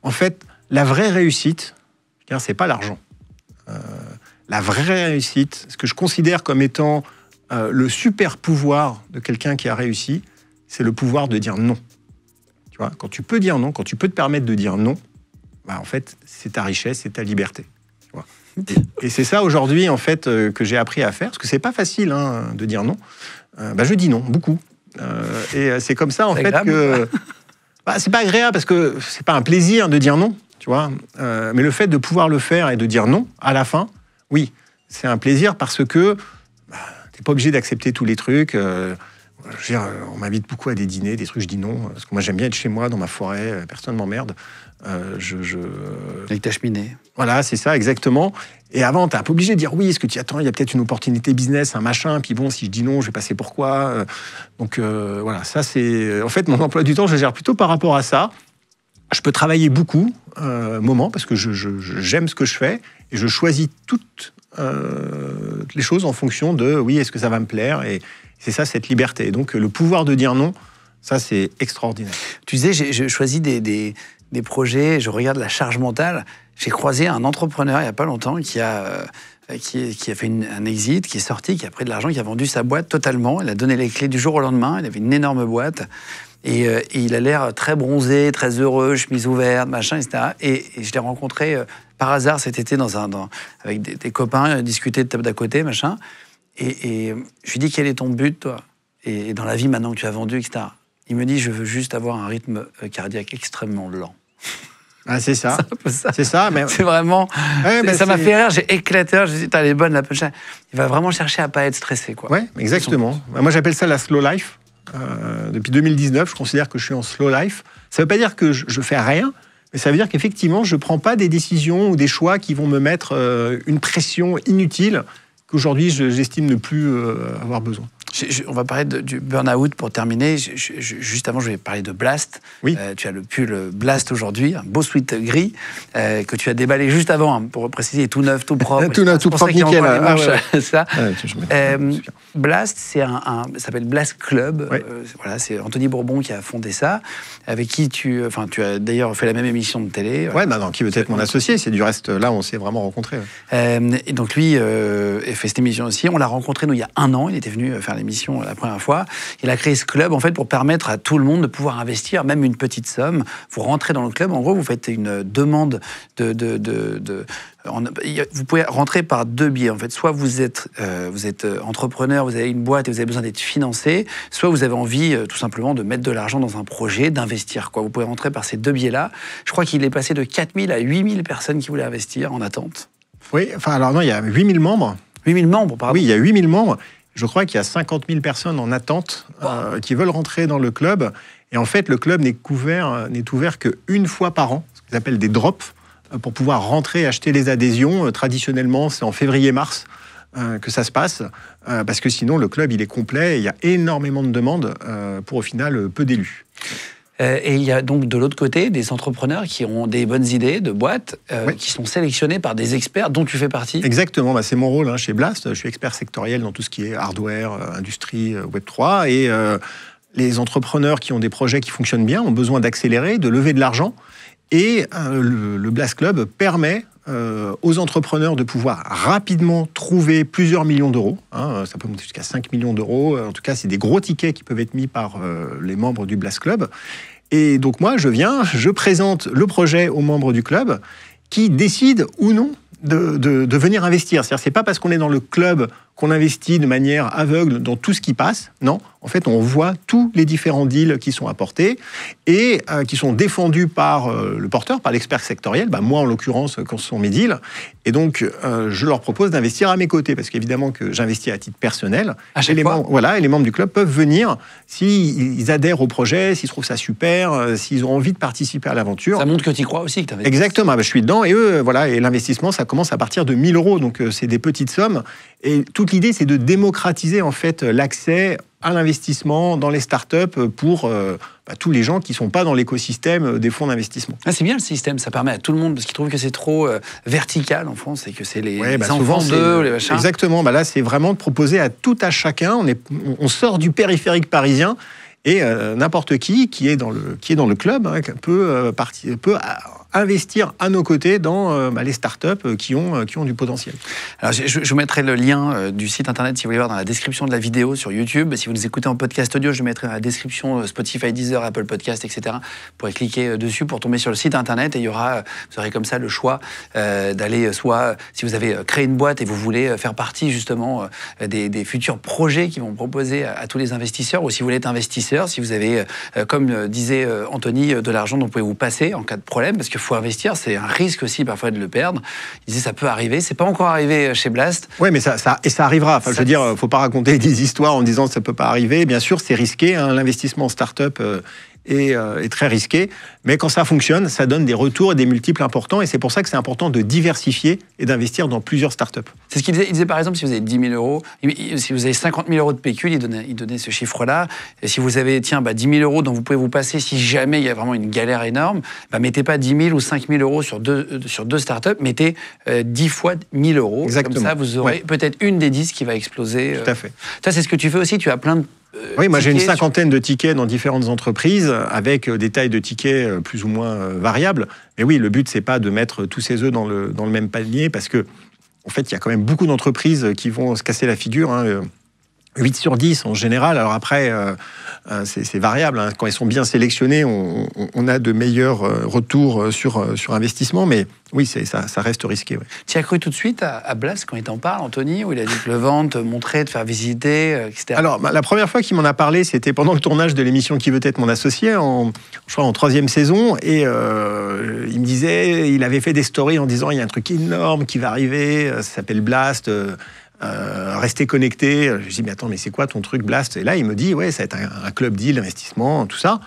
S1: En fait, la vraie réussite, c'est pas l'argent. La vraie réussite, ce que je considère comme étant le super pouvoir de quelqu'un qui a réussi, c'est le pouvoir de dire non. Tu vois, quand tu peux dire non, quand tu peux te permettre de dire non, en fait, c'est ta richesse, c'est ta liberté. Tu vois. Et c'est ça aujourd'hui, en fait, que j'ai appris à faire, parce que c'est pas facile de dire non. Je dis non, beaucoup. Et c'est comme ça, en fait, que... c'est pas agréable, parce que c'est pas un plaisir de dire non. tu vois. Mais le fait de pouvoir le faire et de dire non à la fin, oui, c'est un plaisir parce que t'es pas obligé d'accepter tous les trucs. Je veux dire, on m'invite beaucoup à des dîners, des trucs, je dis non, parce que moi j'aime bien être chez moi, dans ma forêt, personne ne m'emmerde.
S2: Avec ta cheminée.
S1: Voilà, c'est ça, exactement. Et avant, t'es un peu obligé de dire oui, est-ce que tu attends, il y a peut-être une opportunité business, un machin, puis bon, si je dis non, je vais passer pour quoi. Donc voilà, ça c'est... En fait, mon emploi du temps, je le gère plutôt par rapport à ça. Je peux travailler beaucoup, moment, parce que j'aime ce que je fais, et je choisis toutes les choses en fonction de oui, est-ce que ça va me plaire, et c'est ça, cette liberté. Donc, le pouvoir de dire non, ça, c'est extraordinaire.
S2: Tu disais, je choisis des projets, je regarde la charge mentale. J'ai croisé un entrepreneur il n'y a pas longtemps qui a fait un exit, qui est sorti, qui a pris de l'argent, qui a vendu sa boîte totalement. Il a donné les clés du jour au lendemain. Il avait une énorme boîte. Et il a l'air très bronzé, très heureux, chemise ouverte, machin, etc. Et je l'ai rencontré par hasard cet été avec des copains, discuter de table d'à côté, machin. Et je lui dis, quel est ton but, toi ? Et dans la vie, maintenant que tu as vendu, etc. Il me dit, je veux juste avoir un rythme cardiaque extrêmement lent.
S1: Ah, c'est ça.
S2: C'est ça,
S1: mais...
S2: C'est vraiment...
S1: Ouais,
S2: ça m'a fait rire, j'ai éclaté. Je me suis dit, elle est bonne, la punchline. Il va vraiment chercher à pas être stressé, quoi.
S1: Ouais, exactement. Moi, j'appelle ça la slow life. Depuis 2019, je considère que je suis en slow life. Ça veut pas dire que je fais rien, mais ça veut dire qu'effectivement, je prends pas des décisions ou des choix qui vont me mettre une pression inutile qu'aujourd'hui, j'estime ne plus avoir besoin.
S2: On va parler du burn-out pour terminer. Juste avant, je vais parler de Blast.
S1: Oui.
S2: Tu as le pull Blast aujourd'hui, un beau sweat gris que tu as déballé juste avant, hein, pour préciser, tout neuf, tout propre.
S1: Tout neuf, tout propre, nickel.
S2: Ça.
S1: Ouais,
S2: Blast, ça s'appelle Blast Club.
S1: Ouais.
S2: Voilà, c'est Anthony Bourbon qui a fondé ça, avec qui tu as d'ailleurs fait la même émission de télé.
S1: Ouais, non, qui veut être mon associé. C'est du reste, là, on s'est vraiment rencontrés.
S2: Et donc lui fait cette émission aussi. On l'a rencontré, nous, il y a 1 an. Il était venu faire l'émission la première fois. Il a créé ce club, en fait, pour permettre à tout le monde de pouvoir investir, même une petite somme. Vous rentrez dans le club, en gros, vous faites une demande vous pouvez rentrer par 2 biais. En fait, soit vous êtes entrepreneur, vous avez une boîte et vous avez besoin d'être financé, soit vous avez envie tout simplement de mettre de l'argent dans un projet, d'investir, quoi. Vous pouvez rentrer par ces 2 biais-là. Je crois qu'il est passé de 4000 à 8000 personnes qui voulaient investir en attente.
S1: Oui, enfin, alors non, il y a 8000 membres.
S2: 8000 membres, pardon.
S1: Oui, il y a 8000 membres. Je crois qu'il y a 50 000 personnes en attente qui veulent rentrer dans le club. Et en fait, le club n'est ouvert qu'une fois par an, ce qu'ils appellent des drops, pour pouvoir rentrer et acheter les adhésions. Traditionnellement, c'est en février-mars que ça se passe, parce que sinon, le club, il est complet et il y a énormément de demandes pour, au final, peu d'élus.
S2: Et il y a donc de l'autre côté des entrepreneurs qui ont des bonnes idées de boîtes, oui, qui sont sélectionnés par des experts dont tu fais partie.
S1: Exactement, c'est mon rôle chez Blast. Je suis expert sectoriel dans tout ce qui est hardware, industrie, Web3. Et les entrepreneurs qui ont des projets qui fonctionnent bien ont besoin d'accélérer, de lever de l'argent. Et le Blast Club permet aux entrepreneurs de pouvoir rapidement trouver plusieurs millions d'euros. Ça peut monter jusqu'à 5 millions d'euros. En tout cas, c'est des gros tickets qui peuvent être mis par les membres du Blast Club. Et donc moi, je présente le projet aux membres du club qui décident ou non de venir investir. C'est-à-dire, c'est pas parce qu'on est dans le club qu'on investit de manière aveugle dans tout ce qui passe. Non, en fait, on voit tous les différents deals qui sont apportés et qui sont défendus par le porteur, par l'expert sectoriel. Moi, en l'occurrence, quand ce sont mes deals. Et donc, je leur propose d'investir à mes côtés, parce qu'évidemment que j'investis à titre personnel. Et les membres du club peuvent venir s'ils adhèrent au projet, s'ils trouvent ça super, s'ils ont envie de participer à l'aventure.
S2: Ça montre que tu y crois aussi, que tu investis.
S1: Exactement, je suis dedans. Et eux, et l'investissement, ça commence à partir de 1 000 euros. Donc, c'est des petites sommes. Et toute l'idée, c'est de démocratiser en fait l'accès à l'investissement dans les startups pour tous les gens qui ne sont pas dans l'écosystème des fonds d'investissement.
S2: C'est bien le système, ça permet à tout le monde, parce qu'ils trouvent que c'est trop vertical en France et que c'est les enfants d'eux, les machins.
S1: Exactement, là c'est vraiment de proposer à tout à chacun, on sort du périphérique parisien et n'importe qui est dans le club peut investir à nos côtés dans les startups qui ont du potentiel.
S2: Alors, je vous mettrai le lien du site internet, si vous voulez voir, dans la description de la vidéo sur YouTube. Si vous nous écoutez en podcast audio, je mettrai dans la description Spotify, Deezer, Apple Podcast, etc. Vous pourrez cliquer dessus pour tomber sur le site internet et vous aurez comme ça le choix d'aller, soit si vous avez créé une boîte et vous voulez faire partie justement des futurs projets qui vont proposer à tous les investisseurs, ou si vous voulez être investisseur, si vous avez, comme disait Anthony, de l'argent dont vous pouvez vous passer en cas de problème, parce que faut investir, c'est un risque aussi parfois de le perdre. Il disait ça peut arriver, c'est pas encore arrivé chez Blast.
S1: Oui, mais ça arrivera. Enfin, je veux dire, faut pas raconter des histoires en disant ça peut pas arriver. Bien sûr, c'est risqué. Hein, l'investissement en start-up est très risqué. Mais quand ça fonctionne, ça donne des retours et des multiples importants. Et c'est pour ça que c'est important de diversifier et d'investir dans plusieurs start-up.
S2: C'est ce qu'il disait. Il disait par exemple, si vous avez 10 000 euros, si vous avez 50 000 euros de pécule, il donnait ce chiffre-là. Et si vous avez 10 000 euros dont vous pouvez vous passer si jamais il y a vraiment une galère énorme, mettez pas 10 000 ou 5 000 euros sur deux start-up, mettez 10 fois 1 000 euros.
S1: Exactement.
S2: Comme ça, vous aurez peut-être une des 10 qui va exploser.
S1: Tout à fait.
S2: Ça, c'est ce que tu fais aussi. Tu as plein de
S1: oui, moi j'ai une cinquantaine de tickets dans différentes entreprises avec des tailles de tickets plus ou moins variables. Mais oui, le but, c'est pas de mettre tous ses œufs dans le même panier parce que, en fait, il y a quand même beaucoup d'entreprises qui vont se casser la figure. 8 sur 10 en général. Alors après, c'est variable. Hein. Quand elles sont bien sélectionnées, on a de meilleurs retours sur investissement. Mais oui, ça reste risqué. Ouais.
S2: Tu as cru tout de suite à Blast quand il t'en parle, Anthony, où il a dit de le vendre, te montrer, te faire visiter, etc.
S1: Alors, la première fois qu'il m'en a parlé, c'était pendant le tournage de l'émission Qui veut être mon associé, je crois en 3e saison. Et il me disait, il avait fait des stories en disant, il y a un truc énorme qui va arriver, ça s'appelle Blast. Rester connecté. Je dis, mais attends, mais c'est quoi ton truc Blast? Et là, il me dit, ouais, ça va être un club deal, investissement, tout ça.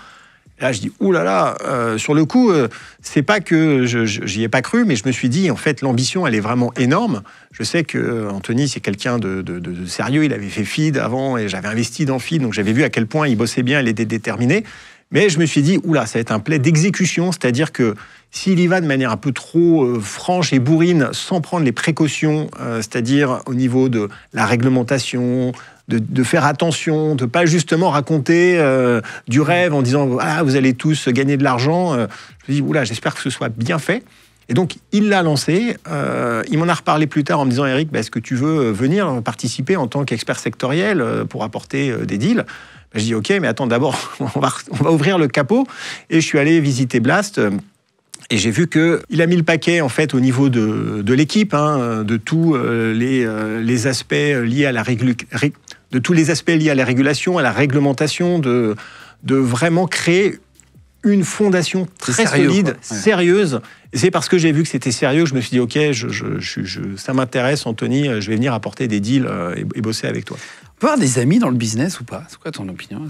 S1: Et là, je dis, oulala, sur le coup, c'est pas que j'y ai pas cru, mais je me suis dit, en fait, l'ambition, elle est vraiment énorme. Je sais que Anthony, c'est quelqu'un de sérieux. Il avait fait Feed avant et j'avais investi dans Feed, donc j'avais vu à quel point il bossait bien, il était déterminé. Mais je me suis dit, oula, ça va être un play d'exécution, c'est-à-dire que s'il y va de manière un peu trop franche et bourrine, sans prendre les précautions, c'est-à-dire au niveau de la réglementation, de faire attention, de pas justement raconter du rêve en disant ah, vous allez tous gagner de l'argent. Je me dis, oula, j'espère que ce soit bien fait. Et donc, il l'a lancé. Il m'en a reparlé plus tard en me disant, Eric, est-ce que tu veux venir participer en tant qu'expert sectoriel pour apporter des deals? Je dis, OK, mais attends, d'abord, on va ouvrir le capot. Et je suis allé visiter Blast. Et j'ai vu qu'il a mis le paquet, en fait, au niveau de l'équipe, de tous les aspects liés à de tous les aspects liés à la régulation, à la réglementation, de vraiment créer une fondation très solide, sérieuse. Et c'est parce que j'ai vu que c'était sérieux que je me suis dit, OK, ça m'intéresse, Anthony, je vais venir apporter des deals et bosser avec toi.
S2: On peut avoir des amis dans le business ou pas? C'est quoi ton opinion?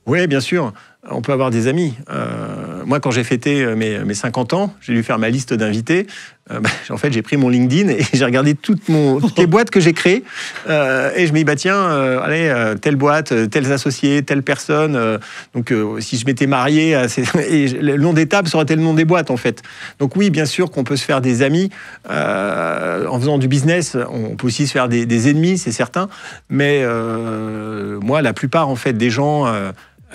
S1: Oui, bien sûr. On peut avoir des amis. Moi, quand j'ai fêté mes 50 ans, j'ai dû faire ma liste d'invités. En fait, j'ai pris mon LinkedIn et j'ai regardé toutes les boîtes que j'ai créées. Et je me dis, tiens, allez, telle boîte, tels associés, telle personne. Donc, si je m'étais marié, et le nom des tables, ça aurait été le nom des boîtes, en fait. Donc oui, bien sûr qu'on peut se faire des amis. En faisant du business, on peut aussi se faire des ennemis, c'est certain. Mais moi, la plupart, en fait, des gens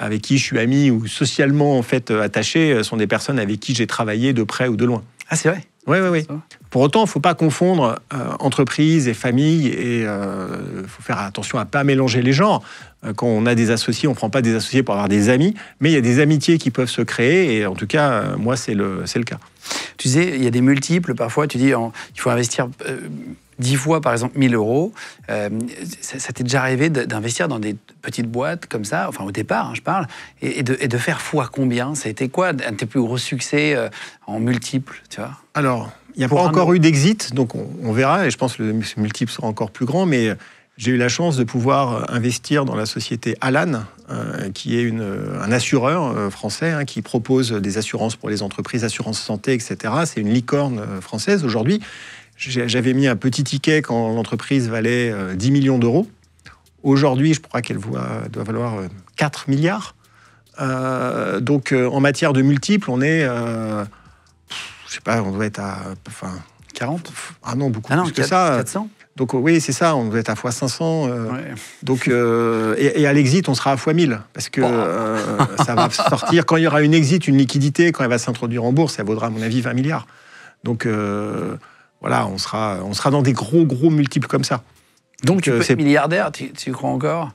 S1: avec qui je suis ami ou socialement en fait attaché sont des personnes avec qui j'ai travaillé de près ou de loin.
S2: Ah, c'est vrai?
S1: Oui. Pour autant, il ne faut pas confondre entreprise et famille et faut faire attention à ne pas mélanger les genres. Quand on a des associés, on ne prend pas des associés pour avoir des amis, mais il y a des amitiés qui peuvent se créer et en tout cas, moi, c'est le cas.
S2: Tu disais, il y a des multiples, parfois, tu dis il faut investir 10 fois, par exemple, 1 000 euros. Ça t'est déjà arrivé d'investir dans des petites boîtes comme ça, enfin au départ, je parle, et de faire fois combien? Ça a été quoi un de tes plus gros succès en multiples, tu vois?
S1: Alors, il n'y a pas encore eu d'exit, donc on verra, et je pense que le multiple sera encore plus grand, mais j'ai eu la chance de pouvoir investir dans la société Alan, qui est un assureur français qui propose des assurances pour les entreprises, assurance santé, etc. C'est une licorne française aujourd'hui. J'avais mis un petit ticket quand l'entreprise valait 10 millions d'euros. Aujourd'hui, je crois qu'elle doit valoir 4 milliards. Donc, en matière de multiples, on est... je sais pas, on doit être à...
S2: 40?
S1: Ah non, beaucoup plus que ça.
S2: 400?
S1: Donc oui, c'est ça, on doit être à x500.
S2: Ouais.
S1: Donc, et à l'exit, on sera à x1000. Parce que ça va sortir, quand il y aura une exit, une liquidité, quand elle va s'introduire en bourse, ça vaudra, à mon avis, 20 milliards. Donc... voilà, on sera dans des gros multiples comme ça.
S2: Donc tu peux être milliardaire, tu crois encore?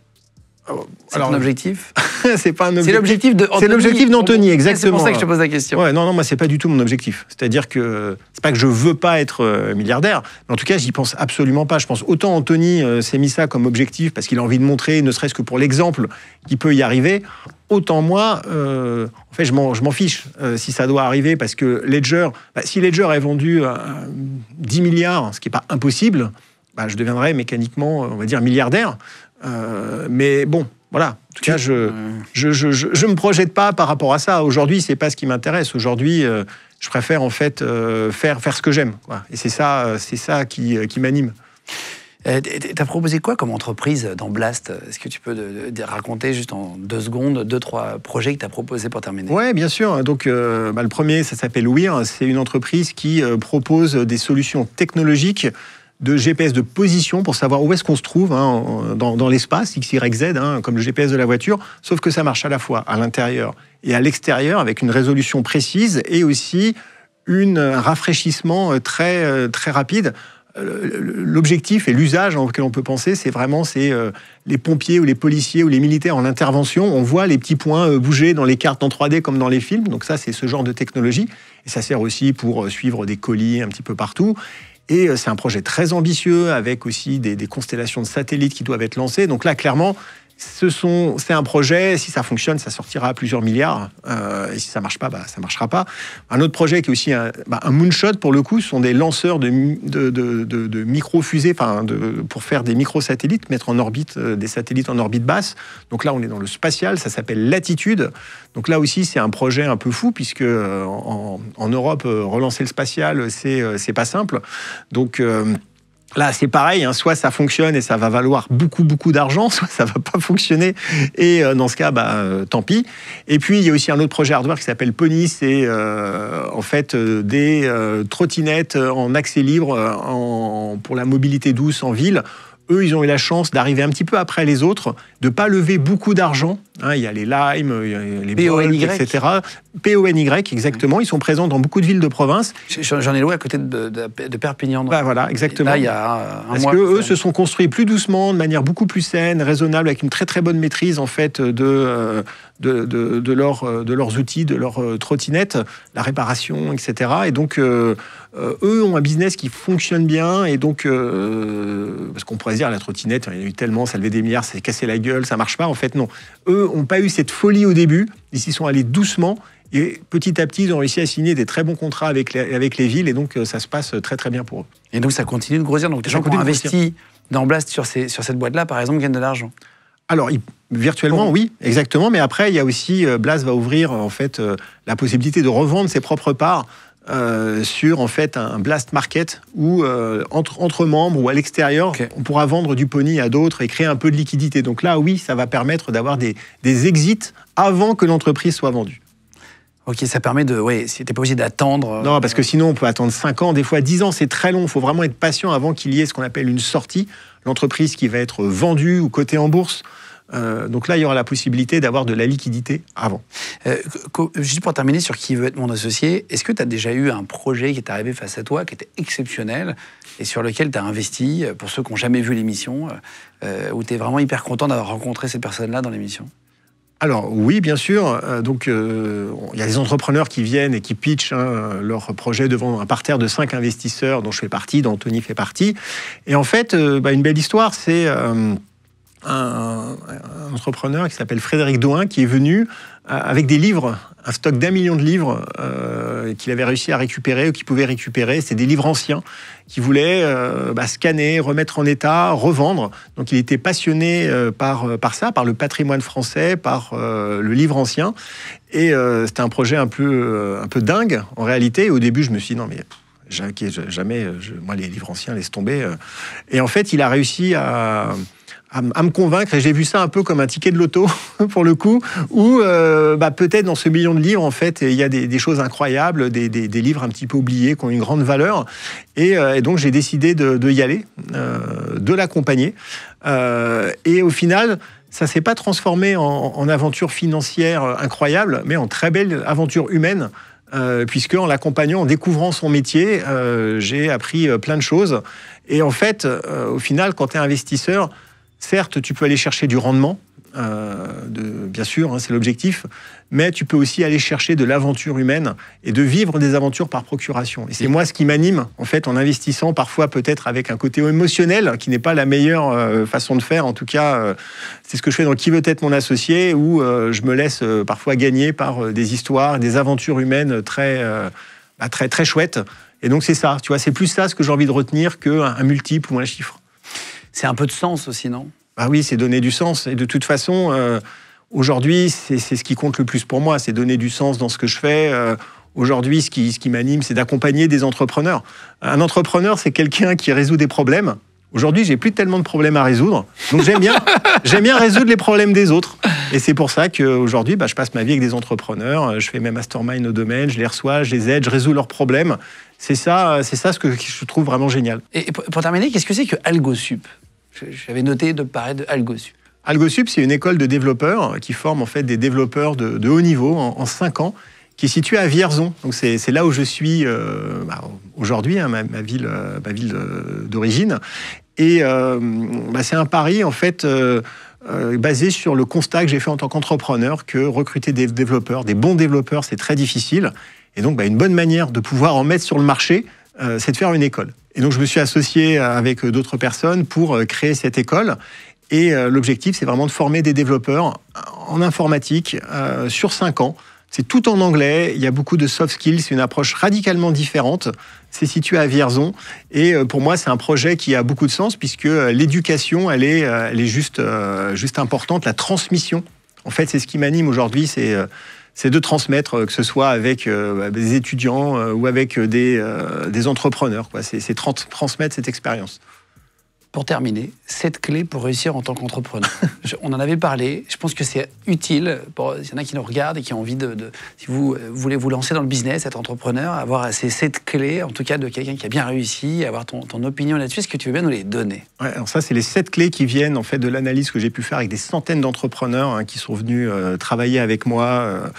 S2: C'est ton objectif?
S1: C'est pas un objectif.
S2: C'est l'objectif d'Anthony.
S1: C'est l'objectif d'Anthony, exactement.
S2: C'est pour ça que je te pose la question.
S1: Ouais, non, moi, c'est pas du tout mon objectif. C'est-à-dire que c'est pas que je veux pas être milliardaire, mais en tout cas, j'y pense absolument pas. Je pense autant Anthony s'est mis ça comme objectif parce qu'il a envie de montrer, ne serait-ce que pour l'exemple, qu'il peut y arriver. Autant moi, en fait, je m'en fiche si ça doit arriver parce que Ledger, si Ledger est vendu 10 milliards, ce qui n'est pas impossible, je deviendrai mécaniquement, on va dire, milliardaire. Mais bon, voilà. En tout cas, je me projette pas par rapport à ça. Aujourd'hui, c'est pas ce qui m'intéresse. Aujourd'hui, je préfère en fait faire ce que j'aime. Et c'est ça qui m'anime.
S2: T'as proposé quoi comme entreprise dans Blast? Est-ce que tu peux raconter juste en 2 secondes 2-3 projets que tu as proposés pour terminer?
S1: Oui, bien sûr. Donc, le premier, ça s'appelle Weir. C'est une entreprise qui propose des solutions technologiques de GPS de position pour savoir où est-ce qu'on se trouve dans l'espace, X, Y, Z, comme le GPS de la voiture, sauf que ça marche à la fois à l'intérieur et à l'extérieur avec une résolution précise et aussi un rafraîchissement très, très rapide. L'objectif et l'usage auquel on peut penser, c'est les pompiers ou les policiers ou les militaires en intervention. On voit les petits points bouger dans les cartes en 3D comme dans les films. Donc ça, c'est ce genre de technologie. Et ça sert aussi pour suivre des colis un petit peu partout. Et c'est un projet très ambitieux avec aussi des constellations de satellites qui doivent être lancées. Donc là, clairement, c'est un projet, si ça fonctionne, ça sortira à plusieurs milliards. Et si ça ne marche pas, ça ne marchera pas. Un autre projet qui est aussi un moonshot, pour le coup, ce sont des lanceurs de micro-fusées pour faire des micro-satellites, mettre en orbite des satellites en orbite basse. Donc là, on est dans le spatial, ça s'appelle Latitude. Donc là aussi, c'est un projet un peu fou, puisque en Europe, relancer le spatial, c'est pas simple. Donc là, c'est pareil, soit ça fonctionne et ça va valoir beaucoup, beaucoup d'argent, soit ça va pas fonctionner et dans ce cas, tant pis. Et puis, il y a aussi un autre projet hardware qui s'appelle Pony, c'est en fait des trottinettes en accès libre pour la mobilité douce en ville. Eux, ils ont eu la chance d'arriver un petit peu après les autres, de ne pas lever beaucoup d'argent. Il y a les Lime, il y a les Bolt, etc. PONY, exactement. Ils sont présents dans beaucoup de villes de province.
S2: J'en ai loué à côté de Perpignan.
S1: Voilà, exactement.
S2: Là, il y a un mois.
S1: Parce qu'eux se sont construits plus doucement, de manière beaucoup plus saine, raisonnable, avec une très très bonne maîtrise en fait de leurs outils, de leurs trottinettes, la réparation, etc. Et donc, eux ont un business qui fonctionne bien. Et donc, parce qu'on pourrait se dire, la trottinette, il y en a eu tellement, ça levait des milliards, ça s'est cassé la gueule, ça marche pas. En fait, non. Eux n'ont pas eu cette folie au début. Ils s'y sont allés doucement. Et petit à petit, ils ont réussi à signer des très bons contrats avec les villes. Et donc, ça se passe très très bien pour eux.
S2: Et donc, ça continue de grossir. Donc, des gens qui ont investi dans Blast sur cette boîte-là, par exemple, gagnent de l'argent.
S1: Alors, virtuellement, oui, exactement. Mais après, il y a aussi, Blast va ouvrir en fait la possibilité de revendre ses propres parts sur en fait un Blast Market où entre membres ou à l'extérieur, on pourra vendre du Pony à d'autres et créer un peu de liquidité. Donc là, oui, ça va permettre d'avoir des exits avant que l'entreprise soit vendue.
S2: Ok, ça permet de... Oui, si t'es pas obligé d'attendre...
S1: Non, parce que sinon, on peut attendre 5 ans, des fois 10 ans, c'est très long. Il faut vraiment être patient avant qu'il y ait ce qu'on appelle une sortie. L'entreprise qui va être vendue ou cotée en bourse. Donc là, il y aura la possibilité d'avoir de la liquidité avant.
S2: Juste pour terminer sur qui veut être mon associé, est-ce que tu as déjà eu un projet qui est arrivé face à toi, qui était exceptionnel, et sur lequel tu as investi, pour ceux qui n'ont jamais vu l'émission, où tu es vraiment hyper content d'avoir rencontré cette personne-là dans l'émission?
S1: Alors oui, bien sûr. Donc il y a des entrepreneurs qui viennent et qui pitchent leur projet devant un parterre de 5 investisseurs dont je fais partie, dont Anthony fait partie. Et en fait, une belle histoire, c'est un entrepreneur qui s'appelle Frédéric Douin qui est venu avec des livres, un stock d'1 million de livres qu'il avait réussi à récupérer ou qu'il pouvait récupérer. C'est des livres anciens qu'il voulait scanner, remettre en état, revendre. Donc il était passionné par ça, par le patrimoine français, par le livre ancien. Et c'était un projet un peu dingue en réalité. Et au début, je me suis dit non mais jamais, moi les livres anciens, laisse tomber. Et en fait, il a réussi à me convaincre, et j'ai vu ça un peu comme un ticket de loto, pour le coup, où peut-être dans ce million de livres, en fait, il y a des choses incroyables, des livres un petit peu oubliés, qui ont une grande valeur, et donc j'ai décidé de y aller, de l'accompagner, et au final, ça ne s'est pas transformé en aventure financière incroyable, mais en très belle aventure humaine, puisque en l'accompagnant, en découvrant son métier, j'ai appris plein de choses, et en fait, au final, quand tu es investisseur, certes, tu peux aller chercher du rendement, bien sûr, hein, c'est l'objectif, mais tu peux aussi aller chercher de l'aventure humaine et de vivre des aventures par procuration. Et c'est moi ce qui m'anime, en fait, en investissant parfois peut-être avec un côté émotionnel, qui n'est pas la meilleure façon de faire. En tout cas, c'est ce que je fais dans Qui veut être mon associé, où je me laisse parfois gagner par des histoires, des aventures humaines très chouettes. Et donc c'est ça, tu vois, c'est plus ça ce que j'ai envie de retenir qu'un multiple ou un chiffre.
S2: C'est un peu de sens aussi, non ?
S1: Ah oui, c'est donner du sens. Et de toute façon, aujourd'hui, c'est ce qui compte le plus pour moi, c'est donner du sens dans ce que je fais. Aujourd'hui, ce qui m'anime, c'est d'accompagner des entrepreneurs. Un entrepreneur, c'est quelqu'un qui résout des problèmes. Aujourd'hui, j'ai plus tellement de problèmes à résoudre, donc j'aime bien résoudre les problèmes des autres. Et c'est pour ça qu'aujourd'hui, je passe ma vie avec des entrepreneurs. Je fais mes masterminds au domaine, je les reçois, je les aide, je résous leurs problèmes. C'est ça ce que je trouve vraiment génial.
S2: Et pour terminer, qu'est-ce que c'est que AlgoSup ? J'avais noté de parler de AlgoSup.
S1: AlgoSup, c'est une école de développeurs qui forme en fait des développeurs de haut niveau en 5 ans, qui est située à Vierzon. Donc c'est là où je suis aujourd'hui, hein, ma ville d'origine. Et c'est un pari en fait basé sur le constat que j'ai fait en tant qu'entrepreneur que recruter des développeurs, des bons développeurs, c'est très difficile. Et donc une bonne manière de pouvoir en mettre sur le marché, c'est de faire une école. Et donc je me suis associé avec d'autres personnes pour créer cette école. Et l'objectif, c'est vraiment de former des développeurs en informatique sur 5 ans. C'est tout en anglais, il y a beaucoup de soft skills, c'est une approche radicalement différente. C'est situé à Vierzon. Et pour moi, c'est un projet qui a beaucoup de sens puisque l'éducation, elle est juste importante. La transmission, en fait, c'est ce qui m'anime aujourd'hui, c'est de transmettre, que ce soit avec des étudiants ou avec des entrepreneurs. C'est transmettre cette expérience.
S2: Pour terminer, 7 clés pour réussir en tant qu'entrepreneur. On en avait parlé, je pense que c'est utile, s'il y en a qui nous regardent et qui ont envie si vous voulez vous lancer dans le business, être entrepreneur, avoir ces 7 clés, en tout cas de quelqu'un qui a bien réussi, avoir ton opinion là-dessus. Est-ce que tu veux bien nous les donner ?
S1: Ouais, alors ça, c'est les 7 clés qui viennent en fait de l'analyse que j'ai pu faire avec des centaines d'entrepreneurs qui sont venus travailler avec moi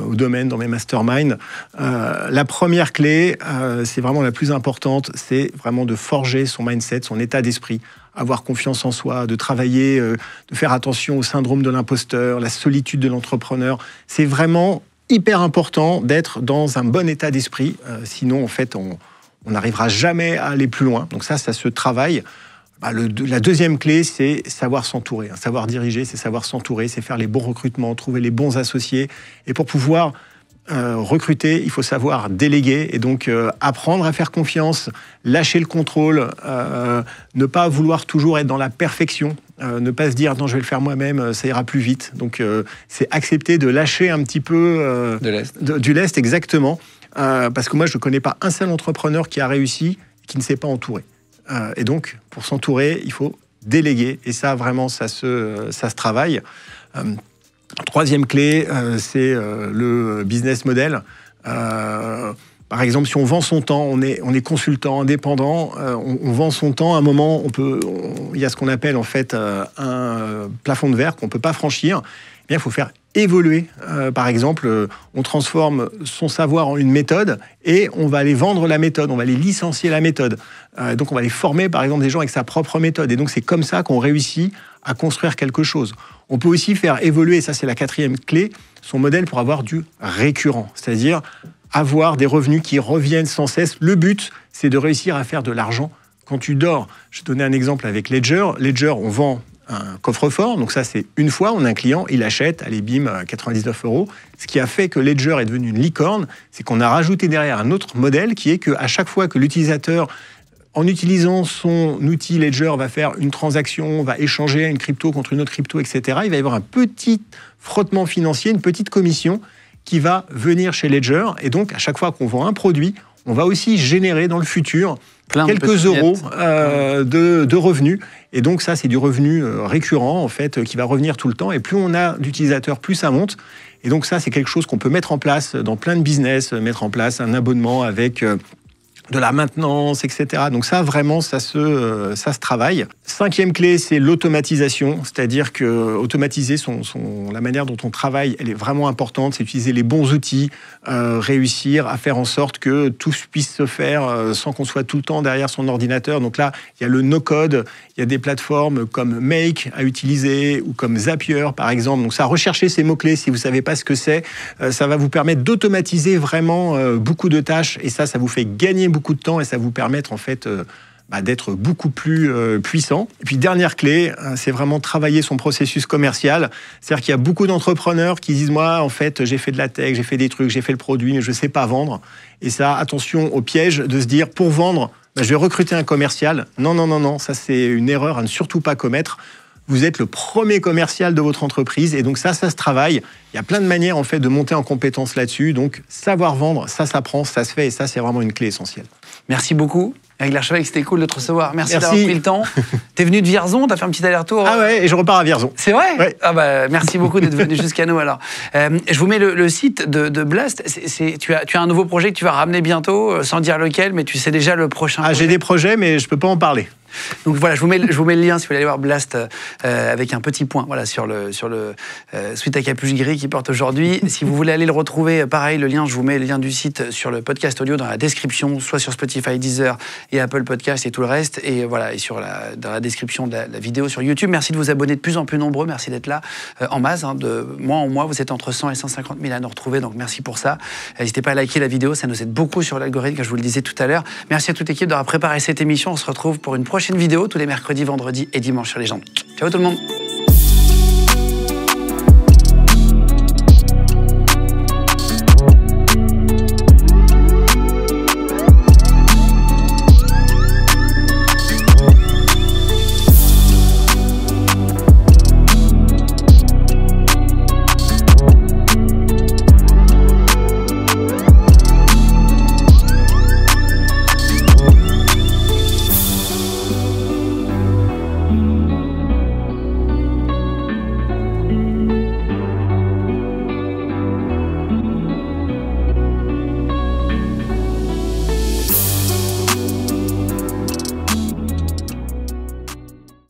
S1: au domaine, dans mes masterminds. La première clé, c'est vraiment la plus importante, c'est vraiment de forger son mindset, son état d'esprit, avoir confiance en soi, de travailler, de faire attention au syndrome de l'imposteur, la solitude de l'entrepreneur. C'est vraiment hyper important d'être dans un bon état d'esprit, sinon en fait on n'arrivera jamais à aller plus loin. Donc ça se travaille. La deuxième clé, c'est savoir s'entourer. Savoir diriger, c'est savoir s'entourer, c'est faire les bons recrutements, trouver les bons associés. Et pour pouvoir recruter, il faut savoir déléguer et donc apprendre à faire confiance, lâcher le contrôle, ne pas vouloir toujours être dans la perfection, ne pas se dire « non, je vais le faire moi-même, ça ira plus vite ». Donc c'est accepter de lâcher un petit peu du lest, exactement. Parce que moi, je ne connais pas un seul entrepreneur qui a réussi et qui ne s'est pas entouré. Et donc, pour s'entourer, il faut déléguer. Et ça, vraiment, ça se travaille. Troisième clé, c'est le business model. Par exemple, si on vend son temps, on est consultant indépendant, on vend son temps, à un moment, il y a ce qu'on appelle en fait un plafond de verre qu'on ne peut pas franchir. Eh bien, il faut faire évoluer. Par exemple, on transforme son savoir en une méthode et on va aller vendre la méthode, on va aller licencier la méthode. Donc, on va aller former, par exemple, des gens avec sa propre méthode. Et donc, c'est comme ça qu'on réussit à construire quelque chose. On peut aussi faire évoluer, et ça, c'est la quatrième clé, son modèle pour avoir du récurrent, c'est-à-dire avoir des revenus qui reviennent sans cesse. Le but, c'est de réussir à faire de l'argent quand tu dors. Je vais te donner un exemple avec Ledger. Ledger, on vend un coffre-fort, donc ça c'est une fois, on a un client, il achète, allez bim, 99 €. Ce qui a fait que Ledger est devenu une licorne, c'est qu'on a rajouté derrière un autre modèle qui est qu'à chaque fois que l'utilisateur, en utilisant son outil Ledger, va faire une transaction, va échanger une crypto contre une autre crypto, etc., il va y avoir un petit frottement financier, une petite commission qui va venir chez Ledger. Et donc, à chaque fois qu'on vend un produit, on va aussi générer dans le futur quelques euros de revenus. Et donc ça, c'est du revenu récurrent, en fait, qui va revenir tout le temps. Et plus on a d'utilisateurs, plus ça monte. Et donc ça, c'est quelque chose qu'on peut mettre en place dans plein de business, mettre en place un abonnement avec de la maintenance, etc. Donc ça, vraiment, ça se travaille. 5e clé, c'est l'automatisation, c'est-à-dire que automatiser la manière dont on travaille, elle est vraiment importante. C'est utiliser les bons outils, réussir à faire en sorte que tout puisse se faire sans qu'on soit tout le temps derrière son ordinateur. Donc là, il y a le no-code, il y a des plateformes comme Make à utiliser ou comme Zapier, par exemple. Donc ça, recherchez ces mots-clés si vous ne savez pas ce que c'est. Ça va vous permettre d'automatiser vraiment beaucoup de tâches et ça vous fait gagner beaucoup de temps et ça vous permettre en fait d'être beaucoup plus puissant. Et puis dernière clé, c'est vraiment travailler son processus commercial. C'est-à-dire qu'il y a beaucoup d'entrepreneurs qui disent moi en fait j'ai fait de la tech, j'ai fait des trucs, j'ai fait le produit mais je ne sais pas vendre. Et ça, attention au piège de se dire pour vendre, je vais recruter un commercial. Non, ça c'est une erreur à ne surtout pas commettre. Vous êtes le premier commercial de votre entreprise et donc ça se travaille. Il y a plein de manières en fait de monter en compétence là-dessus. Donc savoir vendre, ça s'apprend, ça se fait et ça c'est vraiment une clé essentielle.
S2: Merci beaucoup. Avec l'Archevêque, c'était cool de te recevoir. Merci. D'avoir pris le temps. T'es venu de Vierzon, t'as fait un petit aller-retour.
S1: Ah ouais, et je repars à Vierzon.
S2: C'est vrai?
S1: Ouais.
S2: Ah bah, merci beaucoup d'être venu jusqu'à nous alors. Je vous mets le site de Blast. Tu as un nouveau projet que tu vas ramener bientôt, sans dire lequel, mais tu sais déjà le prochain.
S1: Ah, j'ai des projets, mais je peux pas en parler.
S2: Donc voilà, je vous mets le lien si vous voulez aller voir Blast avec un petit point voilà, sur le sweat à capuche gris qu'il porte aujourd'hui. Si vous voulez aller le retrouver, pareil, le lien, je vous mets le lien du site sur le podcast audio dans la description, soit sur Spotify, Deezer et Apple Podcast et tout le reste. Et voilà, et dans la description de la vidéo sur YouTube. Merci de vous abonner de plus en plus nombreux. Merci d'être là en masse. De mois en mois, vous êtes entre 100 et 150 000 à nous retrouver. Donc merci pour ça. N'hésitez pas à liker la vidéo, ça nous aide beaucoup sur l'algorithme, comme je vous le disais tout à l'heure. Merci à toute l'équipe d'avoir préparé cette émission. On se retrouve pour une prochaine vidéo tous les mercredis, vendredis et dimanches sur Légende. Ciao tout le monde.